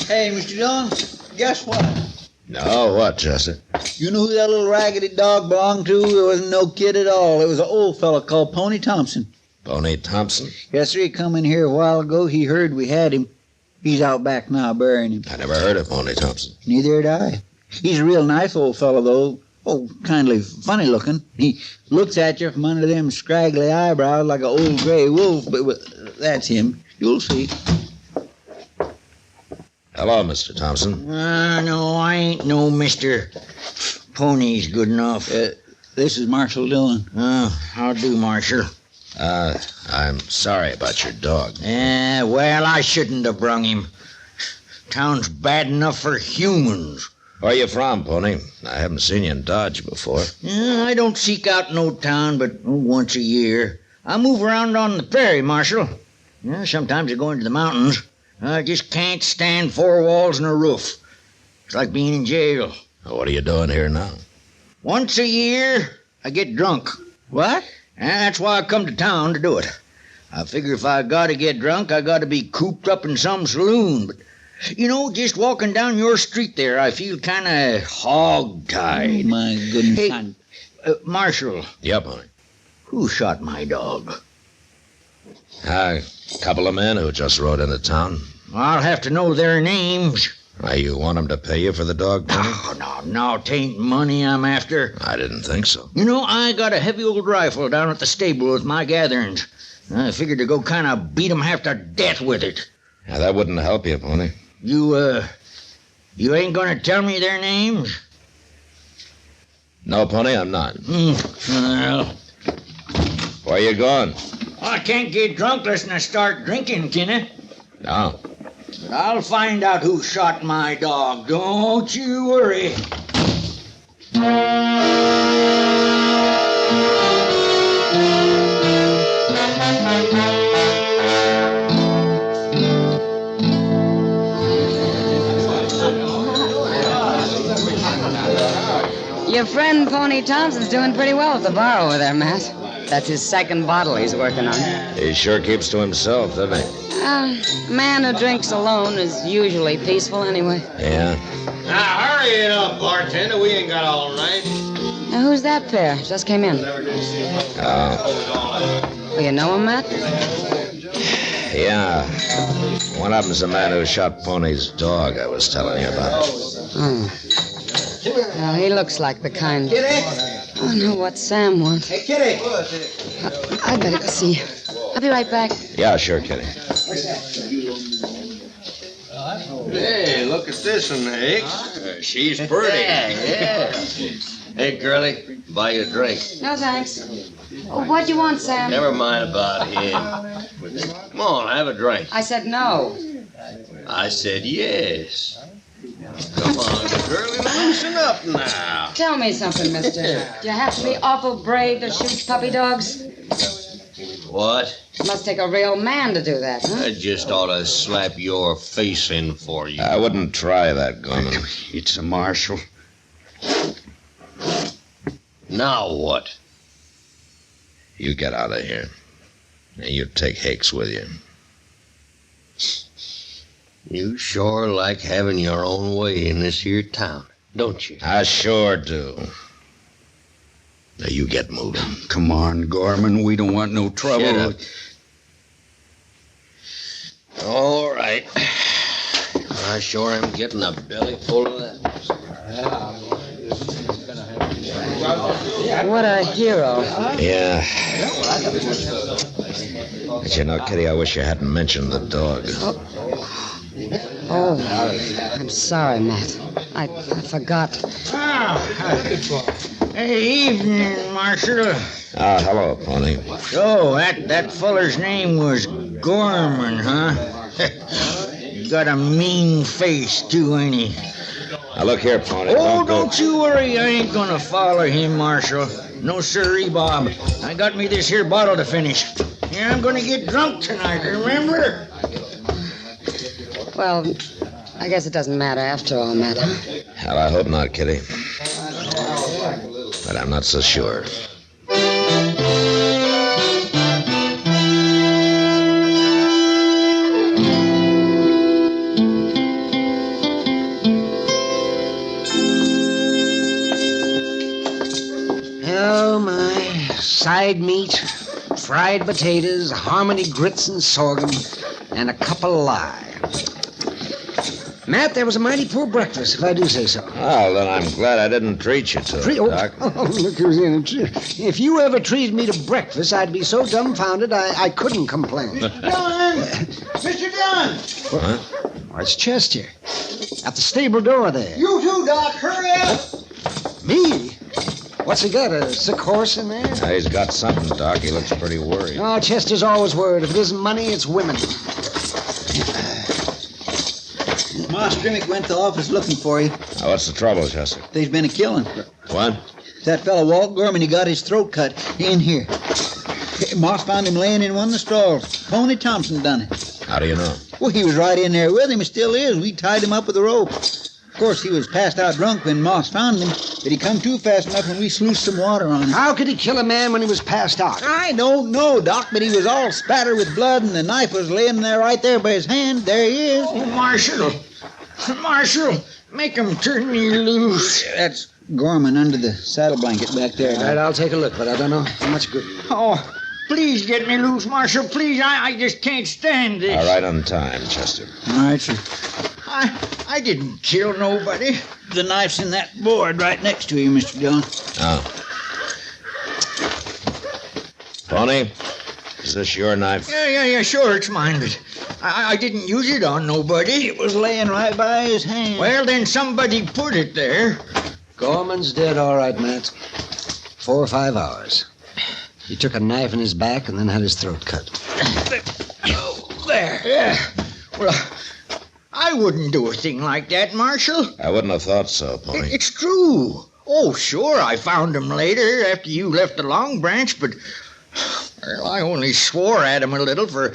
Hey, Mr. Dillon, guess what? No, what, Chester? You know who that little raggedy dog belonged to? It wasn't no kid at all. It was an old fella called Pony Thompson. Pony Thompson? Yes, sir. He come in here a while ago. He heard we had him. He's out back now burying him. I never heard of Pony Thompson. Neither had I. He's a real nice old fellow, though. Oh, kindly funny looking. He looks at you from under them scraggly eyebrows like an old gray wolf, but that's him. You'll see. Hello, Mr. Thompson. No, I ain't no Mr. Pony's good enough. This is Marshal Dillon. How do, Marshal? I'm sorry about your dog. Well, I shouldn't have brung him. Town's bad enough for humans. Where you from, Pony? I haven't seen you in Dodge before. I don't seek out no town but once a year. I move around on the prairie, Marshal. Sometimes I go into the mountains. I just can't stand four walls and a roof. It's like being in jail. What are you doing here now? Once a year, I get drunk. What? And that's why I come to town to do it. I figure if I gotta get drunk, I gotta be cooped up in some saloon. But, just walking down your street there, I feel kind of hog-tied. Oh, my goodness. Hey, Marshal. Yep, honey. Who shot my dog? A couple of men who just rode into town. I'll have to know their names. You want them to pay you for the dog, Pony? No, 'tain't money I'm after. I didn't think so. I got a heavy old rifle down at the stable with my gatherings. I figured to go kind of beat 'em half to death with it. Yeah, that wouldn't help you, Pony. You ain't gonna tell me their names? No, Pony, I'm not. Well, where you going? I can't get drunk unless I start drinking, can I? No. But I'll find out who shot my dog. Don't you worry. Your friend Pony Thompson's doing pretty well at the bar over there, Matt. That's his second bottle he's working on. He sure keeps to himself, doesn't he? A man who drinks alone is usually peaceful anyway. Yeah. Now, hurry it up, bartender. We ain't got all night. Now, who's that pair? Just came in. Oh, you know him, Matt? Yeah. One of them's the man who shot Pony's dog I was telling you about. Oh. Well, he looks like the kind. Kitty? Oh, no, what Sam wants. Hey, Kitty. I better go see you. I'll be right back. Yeah, sure, Kitty. Hey, look at this one, Hicks. She's pretty. Yeah. Hey, girlie, buy you a drink. No, thanks. Oh, what'd you want, Sam? Never mind about him. Come on, have a drink. I said no. I said yes. Come on, girlie, loosen up now. Tell me something, mister. Do you have to be awful brave to shoot puppy dogs? What? It must take a real man to do that, huh? I just ought to slap your face in for you. I wouldn't try that, Gorman. It's a marshal. Now what? You get out of here. And you take Hicks with you. You sure like having your own way in this here town, don't you? I sure do. Now you get moving. Come on, Gorman. We don't want no trouble. Shut up. All right. I sure am getting a belly full of that. What a hero. Yeah. But Kitty, I wish you hadn't mentioned the dog. Oh, I'm sorry, Matt. I forgot. Hey, evening, Marshal. Hello, Pony. So, that feller's name was Gorman, huh? Got a mean face, too, ain't he? Now, look here, Pony. Don't you worry. I ain't gonna follow him, Marshal. No sirree, Bob. I got me this here bottle to finish. Yeah, I'm gonna get drunk tonight, remember? Well, I guess it doesn't matter after all, Matt, huh? Hell, I hope not, Kitty. But I'm not so sure. Oh, my. Side meat, fried potatoes, harmony grits and sorghum, and a cup of lye. Matt, that was a mighty poor breakfast, if I do say so. Oh, then I'm glad I didn't treat you to it, Doc. Oh, look who's in. If you ever treated me to breakfast, I'd be so dumbfounded I couldn't complain. Dillon! Mr. Dillon! Huh? Where's Chester? At the stable door there. You too, Doc. Hurry up! Me? What's he got, a sick horse in there? Now, he's got something, Doc. He looks pretty worried. Oh, Chester's always worried. If it isn't money, it's women. Moss Grimmick went to the office looking for you. Now, what's the trouble, Chester? There's been a killing. What? That fellow Walt Gorman, he got his throat cut in here. Moss found him laying in one of the stalls. Pony Thompson done it. How do you know? Well, he was right in there with him. He still is. We tied him up with a rope. Of course, he was passed out drunk when Moss found him. Did he come too fast enough when we sluiced some water on him? How could he kill a man when he was passed out? I don't know, Doc, but he was all spattered with blood, and the knife was laying there right there by his hand. There he is. Oh, Marshal, make him turn me loose. That's Gorman under the saddle blanket back there. All right, I'll take a look, but I don't know how much good. Oh, please get me loose, Marshal. Please, I just can't stand this. All right, on time, Chester. All right, sir. I didn't kill nobody. The knife's in that board right next to you, Mr. Dillon. Oh. Pony, is this your knife? Yeah, sure, it's mine, but I didn't use it on nobody. It was laying right by his hand. Well, then somebody put it there. Gorman's dead, all right, Matt. 4 or 5 hours. He took a knife in his back and then had his throat cut. There. Yeah. Well, I wouldn't do a thing like that, Marshal. I wouldn't have thought so, Pony. It's true. Oh, sure, I found him later after you left the Long Branch, but... Well, I only swore at him a little for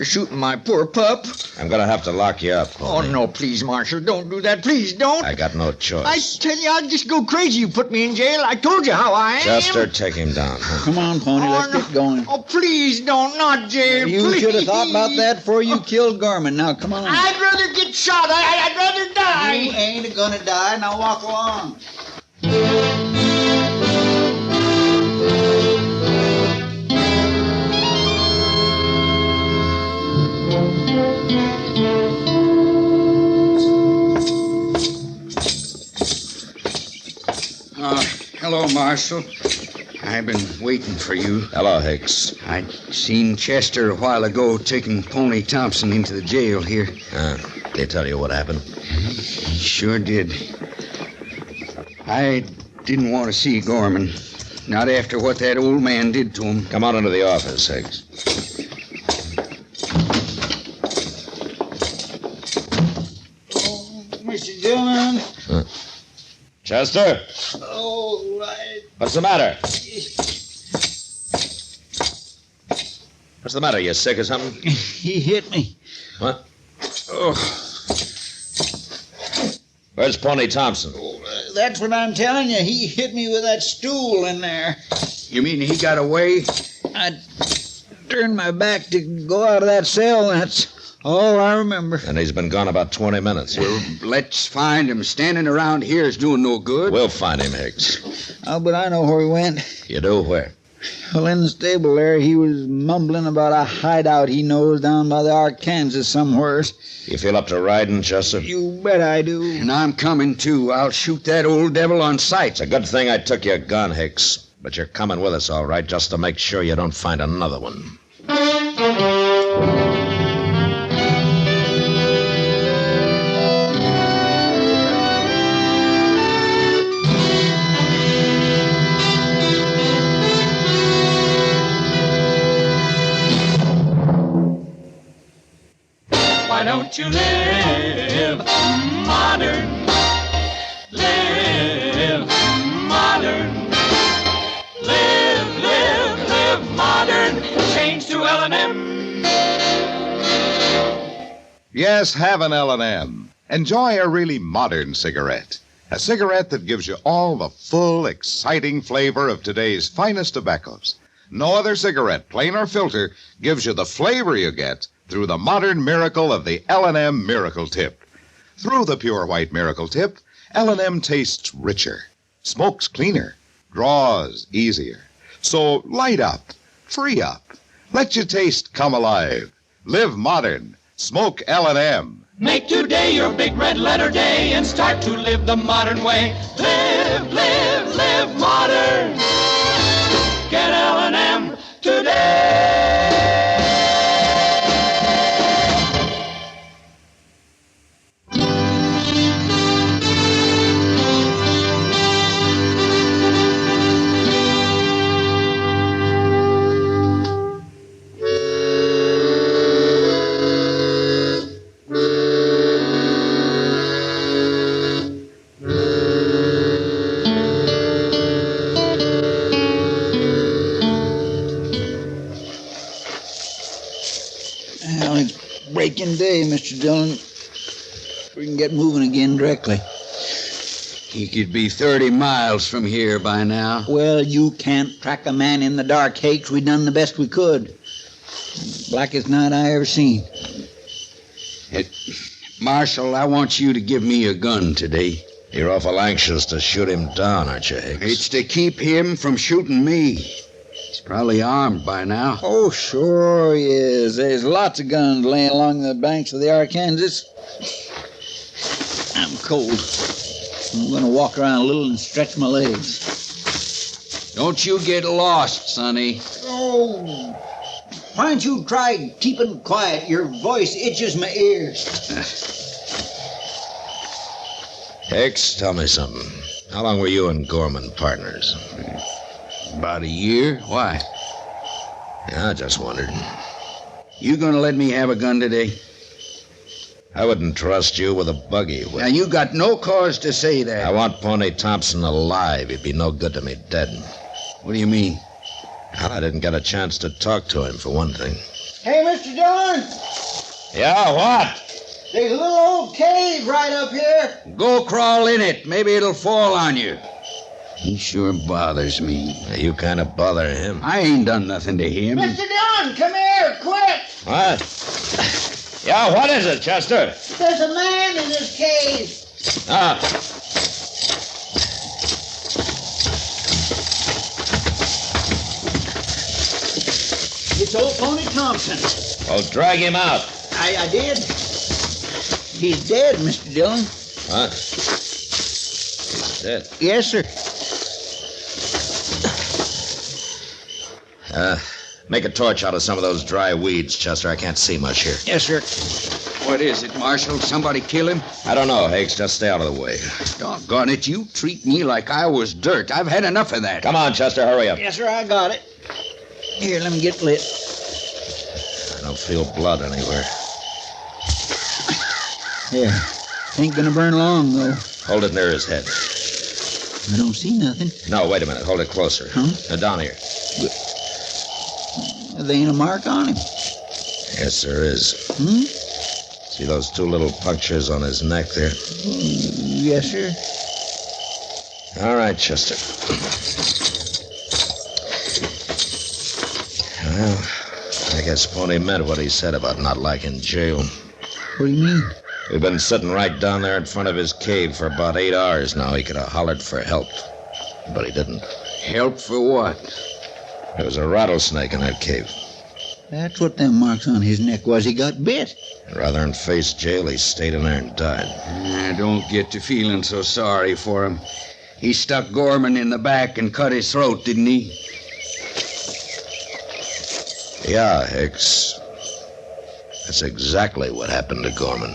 shooting my poor pup. I'm going to have to lock you up, Pony. Oh, no, please, Marshal, don't do that. Please, don't. I got no choice. I tell you, I'd just go crazy. You put me in jail. I told you how I am. Chester, take him down. Huh? Come on, Pony, let's get going. Oh, please don't. Not jail, You please. should have thought about that before you killed Gorman. Now, come on. I'd rather get shot. I'd rather die. You ain't gonna die. Now walk along. Hello, Marshal. I've been waiting for you. Hello, Hicks. I seen Chester a while ago taking Pony Thompson into the jail here. They tell you what happened? He sure did. I didn't want to see Gorman. Not after what that old man did to him. Come on into the office, Hicks. Mr. Dillon. Chester? Oh, right. What's the matter? What's the matter? You sick or something? He hit me. What? Oh. Where's Pony Thompson? That's what I'm telling you. He hit me with that stool in there. You mean he got away? I turned my back to go out of that cell. That's all I remember. And he's been gone about 20 minutes. Well, let's find him. Standing around here is doing no good. We'll find him, Hicks. Oh, but I know where he went. You do? Where? Well, in the stable there, he was mumbling about a hideout he knows down by the Arkansas somewheres. You feel up to riding, Chester? You bet I do. And I'm coming, too. I'll shoot that old devil on sight. It's a good thing I took your gun, Hicks. But you're coming with us, all right, just to make sure you don't find another one. Why don't you live modern? Live modern. Live modern. Change to L&M. Yes, have an L&M. Enjoy a really modern cigarette. A cigarette that gives you all the full, exciting flavor of today's finest tobaccos. No other cigarette, plain or filter, gives you the flavor you get through the modern miracle of the L&M Miracle Tip. Through the pure white Miracle Tip, L&M tastes richer, smokes cleaner, draws easier. So light up, free up, let your taste come alive. Live modern, smoke L&M. Make today your big red letter day and start to live the modern way. Live modern. Get L&M today. Well, it's breaking day, Mr. Dillon. We can get moving again directly. He could be 30 miles from here by now. Well, you can't track a man in the dark, Hicks. We done the best we could. Blackest night I ever seen. Marshal, I want you to give me a gun today. You're awful anxious to shoot him down, aren't you, Hicks? It's to keep him from shooting me. He's probably armed by now. Oh, sure he is. There's lots of guns laying along the banks of the Arkansas. I'm cold. I'm going to walk around a little and stretch my legs. Don't you get lost, Sonny. Oh, why don't you try keeping quiet? Your voice itches my ears. Hicks, tell me something. How long were you and Gorman partners? About a year. Why? Yeah, I just wondered. You gonna let me have a gun today? I wouldn't trust you with a buggy. Now, you got no cause to say that. I want Pony Thompson alive. He'd be no good to me dead. What do you mean? Well, I didn't get a chance to talk to him, for one thing. Hey, Mr. Dillon! Yeah, what? There's a little old cave right up here. Go crawl in it. Maybe it'll fall on you. He sure bothers me. You kind of bother him. I ain't done nothing to him. Mr. Dillon, come here, quick! What? Yeah, what is it, Chester? There's a man in this cave. Ah. It's old Pony Thompson. Well, drag him out. I did. He's dead, Mr. Dillon. What? He's dead? Yes, sir. Make a torch out of some of those dry weeds, Chester. I can't see much here. Yes, sir. What is it, Marshal? Somebody kill him? I don't know, Hicks. Just stay out of the way. Doggone it, you treat me like I was dirt. I've had enough of that. Come on, Chester, hurry up. Yes, sir, I got it. Here, let me get lit. I don't feel blood anywhere. There. Ain't gonna burn long, though. Hold it near his head. I don't see nothing. No, wait a minute. Hold it closer. Huh? Now, down here. There ain't a mark on him. Yes, there is. See those two little punctures on his neck there? Yes, sir. All right, Chester. Well, I guess Pony meant what he said about not liking jail. What do you mean? We've been sitting right down there in front of his cave for about 8 hours now. He could have hollered for help, but he didn't. Help for what? There was a rattlesnake in that cave. That's what them marks on his neck was. He got bit. Rather than face jail, he stayed in there and died. I don't get to feeling so sorry for him. He stuck Gorman in the back and cut his throat, didn't he? Yeah, Hicks. That's exactly what happened to Gorman.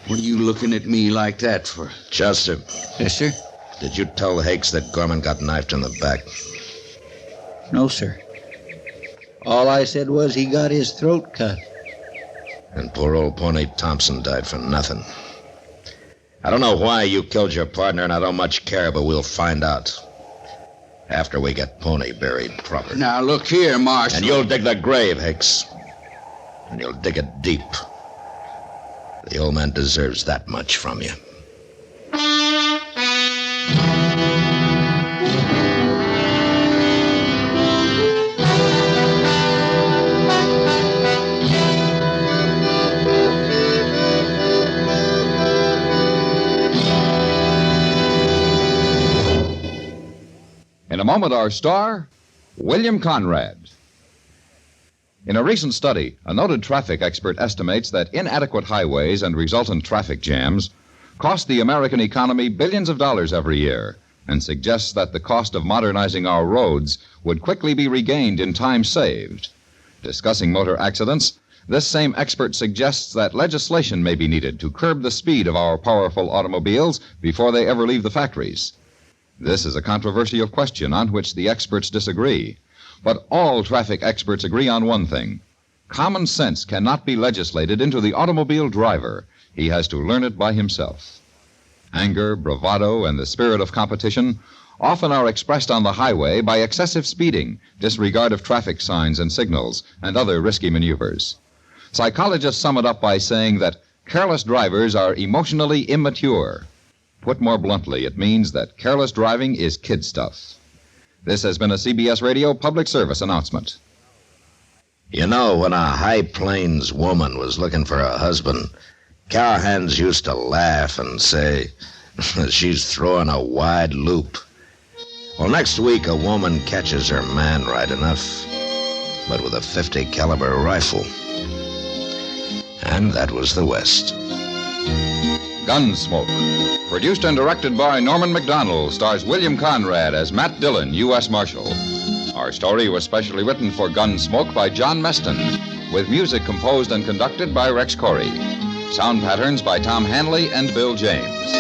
What are you looking at me like that for? Chester. Yes, sir? Did you tell Hicks that Gorman got knifed in the back? No, sir. All I said was he got his throat cut. And poor old Pony Thompson died for nothing. I don't know why you killed your partner, and I don't much care, but we'll find out. After we get Pony buried properly. Now, look here, Marshal. And you'll dig the grave, Hicks. And you'll dig it deep. The old man deserves that much from you. In a moment, our star, William Conrad. In a recent study, a noted traffic expert estimates that inadequate highways and resultant traffic jams cost the American economy billions of dollars every year, and suggests that the cost of modernizing our roads would quickly be regained in time saved. Discussing motor accidents, this same expert suggests that legislation may be needed to curb the speed of our powerful automobiles before they ever leave the factories. This is a controversial question on which the experts disagree. But all traffic experts agree on one thing. Common sense cannot be legislated into the automobile driver. He has to learn it by himself. Anger, bravado, and the spirit of competition often are expressed on the highway by excessive speeding, disregard of traffic signs and signals, and other risky maneuvers. Psychologists sum it up by saying that careless drivers are emotionally immature. Put more bluntly, it means that careless driving is kid stuff. This has been a CBS Radio public service announcement. You know, when a High Plains woman was looking for a husband, cowhands used to laugh and say, she's throwing a wide loop. Well, next week a woman catches her man right enough, but with a .50 caliber rifle. And that was the West. Gunsmoke. Produced and directed by Norman McDonald, stars William Conrad as Matt Dillon, U.S. Marshal. Our story was specially written for Gunsmoke by John Meston, with music composed and conducted by Rex Corey. Sound patterns by Tom Hanley and Bill James.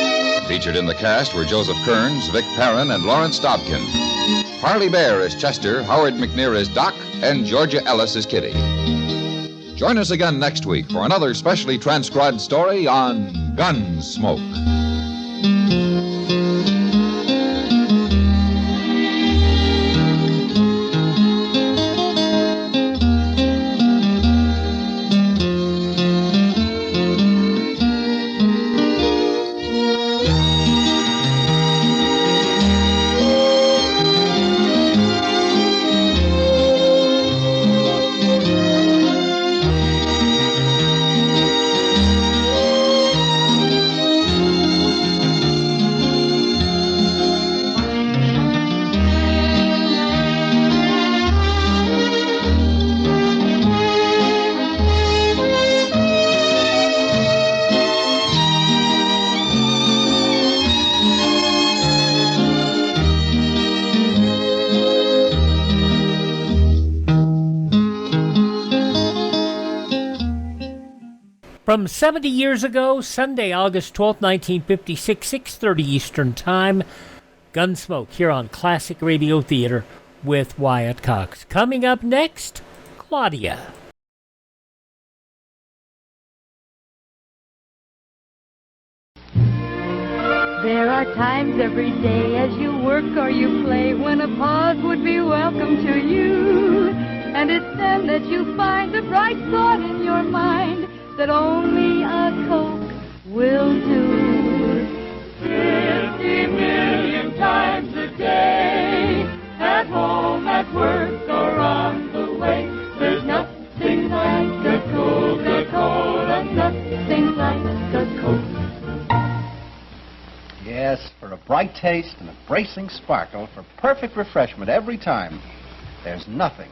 Featured in the cast were Joseph Kearns, Vic Perrin, and Lawrence Dobkin. Parley Bear is Chester, Howard McNear is Doc, and Georgia Ellis is Kitty. Join us again next week for another specially transcribed story on Gunsmoke. From 70 years ago, Sunday, August 12, 1956, 6:30 Eastern Time, Gunsmoke here on Classic Radio Theater with Wyatt Cox. Coming up next, Claudia. There are times every day as you work or you play when a pause would be welcome to you. And it's then that you find a bright thought in your mind that only a Coke will do. 50 million times a day, at home, at work, or on the way, there's nothing like a Coca-Cola, nothing like a Coke. Yes, for a bright taste and a bracing sparkle, for perfect refreshment every time, there's nothing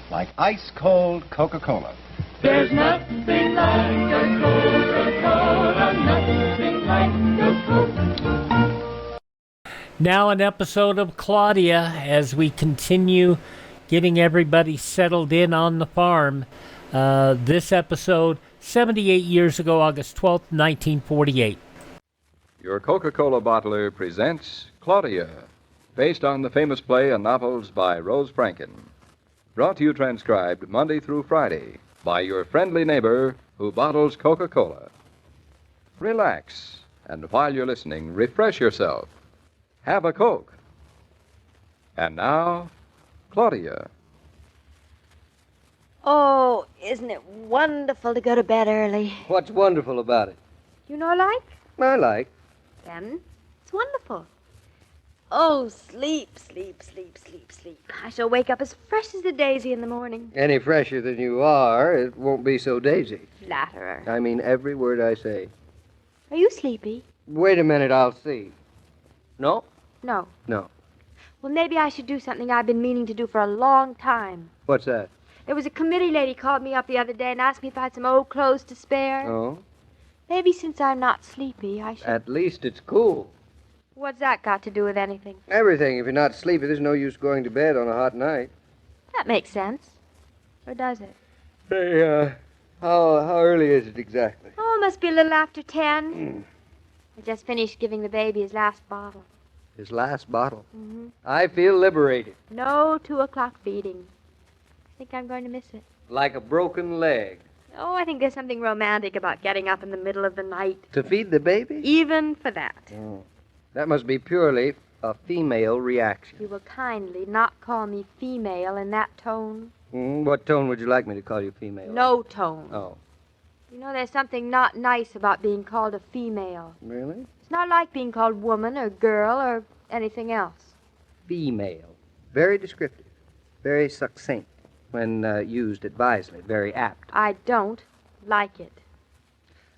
like ice-cold Coca-Cola. There's nothing like a Coca-Cola, nothing like a Coke. Now an episode of Claudia as we continue getting everybody settled in on the farm. This episode, 78 years ago, August 12th, 1948. Your Coca-Cola bottler presents Claudia, based on the famous play and novels by Rose Franken. Brought to you transcribed Monday through Friday by your friendly neighbor who bottles Coca-Cola. Relax, and while you're listening, refresh yourself. Have a Coke. And now, Claudia. Oh, isn't it wonderful to go to bed early? What's wonderful about it? You know like? I like. Then it's wonderful. Oh, sleep, sleep, sleep, sleep, sleep. I shall wake up as fresh as a daisy in the morning. Any fresher than you are, it won't be so daisy. Flatterer. I mean every word I say. Are you sleepy? Wait a minute, I'll see. No? No. No. Well, maybe I should do something I've been meaning to do for a long time. What's that? There was a committee lady called me up the other day and asked me if I had some old clothes to spare. Oh? Maybe since I'm not sleepy, I should... At least it's cool. What's that got to do with anything? Everything. If you're not sleepy, there's no use going to bed on a hot night. That makes sense. Or does it? Hey, how early is it exactly? Oh, it must be a little after 10. I just finished giving the baby his last bottle. His last bottle? Mm-hmm. I feel liberated. No 2 o'clock feeding. I think I'm going to miss it. Like a broken leg. Oh, I think there's something romantic about getting up in the middle of the night. To feed the baby? Even for that. Oh. That must be purely a female reaction. You will kindly not call me female in that tone. What tone would you like me to call you female? No tone. Oh. You know, there's something not nice about being called a female. Really? Not like being called woman or girl or anything else. Female. Very descriptive. Very succinct. When used advisedly. Very apt. I don't like it.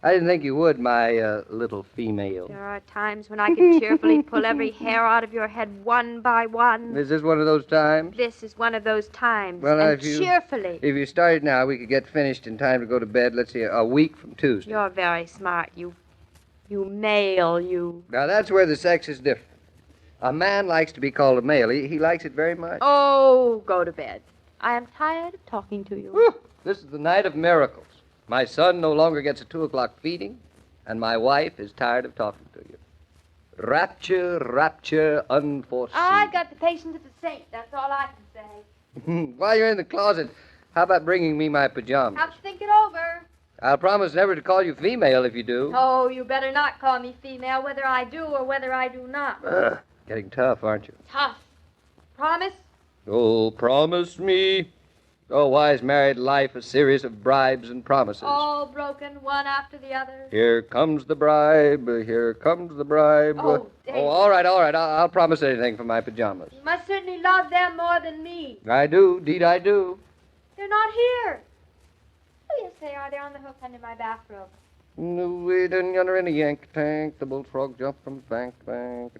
I didn't think you would, my little female. There are times when I could cheerfully pull every hair out of your head one by one. Is this one of those times? This is one of those times. Well, and cheerfully. If you started now, we could get finished in time to go to bed, let's see, a week from Tuesday. You're very smart, you male, you. Now, that's where the sex is different. A man likes to be called a male. He likes it very much. Oh, go to bed. I am tired of talking to you. Whew. This is the night of miracles. My son no longer gets a 2 o'clock feeding, and my wife is tired of talking to you. Rapture, rapture, unforeseen. I've got the patience of a saint. That's all I can say. While you're in the closet, how about bringing me my pajamas? Have to think it over. I'll promise never to call you female if you do. Oh, you better not call me female, whether I do or whether I do not. Getting tough, aren't you? Tough. Promise? Oh, promise me. Oh, why is married life a series of bribes and promises? All broken, one after the other. Here comes the bribe, here comes the bribe. Oh, David. All right. I'll promise anything for my pajamas. You must certainly love them more than me. I do, indeed I do. They're not here. Oh, yes, they are. They're on the hook under my bathrobe. We didn't yonder in a yank tank. The bullfrog jumped from bank to bank.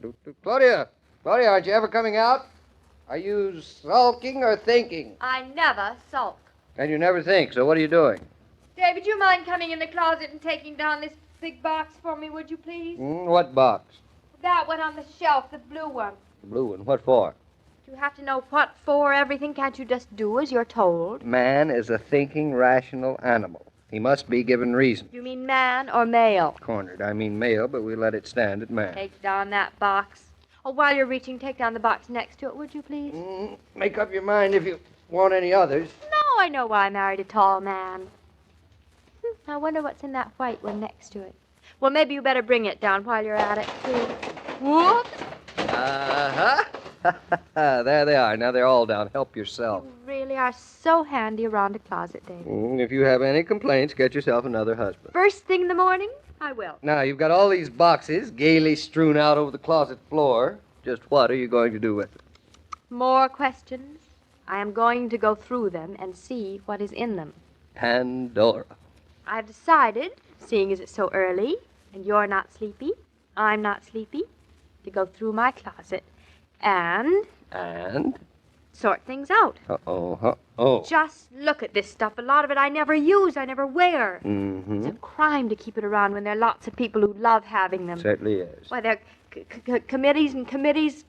Claudia, aren't you ever coming out? Are you sulking or thinking? I never sulk. And you never think, so what are you doing? David, you mind coming in the closet and taking down this big box for me, would you please? What box? That one on the shelf, the blue one. The blue one. What for? You have to know what for everything. Can't you just do as you're told? Man is a thinking, rational animal. He must be given reason. You mean man or male? Cornered. I mean male, but we let it stand at man. Take down that box. Oh, while you're reaching, take down the box next to it, would you please? Make up your mind if you want any others. No, I know why I married a tall man. I wonder what's in that white one next to it. Well, maybe you better bring it down while you're at it, too. Whoop! Uh-huh. There they are. Now they're all down. Help yourself. You really are so handy around a closet, David. If you have any complaints, get yourself another husband. First thing in the morning, I will. Now, you've got all these boxes gaily strewn out over the closet floor. Just what are you going to do with them? More questions? I am going to go through them and see what is in them. Pandora. I've decided, seeing as it's so early, and you're not sleepy, I'm not sleepy, to go through my closet and sort things out. Just look at this stuff. A lot of it I never use, I never wear. It's a crime to keep it around when there are lots of people who love having them. Certainly is. Why, there are committees and committees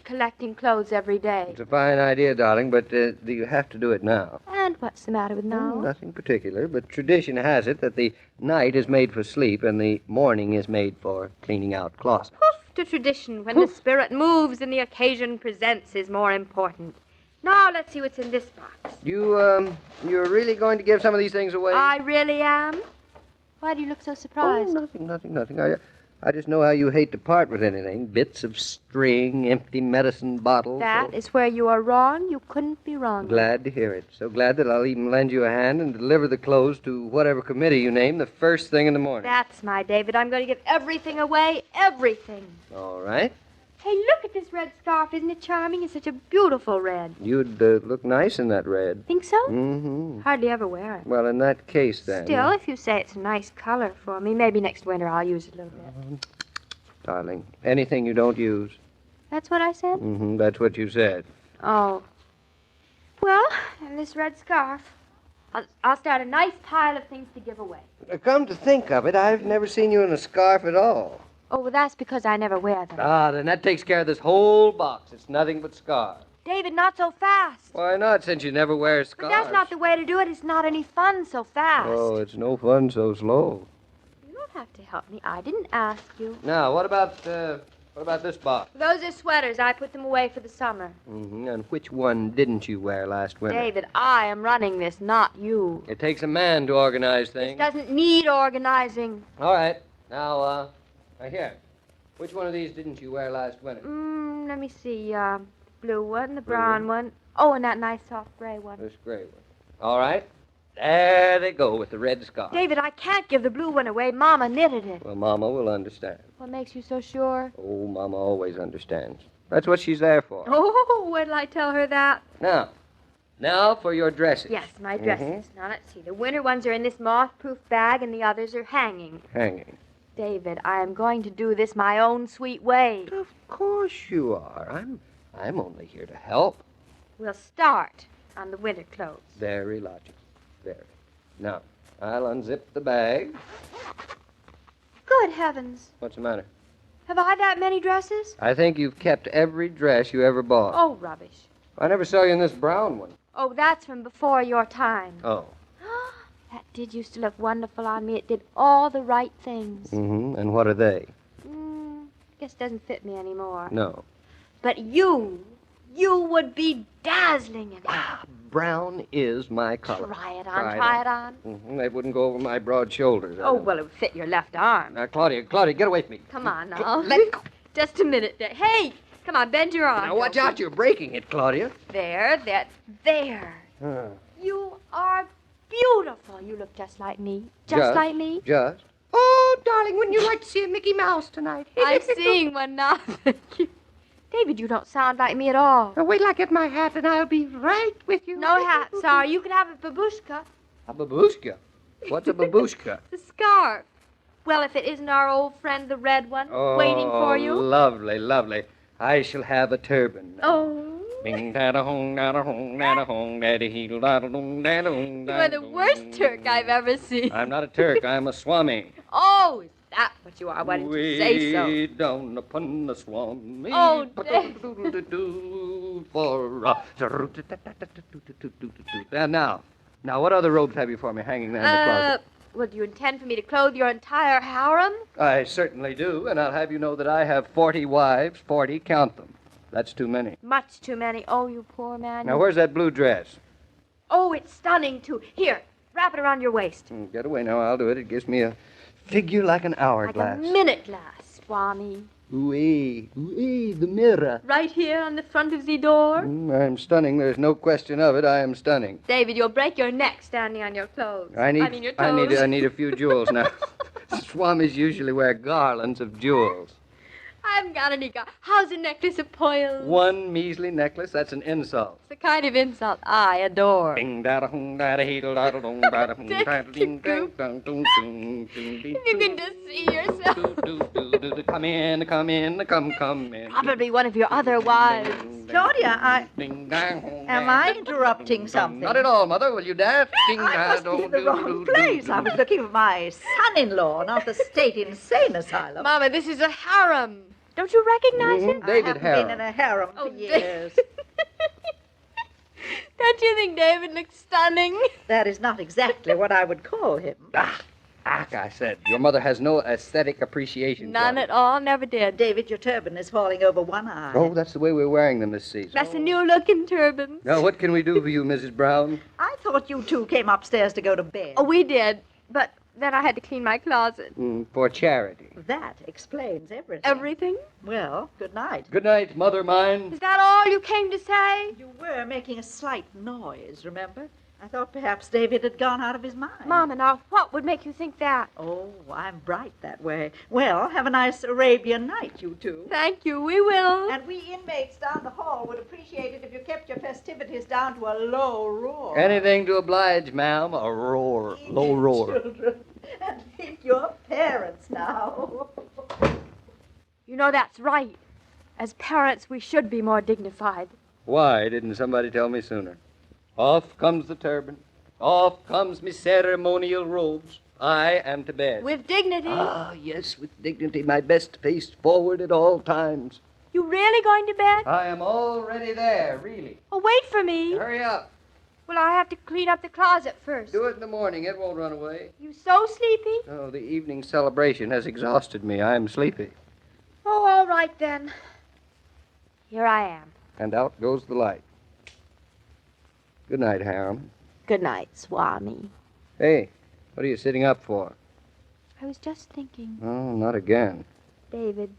collecting clothes every day. It's a fine idea, darling, but do you have to do it now? And what's the matter with now? Nothing particular, but tradition has it that the night is made for sleep and the morning is made for cleaning out closets. Poof to tradition. When the spirit moves and the occasion presents is more important. Now let's see what's in this box. You're really going to give some of these things away? I really am. Why do you look so surprised? Oh, nothing. I just know how you hate to part with anything. Bits of string, empty medicine bottles. That is where you are wrong. You couldn't be wrong. Glad to hear it. So glad that I'll even lend you a hand and deliver the clothes to whatever committee you name the first thing in the morning. That's my David. I'm going to give everything away. Everything. All right. Hey, look at this red scarf. Isn't it charming? It's such a beautiful red. You'd look nice in that red. Think so? Mm-hmm. Hardly ever wear it. Well, in that case, then. Still, if you say it's a nice color for me, maybe next winter I'll use it a little bit. Darling, anything you don't use. That's what I said? Mm-hmm, that's what you said. Oh. Well, and this red scarf. I'll start a nice pile of things to give away. Come to think of it, I've never seen you in a scarf at all. Oh, well, that's because I never wear them. Then that takes care of this whole box. It's nothing but scarves. David, not so fast. Why not, since you never wear scarves? But that's not the way to do it. It's not any fun so fast. Oh, it's no fun so slow. You don't have to help me. I didn't ask you. Now, what about this box? Those are sweaters. I put them away for the summer. Mm-hmm. And which one didn't you wear last winter? David, I am running this, not you. It takes a man to organize things. It doesn't need organizing. All right. Now, here. Which one of these didn't you wear last winter? Let me see. Blue one, the brown one. Oh, and that nice soft gray one. This gray one. All right. There they go with the red scarf. David, I can't give the blue one away. Mama knitted it. Well, Mama will understand. What makes you so sure? Oh, Mama always understands. That's what she's there for. Oh, when'll I tell her that? Now for your dresses. Yes, my dresses. Now, let's see. The winter ones are in this moth-proof bag, and the others are hanging. Hanging. David, I am going to do this my own sweet way. Of course you are. I'm only here to help. We'll start on the winter clothes. Very logical. Very. Now, I'll unzip the bag. Good heavens. What's the matter? Have I that many dresses? I think you've kept every dress you ever bought. Oh, rubbish. I never saw you in this brown one. Oh, that's from before your time. Oh. That did used to look wonderful on me. It did all the right things. Mm-hmm. And what are they? Guess it doesn't fit me anymore. No. But you would be dazzling in it. Brown is my color. Try it on. Mm-hmm. They wouldn't go over my broad shoulders. Oh, well, it would fit your left arm. Now, Claudia, get away from me. Come on now. Let go. Just a minute. Hey, come on, bend your arm. Now, watch out. You're breaking it, Claudia. There. You are beautiful. You look just like me. Just like me. Just? Oh, darling, wouldn't you like to see a Mickey Mouse tonight? I'm seeing one now. Thank you. David, you don't sound like me at all. Now, wait till I get my hat and I'll be right with you. No hat, sorry. You can have a babushka. A babushka? What's a babushka? The scarf. Well, if it isn't our old friend, the red one, waiting for you. Lovely, lovely. I shall have a turban. Oh. Bing da hong da hong da hong daddy heel da dong da dong. You are the worst Turk I've ever seen. I'm not a Turk. I'm a Swami. Oh, is that what you are? Why didn't you say so? Way down upon the Swami. Oh, Now, what other robes have you for me hanging there in the closet? Well, do you intend for me to clothe your entire harem? I certainly do, and I'll have you know that I have 40 wives, 40, count them. That's too many. Much too many. Oh, you poor man. Now, where's that blue dress? Oh, it's stunning, too. Here, wrap it around your waist. Get away now, I'll do it. It gives me a figure like an hourglass. Like a minute glass, Swami. Ooh-ee, the mirror. Right here on the front of the door. I'm stunning. There's no question of it. I am stunning. David, you'll break your neck standing on your clothes. I mean your toes. I need a few jewels now. Swamis usually wear garlands of jewels. I haven't got any. How's a necklace of pearls? One measly necklace, that's an insult. It's the kind of insult I adore. Bing da hong da heedle da dong da hong da ding ding dong dong dong. You can just see yourself. Come in. Probably one of your other wives. Claudia, am I interrupting something? Not at all, Mother. Will you dance? I must be in the wrong place. I was looking for my son-in-law, not the state insane asylum. Mama, this is a harem. Don't you recognize it? David I haven't Harem. been in a harem for years. Don't you think David looks stunning? That is not exactly what I would call him. I said, your mother has no aesthetic appreciation. None at all, never did. David, your turban is falling over one eye. Oh, that's the way we're wearing them this season. That's a new-looking turban. Now, what can we do for you, Mrs. Brown? I thought you two came upstairs to go to bed. Oh, we did, but then I had to clean my closet. For charity. That explains everything. Everything? Well, good night. Good night, Mother mine. Is that all you came to say? You were making a slight noise, remember? I thought perhaps David had gone out of his mind. Mama, now, what would make you think that? Oh, I'm bright that way. Well, have a nice Arabian night, you two. Thank you, we will. And we inmates down the hall would appreciate it if you kept your festivities down to a low roar. Anything to oblige, ma'am. A roar. Low roar. Children. And think your parents now. You know, that's right. As parents, we should be more dignified. Why didn't somebody tell me sooner? Off comes the turban. Off comes me ceremonial robes. I am to bed. With dignity. Ah, yes, with dignity. My best face forward at all times. You really going to bed? I am already there, really. Oh, wait for me. Hurry up. Well, I have to clean up the closet first. Do it in the morning. It won't run away. You so sleepy? Oh, the evening celebration has exhausted me. I am sleepy. Oh, all right then. Here I am. And out goes the light. Good night, Harem. Good night, Swami. Hey, what are you sitting up for? I was just thinking. Oh, not again. David,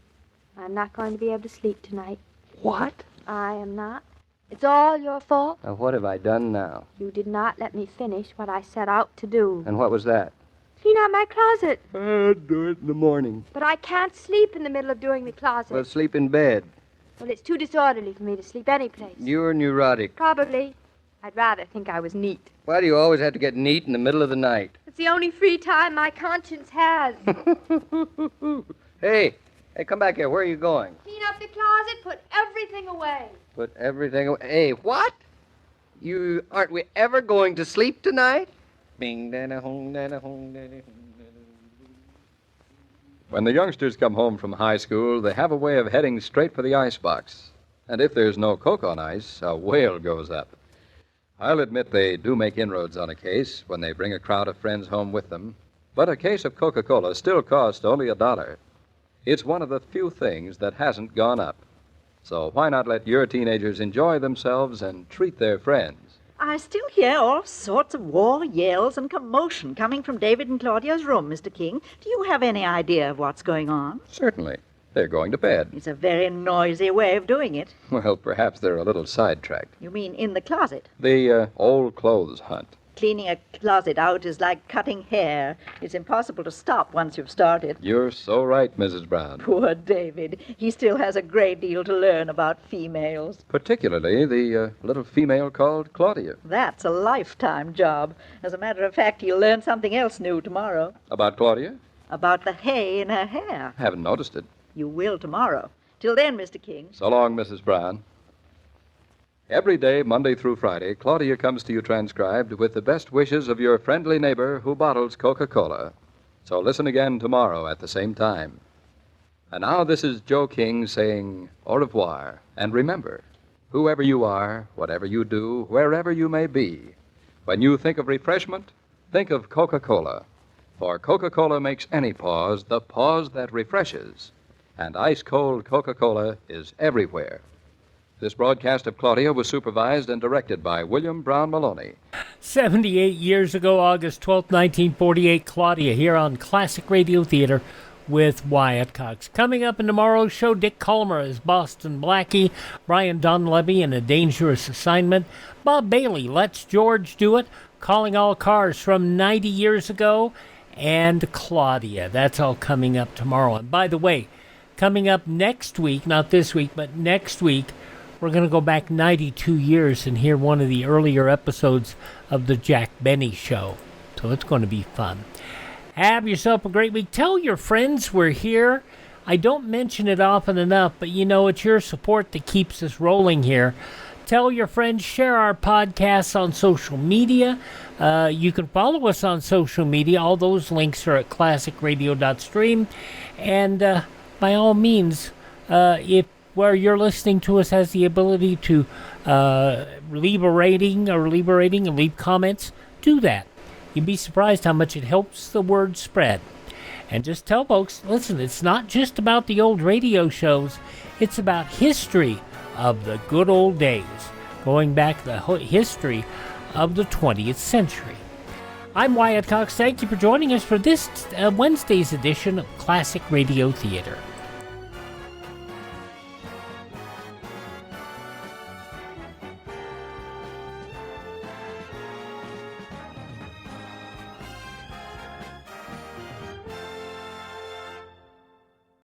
I'm not going to be able to sleep tonight. What? I am not. It's all your fault. Now, what have I done now? You did not let me finish what I set out to do. And what was that? Clean out my closet. I'll do it in the morning. But I can't sleep in the middle of doing the closet. Well, sleep in bed. Well, it's too disorderly for me to sleep any place. You're neurotic. Probably. I'd rather think I was neat. Why do you always have to get neat in the middle of the night? It's the only free time my conscience has. Hey, come back here. Where are you going? Clean up the closet, put everything away. Put everything away. Hey, what? Aren't we ever going to sleep tonight? Bing, dada, hong, dada, hong, dada, hong, dada. When the youngsters come home from high school, they have a way of heading straight for the icebox. And if there's no Coke on ice, a wail goes up. I'll admit they do make inroads on a case when they bring a crowd of friends home with them, but a case of Coca-Cola still costs only $1. It's one of the few things that hasn't gone up. So why not let your teenagers enjoy themselves and treat their friends? I still hear all sorts of war yells and commotion coming from David and Claudia's room, Mr. King. Do you have any idea of what's going on? Certainly. They're going to bed. It's a very noisy way of doing it. Well, perhaps they're a little sidetracked. You mean in the closet? The old clothes hunt. Cleaning a closet out is like cutting hair. It's impossible to stop once you've started. You're so right, Mrs. Brown. Poor David. He still has a great deal to learn about females. Particularly the little female called Claudia. That's a lifetime job. As a matter of fact, he'll learn something else new tomorrow. About Claudia? About the hay in her hair. Haven't noticed it. You will tomorrow. Till then, Mr. King. So long, Mrs. Brown. Every day, Monday through Friday, Claudia comes to you transcribed with the best wishes of your friendly neighbor who bottles Coca-Cola. So listen again tomorrow at the same time. And now this is Joe King saying au revoir. And remember, whoever you are, whatever you do, wherever you may be, when you think of refreshment, think of Coca-Cola. For Coca-Cola makes any pause the pause that refreshes. And ice-cold Coca-Cola is everywhere. This broadcast of Claudia was supervised and directed by William Brown Maloney. 78 years ago, August 12, 1948, Claudia here on Classic Radio Theater with Wyatt Cox. Coming up in tomorrow's show, Dick Culmer as Boston Blackie, Brian Donlevy in A Dangerous Assignment, Bob Bailey, Let's George Do It, Calling All Cars from 90 years ago, and Claudia. That's all coming up tomorrow. And by the way, coming up next week, not this week, but next week, we're going to go back 92 years and hear one of the earlier episodes of the Jack Benny Show. So it's going to be fun. Have yourself a great week. Tell your friends we're here. I don't mention it often enough, but you know, it's your support that keeps us rolling here. Tell your friends, share our podcasts on social media. You can follow us on social media. All those links are at classicradio.stream. And by all means, if where you're listening to us has the ability to leave a rating and leave comments, do that. You'd be surprised how much it helps the word spread. And just tell folks, listen, it's not just about the old radio shows. It's about history of the good old days, going back the history of the 20th century. I'm Wyatt Cox. Thank you for joining us for this Wednesday's edition of Classic Radio Theater.